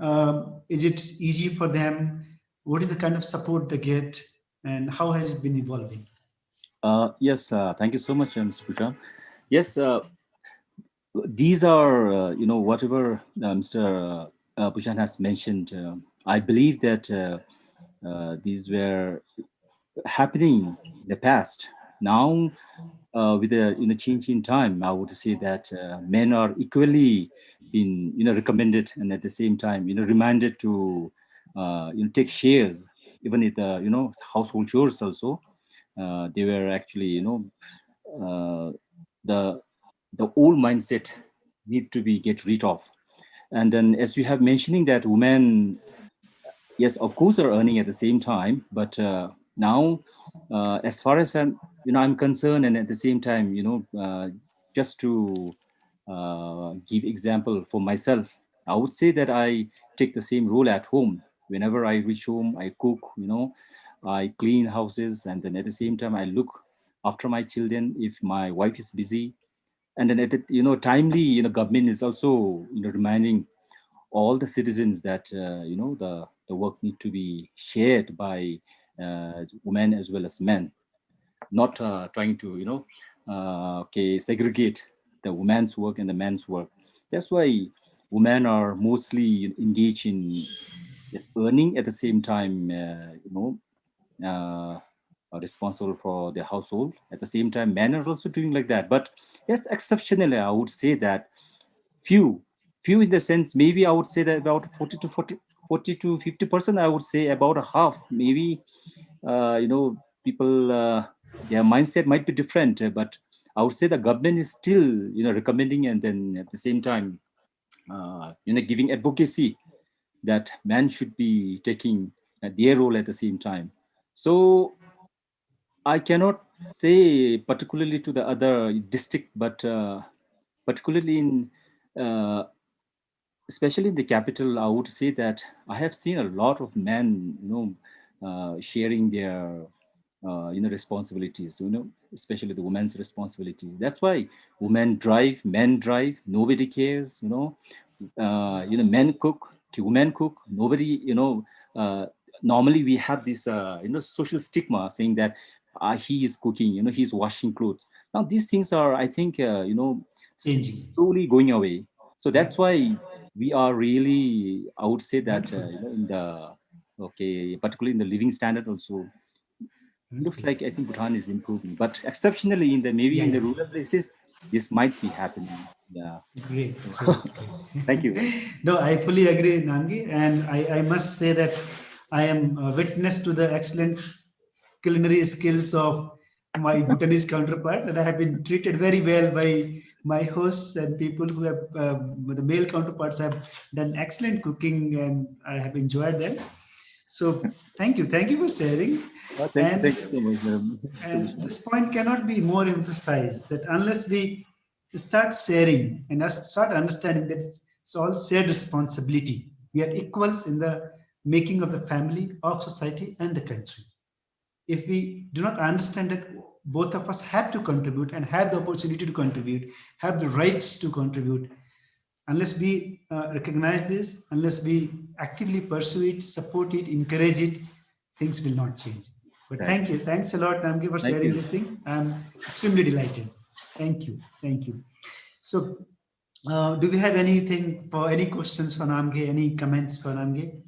Is it easy for them? What is the kind of support they get, and how has it been evolving? Yes, thank you so much, Mr. Bhushan. Yes, these are, whatever Mr. Bhushan has mentioned. I believe that these were happening in the past. Now, with the change in time, I would say that men are equally been recommended, and at the same time reminded to take shares, even in the household chores also. They were actually uh, the the old mindset need to be get rid of. And then, as you have mentioning that women, yes, of course, are earning at the same time, but now, as far as I'm concerned, and at the same time, just to give example for myself, I would say that I take the same role at home. Whenever I reach home, I cook, I clean houses, and then at the same time, I look after my children if my wife is busy. And then at the, timely, government is also reminding all the citizens that the work need to be shared by women as well as men, not trying to segregate the women's work and the men's work. That's why women are mostly engaged in just earning at the same time, are responsible for their household. At the same time, men are also doing like that. But yes, exceptionally, I would say that few, few in the sense, maybe I would say that about 40 to 50%, I would say about a half, maybe, people, their mindset might be different, but I would say the government is still, recommending, and then at the same time, giving advocacy that men should be taking their role at the same time. So I cannot say particularly to the other district, but particularly in, especially in the capital, I would say that I have seen a lot of men, sharing their, responsibilities, especially the women's responsibilities. That's why women drive, men drive, nobody cares, men cook, women cook, nobody, normally we have this, social stigma saying that he is cooking, he's washing clothes. Now these things are, I think, Changing. slowly going away. So Yeah. that's why we are really, I would say that, in the, okay, particularly in the living standard also, looks like I think Bhutan is improving, but exceptionally in the, maybe Yeah, in the yeah. rural places, this might be happening. Yeah. Great, great, So, thank great. you. No, I fully agree, Namgi, and I must say that I am a witness to the excellent culinary skills of my Bhutanese counterpart, and I have been treated very well by my hosts and people who have the male counterparts have done excellent cooking, and I have enjoyed them. So thank you for sharing, Thank and you so much, Mr. and Vishnu. this point cannot be more emphasized that unless we start sharing and start understanding that it's all shared responsibility, we are equals in the making of the family, of society, and the country. If we do not understand that both of us have to contribute and have the opportunity to contribute, have the rights to contribute, unless we recognize this, unless we actively pursue it, support it, encourage it, things will not change. But thank Exactly. you. Thanks a lot, Namgi, for Thank sharing you. this thing. I'm extremely delighted. Thank you. Thank you. So, do we have anything for any questions for Namgi? Any comments for Namgi?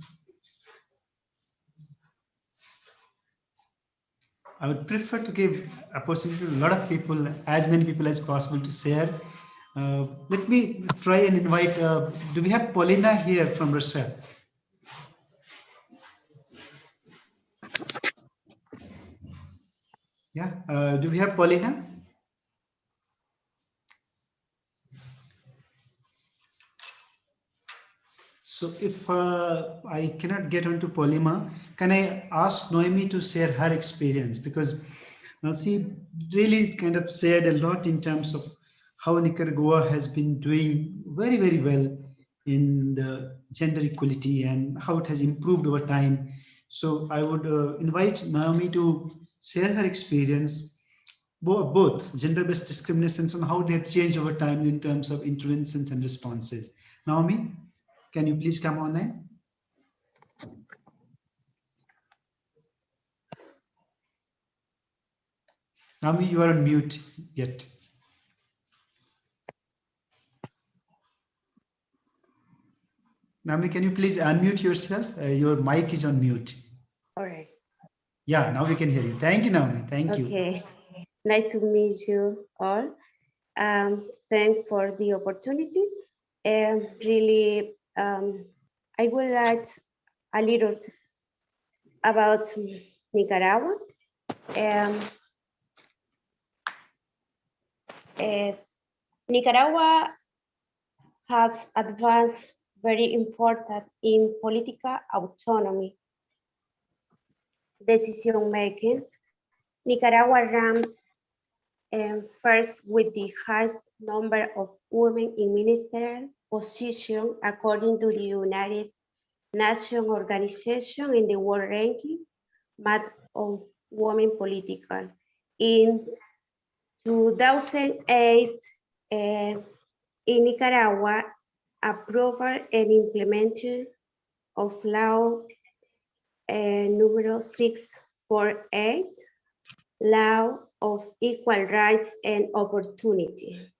I would prefer to give opportunity to a lot of people, as many people as possible, to share. Let me try and invite. Do we have Paulina here from Russia? Yeah. Do we have Paulina? So if I cannot get onto Polima, can I ask Noemi to share her experience? Because she really kind of shared a lot in terms of how Nicaragua has been doing very, very well in the gender equality and how it has improved over time. So I would invite Naomi to share her experience, both gender-based discriminations and how they have changed over time in terms of interventions and responses. Naomi, can you please come online? Naomi, you are on mute yet. Naomi, can you please unmute yourself? Your mic is on mute. All right. Yeah, now we can hear you. Thank you, Naomi. Thank you. Okay. Nice to meet you all. Thanks for the opportunity. And really, I would like a little about Nicaragua. Um, uh, Nicaragua has advanced very important in political autonomy, decision making. Nicaragua ranks first with the highest number of women in ministerial positions according to the United Nations Organization in the World Ranking map of women political. In 2008, in Nicaragua, approval and implementation of law number 648, law of equal rights and opportunity.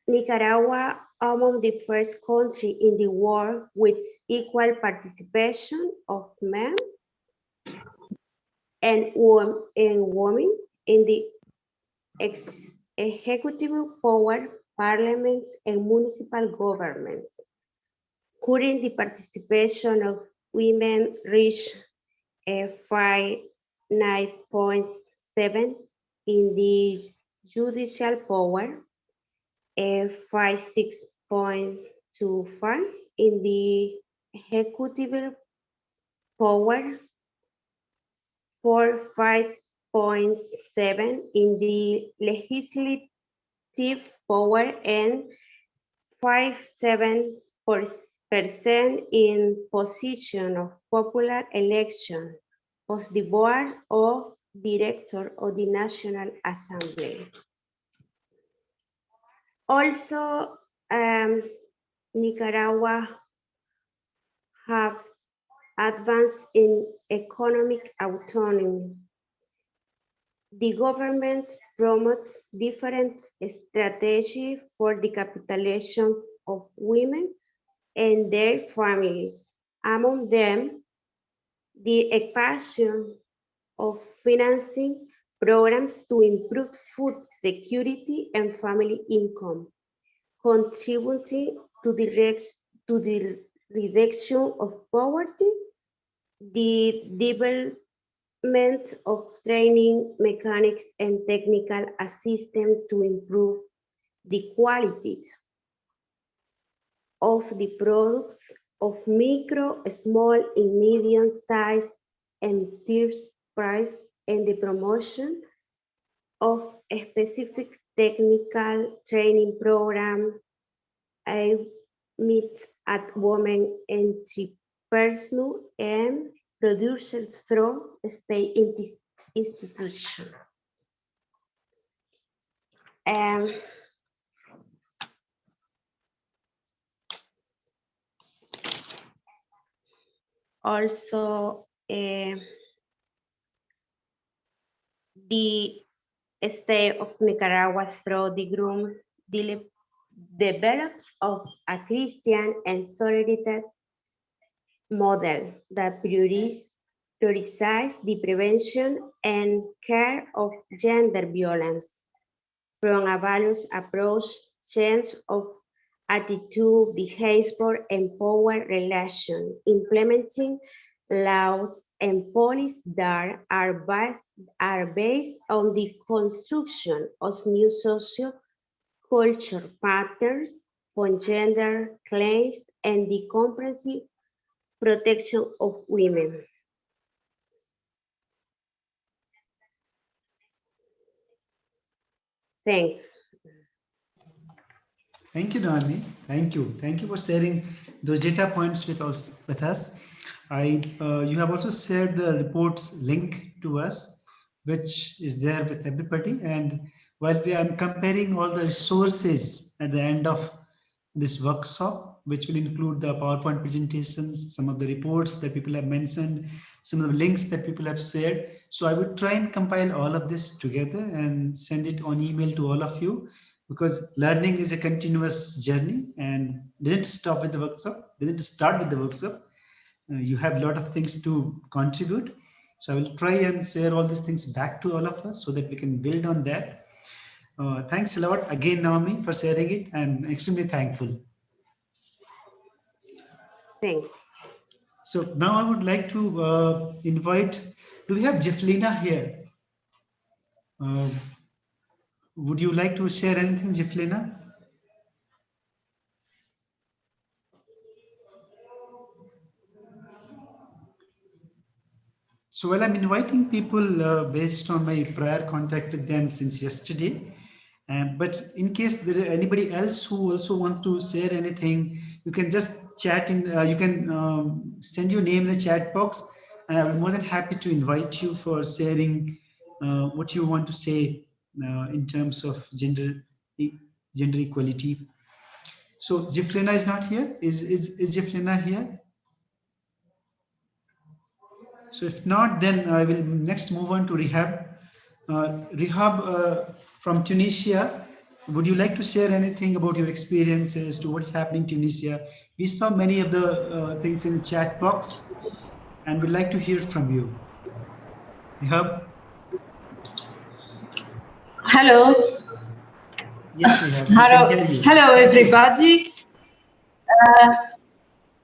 Nicaragua among the first country in the world with equal participation of men and women in the executive power, parliaments, and municipal governments. Currently, the participation of women reached 59.7 in the judicial power, 56.25 in the executive power, 45.7 in the legislative power, and 57% in position of popular election of the board of directors of the National Assembly. Also, Nicaragua have advanced in economic autonomy. The government promotes different strategies for the capitalization of women and their families. Among them, the expansion of financing programs to improve food security and family income, contributing to the reduction of poverty, the development of training, mechanics, and technical assistance to improve the quality of the products of micro, small, and medium-sized enterprise, and the promotion of a specific technical training program aimed at women entrepreneurs and producers through state institutions. Also, the state of Nicaragua through the group develops of a Christian and solidarity model that prioritizes the prevention and care of gender violence from a values approach, change of attitude, behavior, and power relation, implementing laws and policies that are based on the construction of new social culture patterns on gender claims and the comprehensive protection of women. Thanks. Thank you, Naomi. Thank you. Thank you for sharing those data points with us. You have also shared the report's link to us, which is there with everybody. And while I'm comparing all the resources at the end of this workshop, which will include the PowerPoint presentations, some of the reports that people have mentioned, some of the links that people have shared. So I would try and compile all of this together and send it on email to all of you, because learning is a continuous journey and doesn't stop with the workshop, doesn't start with the workshop. You have a lot of things to contribute. So I will try and share all these things back to all of us so that we can build on that. Thanks a lot again, Naomi, for sharing it. I'm extremely thankful. Thanks. So now I would like to invite, do we have Jefflina here? Would you like to share anything, Jefflina? So while I'm inviting people based on my prior contact with them since yesterday, but in case there is anybody else who also wants to share anything, you can just chat in, you can send your name in the chat box, and I will be more than happy to invite you for sharing what you want to say in terms of gender equality. So Jeffrena is not here. Is Jeffrena here? So if not, then I will next move on to Rehab. Rehab from Tunisia Would you like to share anything about your experiences to what's happening in Tunisia? We saw many of the things in the chat box, and we'd like to hear from you. Ihab? Hello. Yes, Ihab, we can hear you. Hello, Thank you. everybody.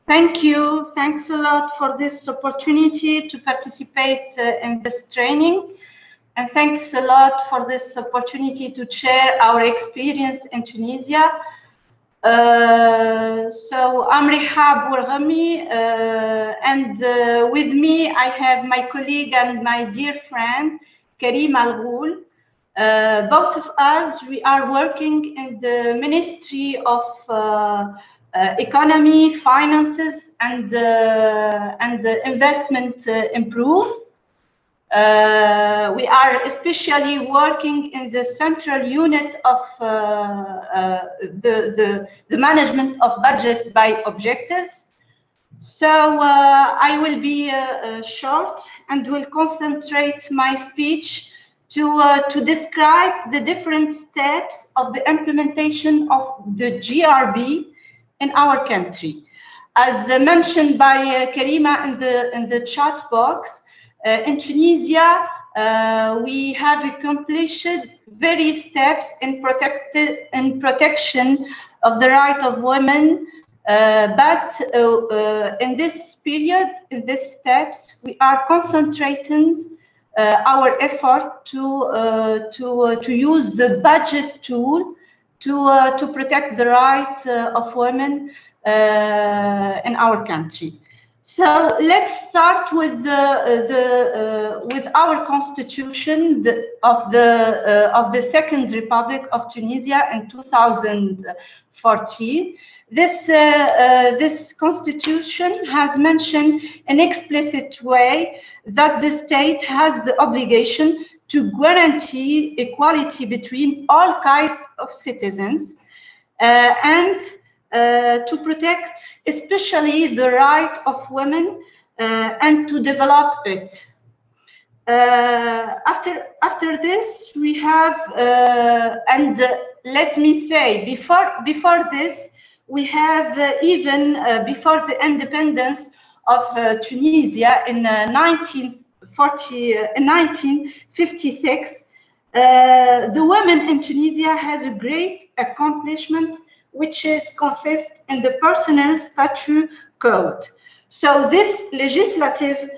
Thank you. Thanks a lot for this opportunity to participate in this training. And thanks a lot for this opportunity to share our experience in Tunisia. So I'm Rihab Bourghami, and with me I have my colleague and my dear friend, Karim Al-Ghoul. Both of us, we are working in the Ministry of Economy, Finances, and Investment Improve. We are especially working in the central unit of the management of budget by objectives. So I will be short and will concentrate my speech to describe the different steps of the implementation of the GRB in our country. As mentioned by Karima in the chat box, in Tunisia, we have accomplished various steps in protection of the right of women, but in this period, in these steps, we are concentrating our effort to use the budget tool to protect the right of women in our country. So let's start with with our constitution of the Second Republic of Tunisia in 2014. This constitution has mentioned in explicit way that the state has the obligation to guarantee equality between all kinds of citizens and to protect especially the right of women and to develop it. After this, we have, and let me say, before this, we have even before the independence of Tunisia in 1956, the women in Tunisia has a great accomplishment, which consists in the Personal Statute Code. So this legislative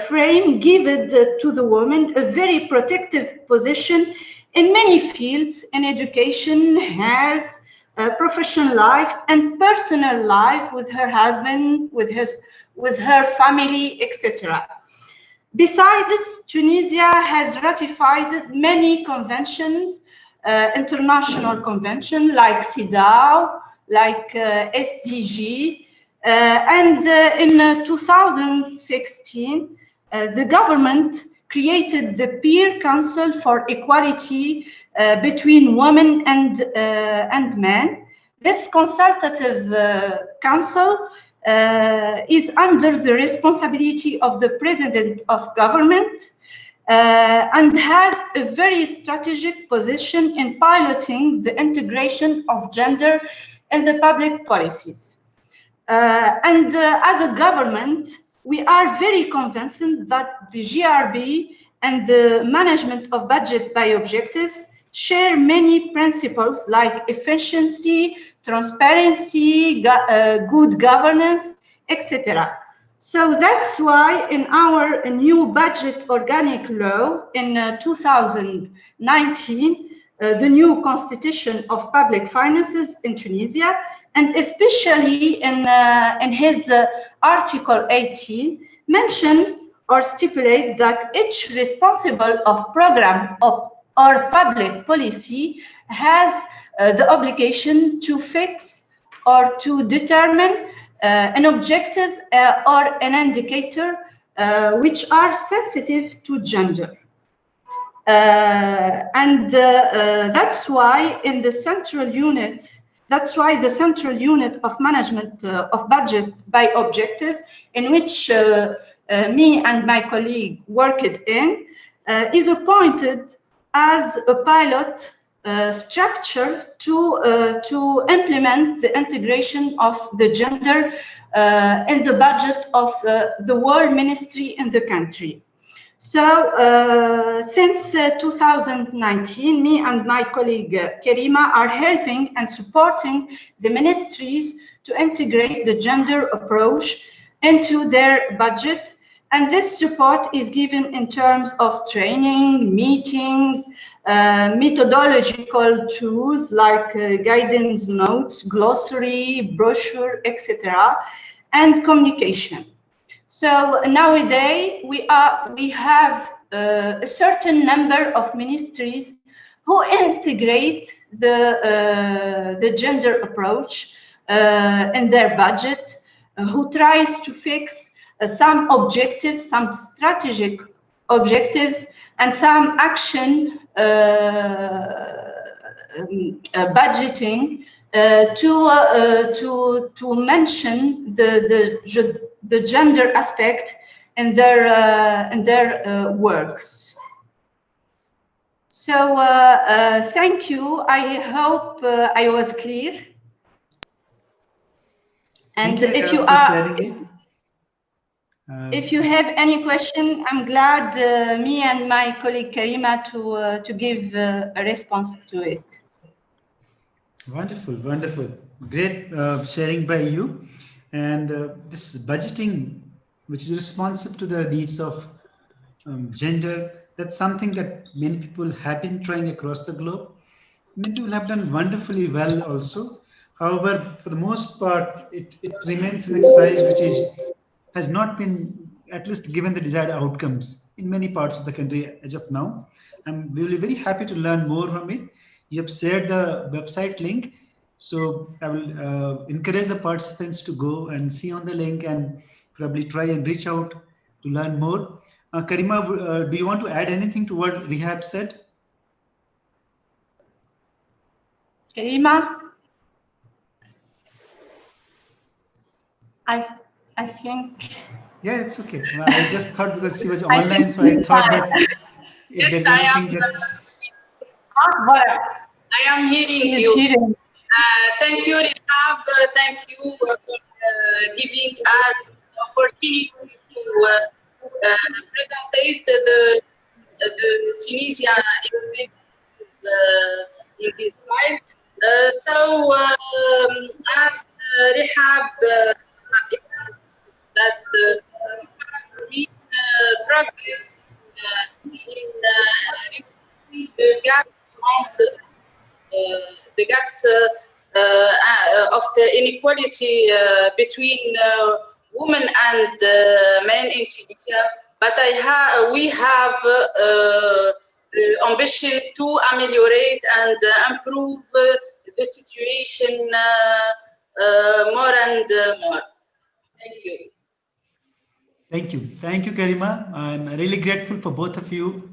frame gives to the woman a very protective position in many fields, in education, health, professional life, and personal life with her husband, with her family, etc. Besides, Tunisia has ratified many conventions, international conventions like CEDAW, like SDG, and in 2016, the government created the Peer Council for Equality between women and men. This consultative council is under the responsibility of the President of Government and has a very strategic position in piloting the integration of gender in the public policies. As a government, we are very convinced that the GRB and the management of budget by objectives share many principles like efficiency, transparency, good governance, etc. So that's why in our new budget organic law in 2019, the new constitution of public finances in Tunisia, and especially in his Article 18, mention or stipulate that each responsible of program or public policy has the obligation to fix or to determine an objective or an indicator which are sensitive to gender. That's why in the central unit, that's why the central unit of management of budget by objective, in which me and my colleague worked in, is appointed as a pilot structure to implement the integration of the gender in the budget of the War Ministry in the country. So since 2019, me and my colleague Karima are helping and supporting the ministries to integrate the gender approach into their budget. And this support is given in terms of training, meetings, methodological tools like guidance notes, glossary, brochure, etc., and communication. So nowadays we have a certain number of ministries who integrate the gender approach in their budget, who tries to fix some objectives, some strategic objectives, and some action budgeting to mention the gender aspect in their works. So thank you. I hope I was clear. And if you are, if you have any question, I'm glad me and my colleague Karima to give a response to it. Wonderful, wonderful. Great sharing by you. And this budgeting, which is responsive to the needs of gender, that's something that many people have been trying across the globe. Many people have done wonderfully well also. However, for the most part, it remains an exercise which has not been at least given the desired outcomes in many parts of the country as of now. I'm really very happy to learn more from it. You have shared the website link. So I will encourage the participants to go and see on the link and probably try and reach out to learn more. Karima, do you want to add anything to what Rehab said? Karima? I think. Yeah, it's okay. I just thought because she was online, so I thought that if yes, there's anything that's... I am hearing you. Thank you, Rehab. Thank you for giving us the opportunity to present the Tunisia experience in this slide. So, as Rehab that we progress in the gaps of inequality between women and men in Tunisia. But we have ambition to ameliorate and improve the situation more and more. Thank you. Thank you. Thank you, Karima. I'm really grateful for both of you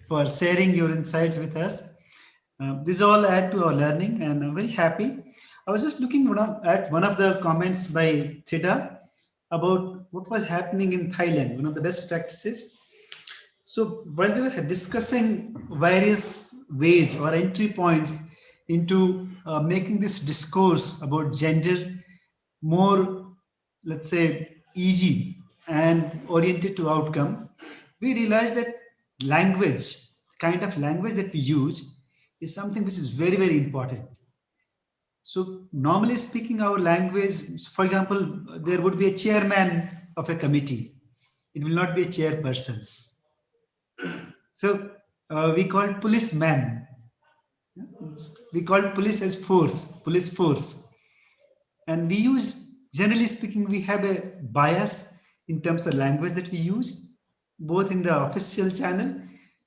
for sharing your insights with us. This all add to our learning, and I'm very happy. I was just looking at one of the comments by Thida about what was happening in Thailand, one of the best practices. So while we were discussing various ways or entry points into making this discourse about gender more, let's say, easy and oriented to outcome, we realized that language, kind of language that we use, is something which is very, very important. So normally speaking, our language, for example, there would be a chairman of a committee. It will not be a chairperson. So we call policeman. We call police as force, police force. And we use, generally speaking, we have a bias in terms of the language that we use, both in the official channel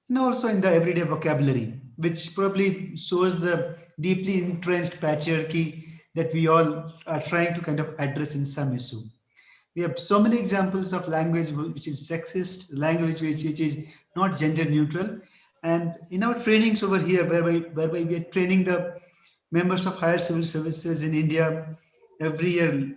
and also in the everyday vocabulary, which probably shows the deeply entrenched patriarchy that we all are trying to kind of address in some issue. We have so many examples of language which is sexist, language which is not gender neutral. And in our trainings over here, whereby we are training the members of higher civil services in India, every year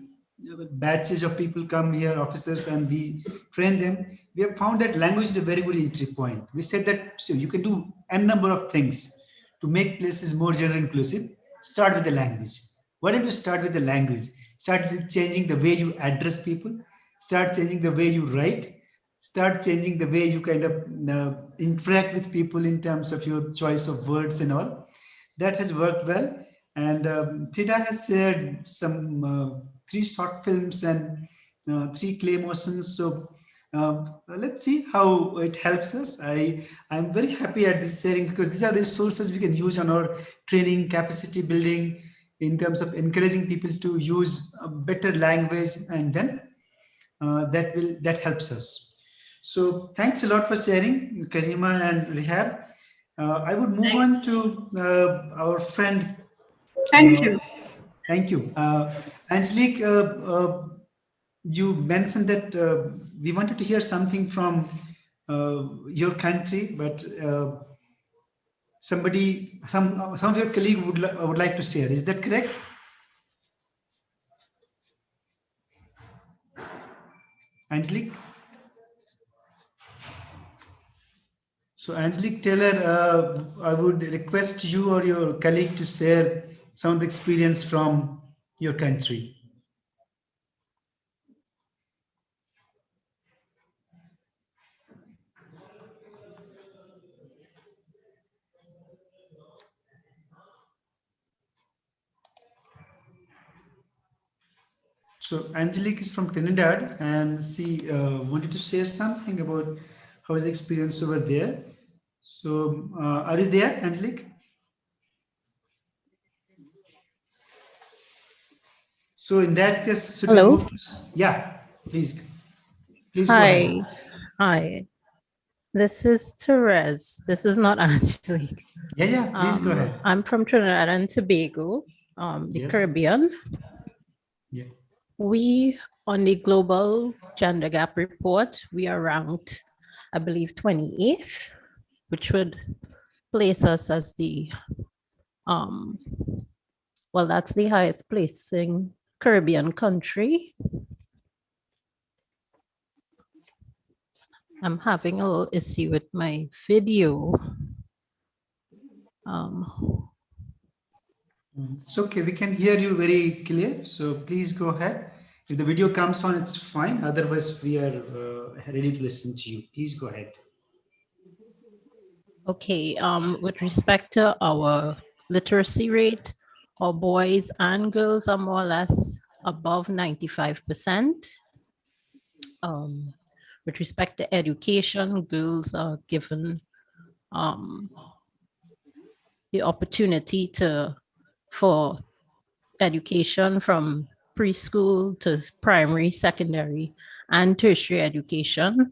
batches of people come here, officers, and we train them. We have found that language is a very good entry point. We said that so you can do n number of things to make places more gender inclusive, start with the language. Why don't you start with the language? Start with changing the way you address people, start changing the way you write, start changing the way you kind of interact with people in terms of your choice of words and all. That has worked well. And Theda has shared some 3 short films and 3 clay motions. So let's see how it helps us. I'm very happy at this sharing, because these are the sources we can use on our training, capacity building, in terms of encouraging people to use a better language, and then that helps us. So thanks a lot for sharing, Karima and Rehab. I would move on to our friend. Thank you. Thank you. Angelique, you mentioned that we wanted to hear something from your country, but some of your colleague would like to share. Is that correct? Angelique? So Angelique Taylor, I would request you or your colleague to share some of the experience from your country. So Angelique is from Trinidad, and she wanted to share something about how his experience over there. So are you there, Angelique? So in that case, should Hello? we move to? Yeah, please go Hi. ahead. Hi. This is Therese. This is not Angelique. Yeah, please go ahead. I'm from Trinidad and Tobago, the Yes. Caribbean. Yeah. We, on the Global Gender Gap Report, we are ranked, I believe, 28th, which would place us as the, well, that's the highest placing Caribbean country. I'm having a little issue with my video. It's okay. We can hear you very clear. So please go ahead. If the video comes on, it's fine. Otherwise, we are ready to listen to you. Please go ahead. Okay. With respect to our literacy rate, our boys and girls are more or less above 95%. With respect to education, girls are given the opportunity for education from preschool to primary, secondary, and tertiary education.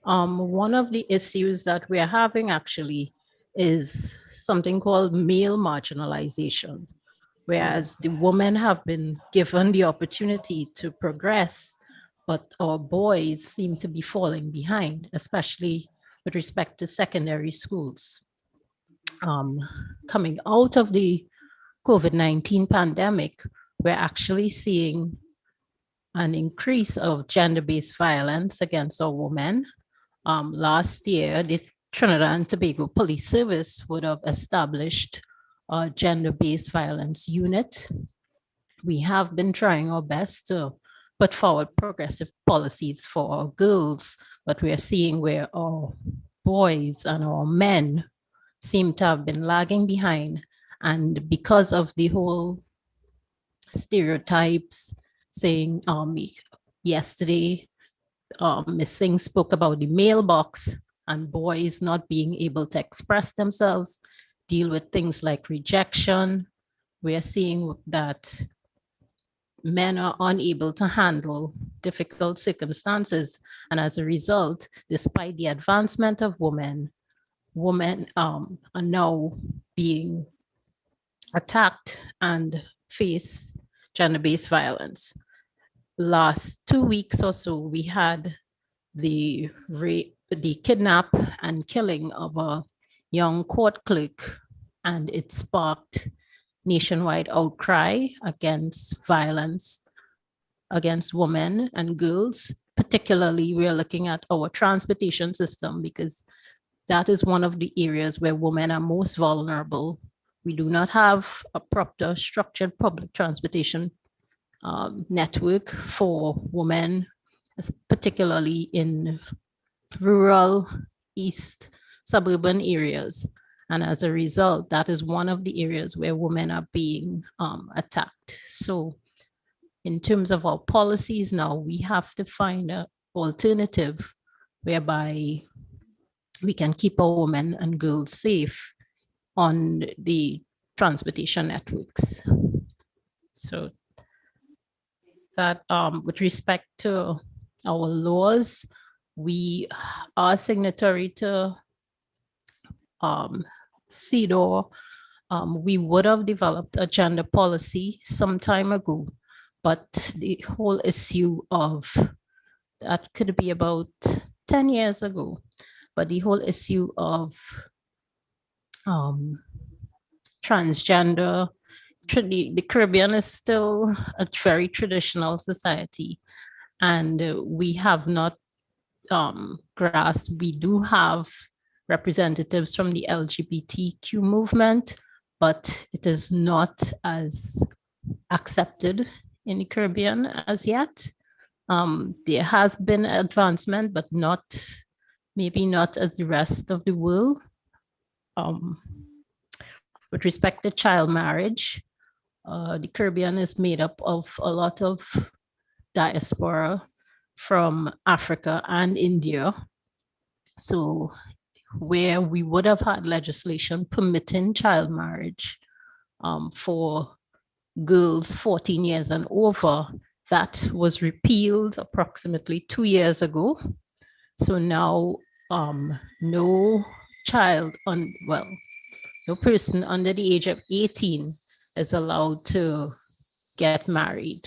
One of the issues that we're having actually is something called male marginalization, whereas the women have been given the opportunity to progress, but our boys seem to be falling behind, especially with respect to secondary schools. Coming out of the COVID-19 pandemic, we're actually seeing an increase of gender-based violence against our women. Last year, the Trinidad and Tobago Police Service would have established a gender-based violence unit. We have been trying our best to put forward progressive policies for our girls, but we are seeing where our boys and our men seem to have been lagging behind. And because of the whole stereotypes saying, yesterday, Ms. Singh spoke about the mailbox and boys not being able to express themselves, deal with things like rejection. We are seeing that men are unable to handle difficult circumstances. And as a result, despite the advancement of women are now being attacked and face gender-based violence. Last 2 weeks or so, we had the kidnap and killing of a young court clerk, and it sparked nationwide outcry against violence against women and girls. Particularly, we're looking at our transportation system because that is one of the areas where women are most vulnerable. We do not have a proper structured public transportation network for women, particularly in rural, east, suburban areas. And as a result, that is one of the areas where women are being attacked. So in terms of our policies now, we have to find an alternative whereby we can keep our women and girls safe on the transportation networks. So that with respect to our laws, we are signatory to CEDAW. We would have developed a gender policy some time ago, but the whole issue of, that could be about 10 years ago, but the whole issue of transgender, the Caribbean is still a very traditional society, and we have not grasped. We do have representatives from the LGBTQ movement, but it is not as accepted in the Caribbean as yet. There has been advancement, but maybe not as the rest of the world. With respect to child marriage, the Caribbean is made up of a lot of diaspora from Africa and India. So where we would have had legislation permitting child marriage for girls 14 years and over, that was repealed approximately 2 years ago. So now no person under the age of 18 is allowed to get married,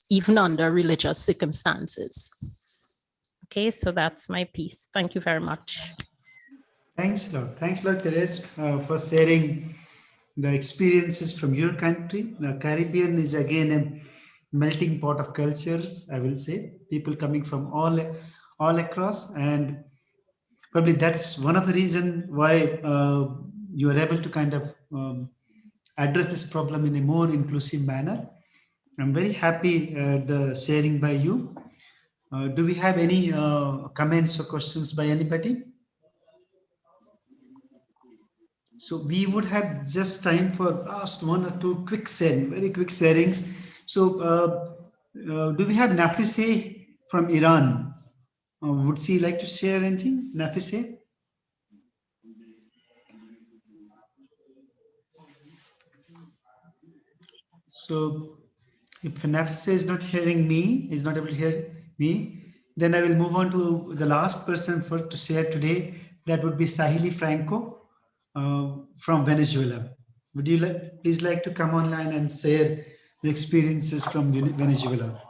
even under religious circumstances. Okay, so that's my piece. Thank you very much. Thanks a lot. Thanks a lot, Therese, for sharing the experiences from your country. The Caribbean is again a melting pot of cultures, I will say. People coming from all across, and probably that's one of the reasons why you are able to kind of address this problem in a more inclusive manner. I'm very happy the sharing by you. Do we have any comments or questions by anybody? So we would have just time for last one or two quick sharing, very quick sharings. So do we have Nafise from Iran? Would she like to share anything, Nafise? So if Nafise is not hearing me, is not able to hear me, then I will move on to the last person to share today. That would be Sahili Franco from Venezuela. Would you please like to come online and share the experiences from Venezuela?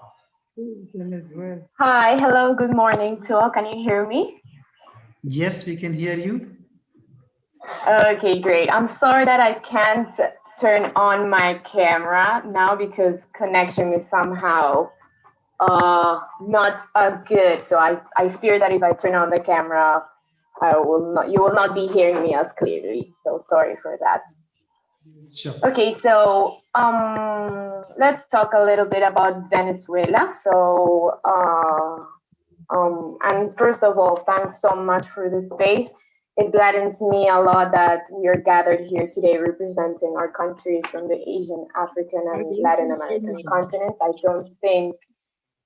Hi, hello, good morning to all. Can you hear me? Yes, we can hear you. Okay, great. I'm sorry that I can't turn on my camera now because connection is somehow not as good. So I fear that if I turn on the camera, you will not be hearing me as clearly. So sorry for that. Sure. Okay, so let's talk a little bit about Venezuela. So, and first of all, thanks so much for the space. It gladdens me a lot that we are gathered here today representing our countries from the Asian, African, and Latin American continents. I don't think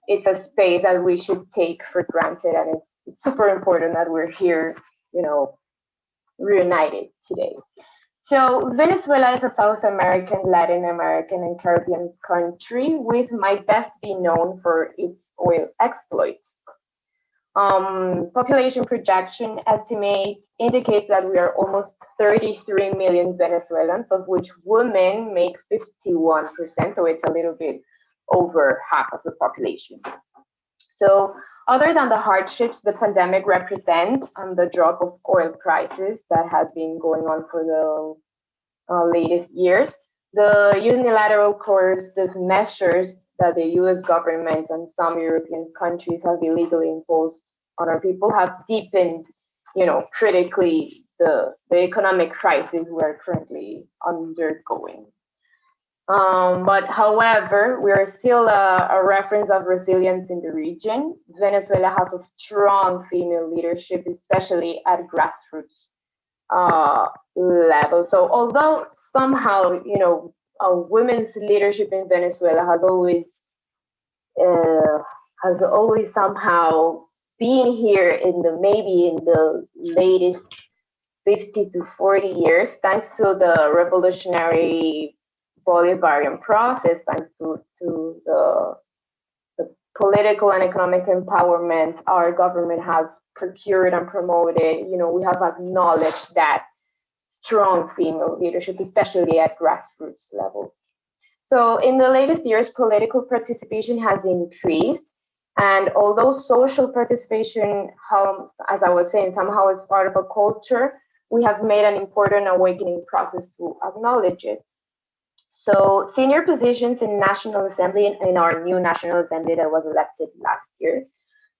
it's a space that we should take for granted, and it's super important that we're here, reunited today. So Venezuela is a South American, Latin American, and Caribbean country with might best be known for its oil exploits. Population projection estimate indicates that we are almost 33 million Venezuelans, of which women make 51%, so it's a little bit over half of the population. So other than the hardships the pandemic represents and the drop of oil prices that has been going on for the latest years, the unilateral coercive measures that the US government and some European countries have illegally imposed on our people have deepened critically the economic crisis we're currently undergoing. But however, we are still a reference of resilience in the region. Venezuela has a strong female leadership, especially at grassroots level. So although somehow, women's leadership in Venezuela has always somehow been here in the latest 50 to 40 years, thanks to the revolutionary Bolivarian process, thanks to the political and economic empowerment our government has procured and promoted. We have acknowledged that strong female leadership, especially at grassroots level. So in the latest years, political participation has increased. And although social participation, as I was saying, somehow is part of a culture, we have made an important awakening process to acknowledge it. So senior positions in National Assembly, in our new National Assembly that was elected last year.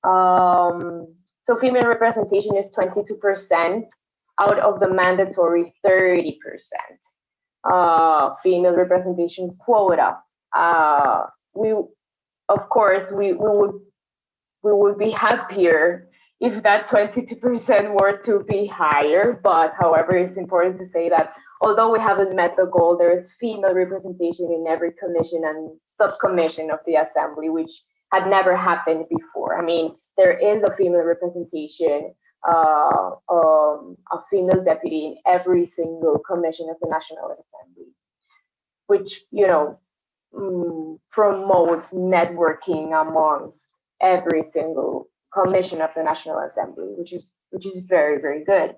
So female representation is 22% out of the mandatory 30%. Female representation quota. We would be happier if that 22% were to be higher, but however, it's important to say that although we haven't met the goal, there is female representation in every commission and subcommission of the assembly, which had never happened before. I mean, there is a female representation, a female deputy in every single commission of the National Assembly, which, promotes networking among every single commission of the National Assembly, which is very, very good.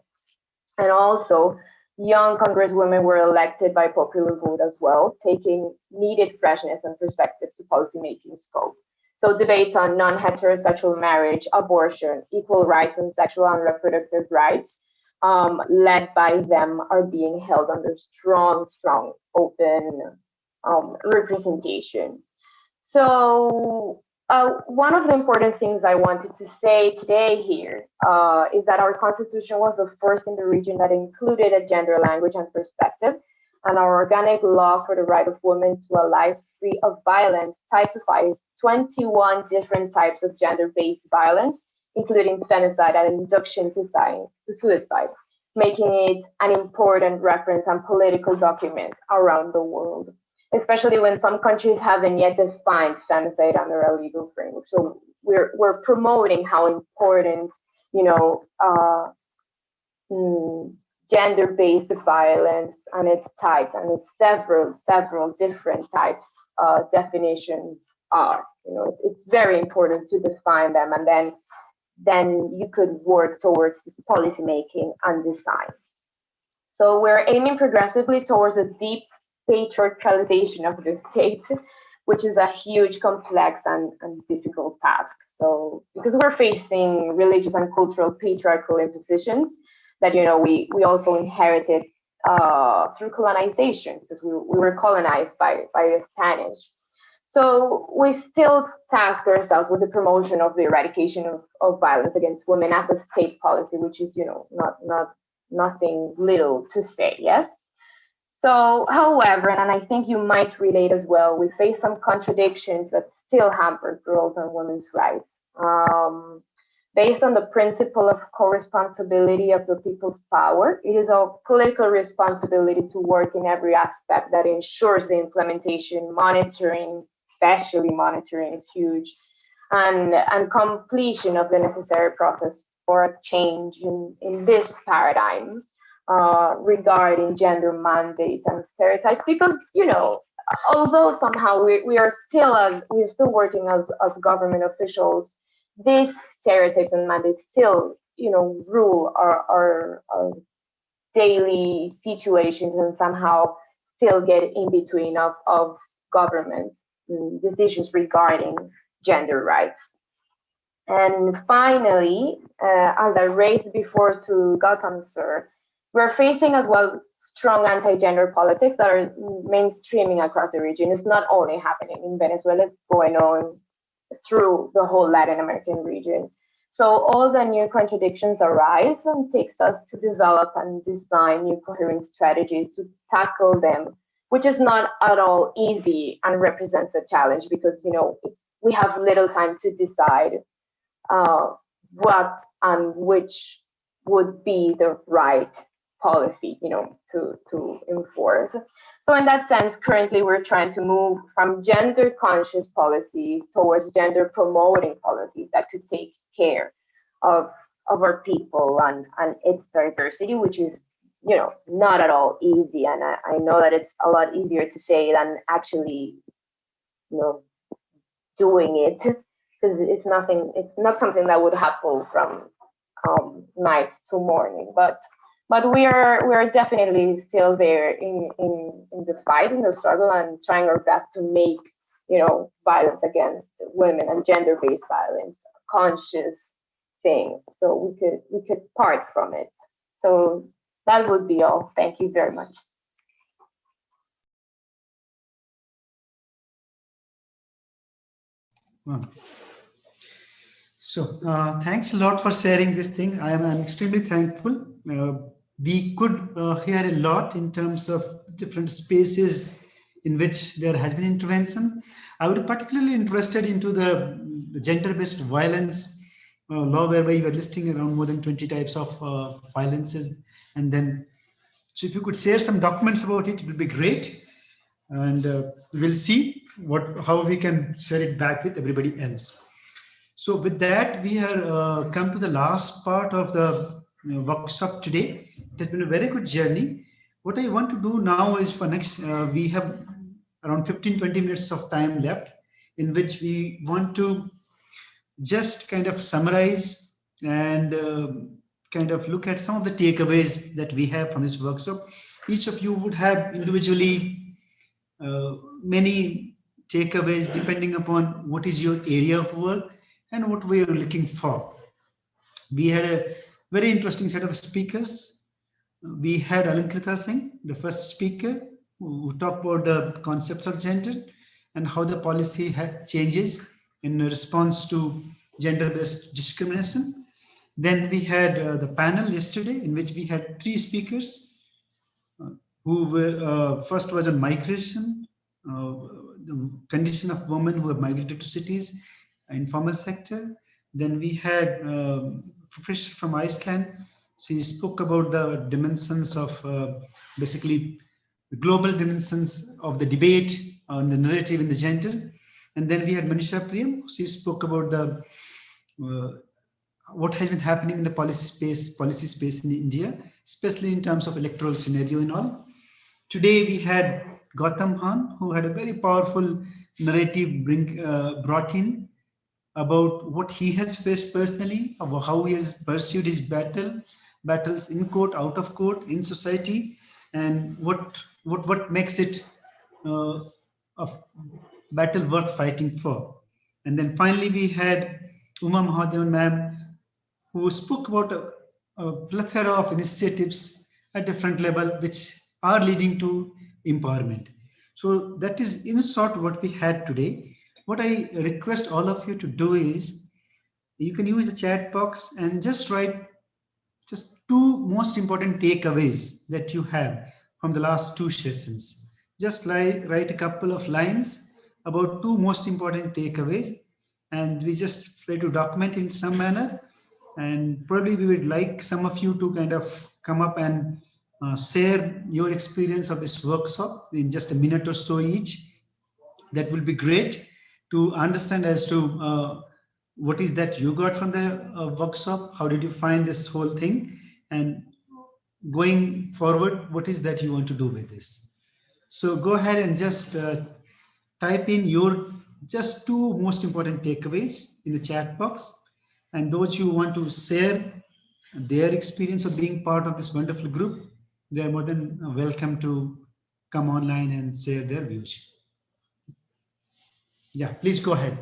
And also, young congresswomen were elected by popular vote as well, taking needed freshness and perspective to policymaking scope. So debates on non-heterosexual marriage, abortion, equal rights, and sexual and reproductive rights, led by them, are being held under strong, open representation. So one of the important things I wanted to say today here is that our constitution was the first in the region that included a gender language and perspective, and our organic law for the right of women to a life free of violence typifies 21 different types of gender-based violence, including femicide and induction to suicide, making it an important reference and political document around the world, especially when some countries haven't yet defined femicide under a legal framework. So we're promoting how important, gender-based violence and its types and its several different types definitions are. It's very important to define them, and then you could work towards policy making and design. So we're aiming progressively towards a deep patriarchalization of the state, which is a huge, complex, and difficult task. So because we're facing religious and cultural patriarchal impositions that we also inherited through colonization, because we were colonized by the Spanish. So we still task ourselves with the promotion of the eradication of violence against women as a state policy, which is nothing little to say, yes? So, however, and I think you might relate as well, we face some contradictions that still hamper girls' and women's rights. Based on the principle of co-responsibility of the people's power, it is our political responsibility to work in every aspect that ensures the implementation, monitoring, especially monitoring is huge, and completion of the necessary process for a change in this paradigm regarding gender mandates and stereotypes. Because although somehow we're still working as government officials, these stereotypes and mandates still rule our daily situations and somehow still get in between of government decisions regarding gender rights. And finally, as I raised before to Gautam sir, we're facing as well strong anti-gender politics that are mainstreaming across the region. It's not only happening in Venezuela, it's going on through the whole Latin American region. So all the new contradictions arise and takes us to develop and design new coherent strategies to tackle them, which is not at all easy and represents a challenge because, we have little time to decide what and which would be the right policy, to enforce. So in that sense, currently we're trying to move from gender conscious policies towards gender promoting policies that could take care of our people and its diversity, which is, not at all easy. And I know that it's a lot easier to say than actually, doing it, because it's not something that would happen from night to morning. But we are definitely still there in the fight, in the struggle, and trying our best to make violence against women and gender-based violence a conscious thing, so we could part from it. So that would be all. Thank you very much. So thanks a lot for sharing this thing. I'm extremely thankful. We could hear a lot in terms of different spaces in which there has been intervention. I would be particularly interested into the gender-based violence law, whereby you were listing around more than 20 types of violences. And then, so if you could share some documents about it, it would be great. And we'll see how we can share it back with everybody else. So with that, we are come to the last part of the workshop today. It has been a very good journey. What I want to do now is for next, we have around 15-20 minutes of time left, in which we want to just kind of summarize and kind of look at some of the takeaways that we have from this workshop. Each of you would have individually many takeaways depending upon what is your area of work and what we are looking for. We had a very interesting set of speakers. We had Alankrita Singh, the first speaker, who talked about the concepts of gender and how the policy changes in response to gender-based discrimination. Then we had the panel yesterday, in which we had 3 speakers who were, first was on migration, the condition of women who have migrated to cities, informal sector. Then we had a professor from Iceland. She spoke about the dimensions of basically the global dimensions of the debate on the narrative in the gender. And then we had Manisha Priyam. She spoke about the what has been happening in the policy space in India, especially in terms of electoral scenario and all. Today we had Gautam Han, who had a very powerful narrative brought in about what he has faced personally, about how he has pursued his battles in court, out of court, in society, and what makes it a battle worth fighting for. And then finally we had Uma Mahadevan ma'am, who spoke about a plethora of initiatives at different level which are leading to empowerment. So that is in short what we had today. What I request all of you to do is, you can use the chat box and just write just 2 most important takeaways that you have from the last 2 sessions. Just write a couple of lines about 2 most important takeaways, and we just try to document in some manner. And probably we would like some of you to kind of come up and share your experience of this workshop in just a minute or so each. That will be great to understand as to what is that you got from the workshop, how did you find this whole thing, and going forward, what is that you want to do with this. So go ahead and just type in your just 2 most important takeaways in the chat box, and those who want to share their experience of being part of this wonderful group, they are more than welcome to come online and share their views. Yeah, please go ahead.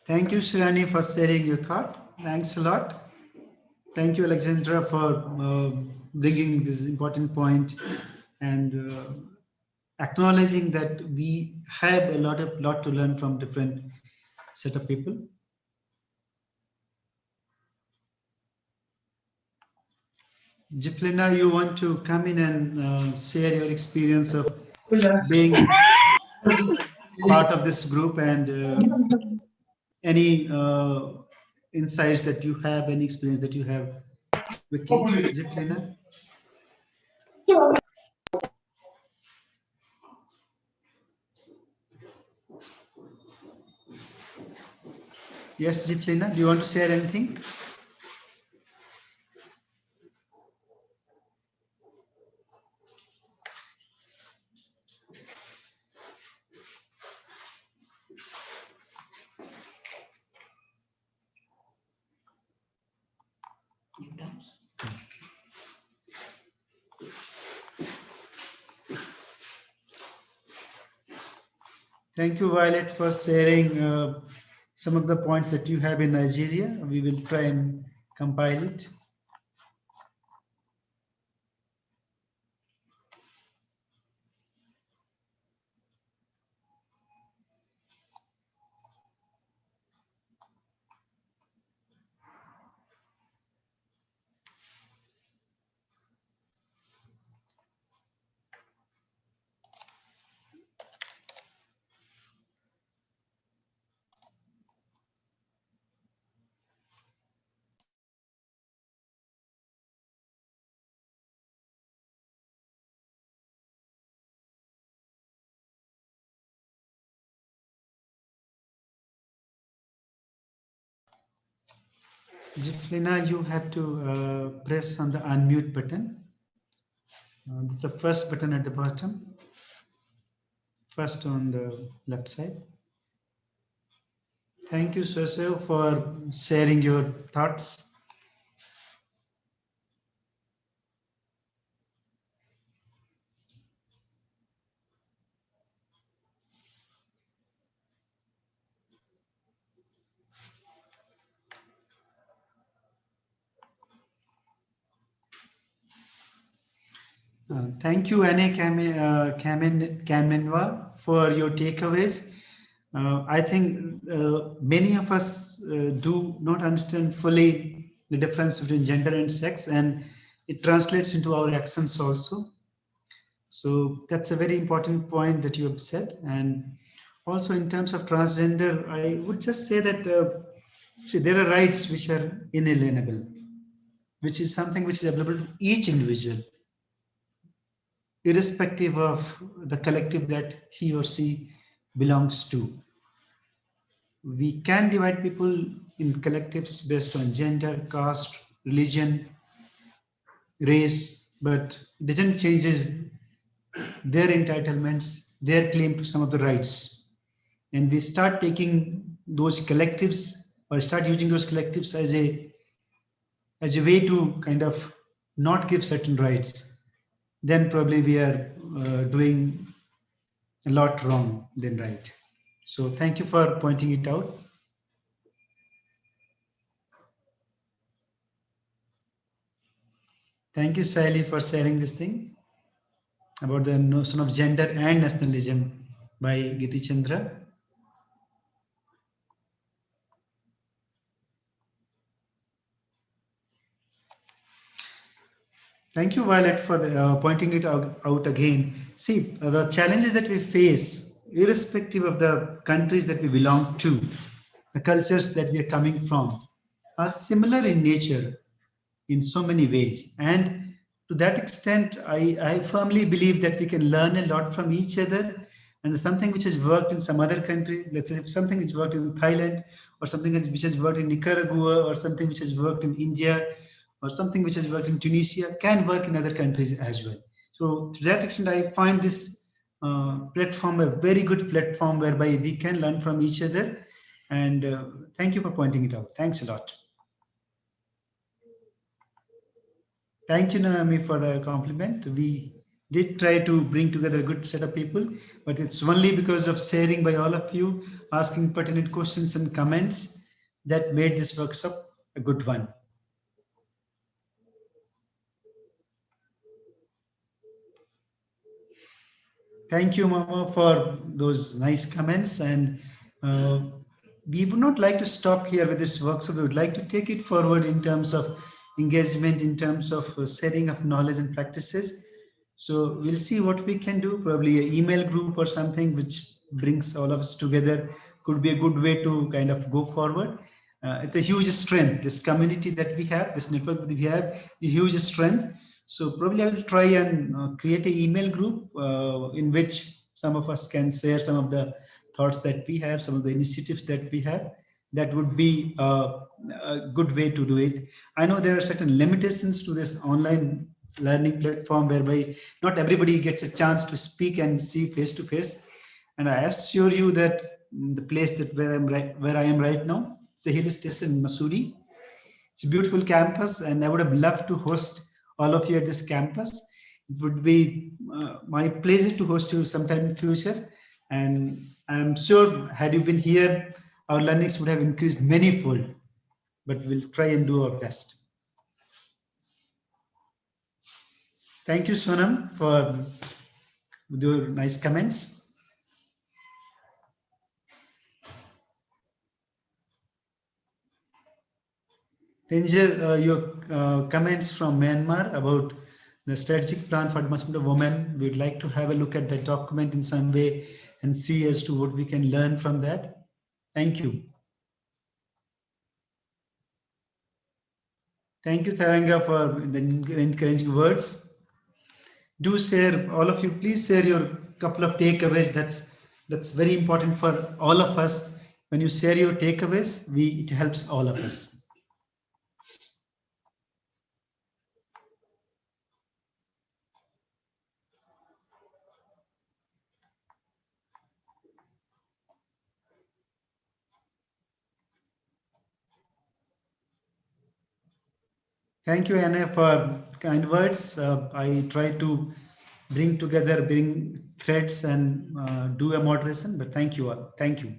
Thank you, Shirani, for sharing your thought. Thanks a lot. Thank you, Alexandra, for bringing this important point and acknowledging that we have a lot to learn from different set of people. Jiplina, you want to come in and share your experience of being part of this group and any insights that you have, any experience that you have, Vicky, Jiplina? Yes, Jiplina, do you want to share anything? Thank you, Violet, for sharing some of the points that you have in Nigeria. We will try and compile it. Jiflina, you have to press on the unmute button. It's the first button at the bottom, first on the left side. Thank you, Soseo, for sharing your thoughts. Thank you, Anne Kamenwa, for your takeaways. I think many of us do not understand fully the difference between gender and sex, and it translates into our actions also. So that's a very important point that you have said. And also in terms of transgender, I would just say that see, there are rights which are inalienable, which is something which is available to each individual, irrespective of the collective that he or she belongs to. We can divide people in collectives based on gender, caste, religion, race, but it doesn't change their entitlements, their claim to some of the rights. And we start taking those collectives or start using those collectives as a way to kind of not give certain rights, then probably we are doing a lot wrong than right. So thank you for pointing it out. Thank you, Saili, for sharing this thing about the notion of gender and nationalism by Giti Chandra. Thank you, Violet, for pointing it out again. See, the challenges that we face, irrespective of the countries that we belong to, the cultures that we are coming from, are similar in nature in so many ways. And to that extent, I firmly believe that we can learn a lot from each other. And something which has worked in some other country, let's say if something has worked in Thailand, or something which has worked in Nicaragua, or something which has worked in India, or something which has worked in Tunisia, can work in other countries as well. So to that extent, I find this platform a very good platform whereby we can learn from each other. And thank you for pointing it out. Thanks a lot. Thank you, Naomi, for the compliment. We did try to bring together a good set of people, but it's only because of sharing by all of you, asking pertinent questions and comments, that made this workshop a good one. Thank you, Mama, for those nice comments. And we would not like to stop here with this workshop. We would like to take it forward in terms of engagement, in terms of sharing of knowledge and practices. So we'll see what we can do. Probably an email group or something which brings all of us together could be a good way to kind of go forward. It's a huge strength. This community that we have, this network that we have, is a huge strength. So probably I will try and create an email group in which some of us can share some of the thoughts that we have, some of the initiatives that we have. That would be a good way to do it. I know there are certain limitations to this online learning platform whereby not everybody gets a chance to speak and see face to face. And I assure you that the place that where I am right now, it's a hill station in Missouri. It's a beautiful campus, and I would have loved to host all of you at this campus. It would be my pleasure to host you sometime in future. And I'm sure had you been here, our learnings would have increased manyfold, but we'll try and do our best. Thank you, Sonam, for your nice comments. Tenjer, your comments from Myanmar about the strategic plan for advancement of women, we'd like to have a look at that document in some way and see as to what we can learn from that. Thank you. Thank you, Tharanga, for the encouraging words. Do share, all of you, please share your couple of takeaways. That's very important for all of us. When you share your takeaways, it helps all of us. Thank you, Anna, for kind words. I try to bring threads and do a moderation, but thank you all. Thank you.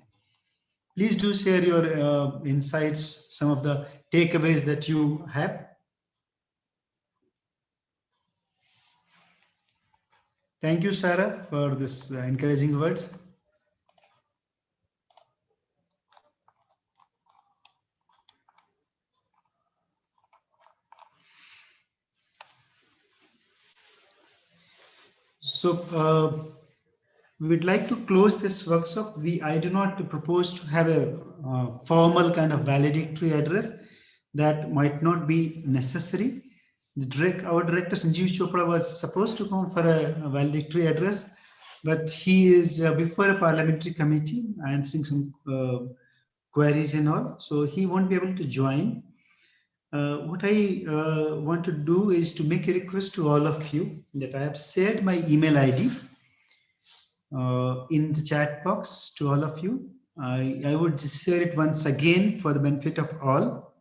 Please do share your insights, some of the takeaways that you have. Thank you, Sarah, for this encouraging words. So we'd like to close this workshop. I do not propose to have a formal kind of valedictory address. That might not be necessary. Our director Sanjeev Chopra was supposed to come for a valedictory address, but he is before a parliamentary committee answering some queries and all, so he won't be able to join. What I want to do is to make a request to all of you that I have shared my email ID in the chat box to all of you. I would just share it once again for the benefit of all.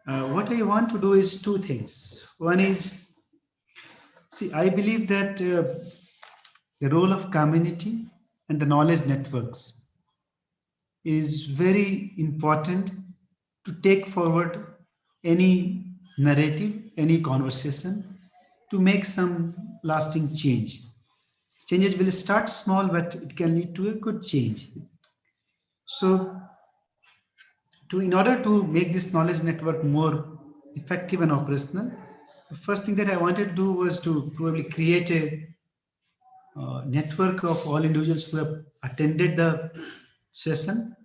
What I want to do is two things. One is, see, I believe that the role of community and the knowledge networks is very important to take forward any narrative, any conversation, to make some lasting change. Changes will start small, but it can lead to a good change. So, in order to make this knowledge network more effective and operational, the first thing that I wanted to do was to probably create a network of all individuals who have attended the session.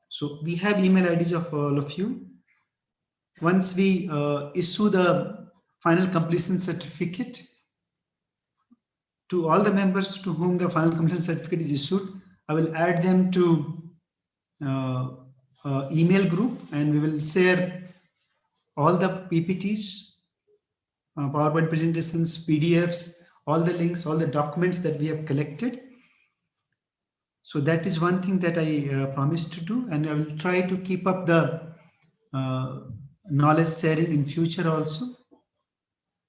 So we have email IDs of all of you. Once we issue the final completion certificate to all the members to whom the final completion certificate is issued, I will add them to email group, and we will share all the PPTs, PowerPoint presentations, PDFs, all the links, all the documents that we have collected. So that is one thing that I promised to do, and I will try to keep up the knowledge sharing in future also.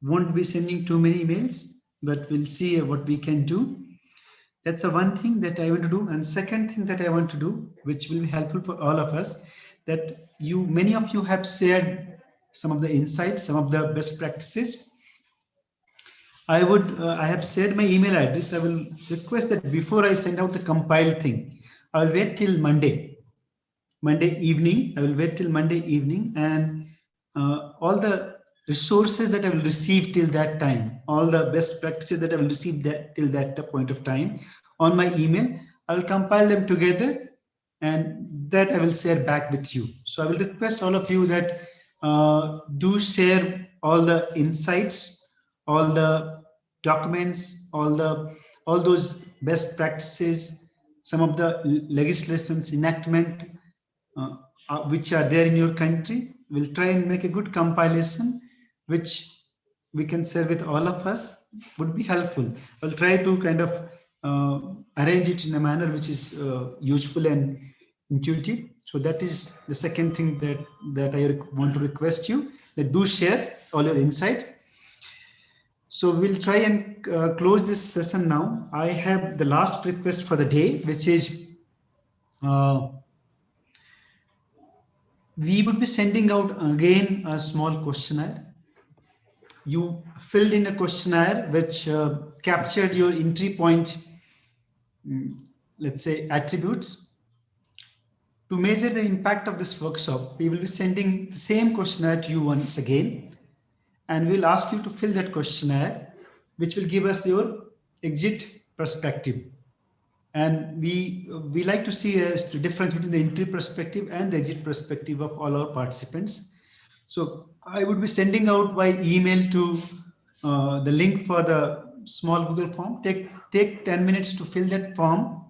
Won't be sending too many emails, but we'll see what we can do. That's the one thing that I want to do. And second thing that I want to do, which will be helpful for all of us, that many of you have shared some of the insights, some of the best practices. I have shared my email address. I will request that before I send out the compiled thing, I'll wait till Monday evening. I will wait till Monday evening, and all the resources that I will receive till that time, all the best practices that I will receive till that point of time on my email, I will compile them together, and that I will share back with you. So I will request all of you that do share all the insights, all the documents, all those best practices, some of the legislations, enactment, which are there in your country. We'll try and make a good compilation, which we can share with all of us, would be helpful. I'll try to kind of arrange it in a manner which is useful and intuitive. So that is the second thing that I want to request you, that do share all your insights. So we'll try and close this session now. I have the last request for the day, which is we would be sending out again a small questionnaire. You filled in a questionnaire which captured your entry point, let's say, attributes. To measure the impact of this workshop, we will be sending the same questionnaire to you once again, and we'll ask you to fill that questionnaire, which will give us your exit perspective. And we like to see a difference between the entry perspective and the exit perspective of all our participants. So I would be sending out by email to the link for the small Google form. Take 10 minutes to fill that form,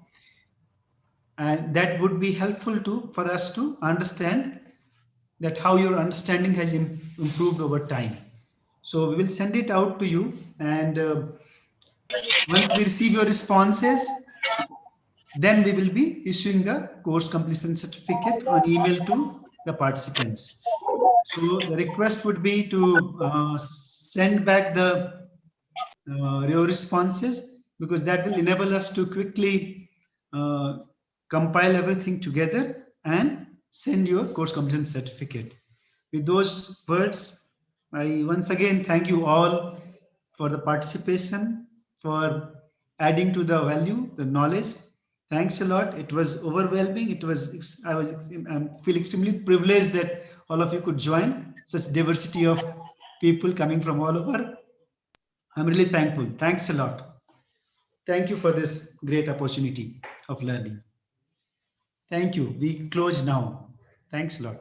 and that would be helpful for us to understand that how your understanding has improved over time. So we will send it out to you, and once we receive your responses, then we will be issuing the course completion certificate on email to the participants. So the request would be to send back your responses, because that will enable us to quickly compile everything together and send your course completion certificate. With those words, I once again thank you all for the participation, for adding to the value, the knowledge. Thanks a lot. It was overwhelming. I feel extremely privileged that all of you could join such diversity of people coming from all over. I'm really thankful. Thanks a lot. Thank you for this great opportunity of learning. Thank you. We close now. Thanks a lot.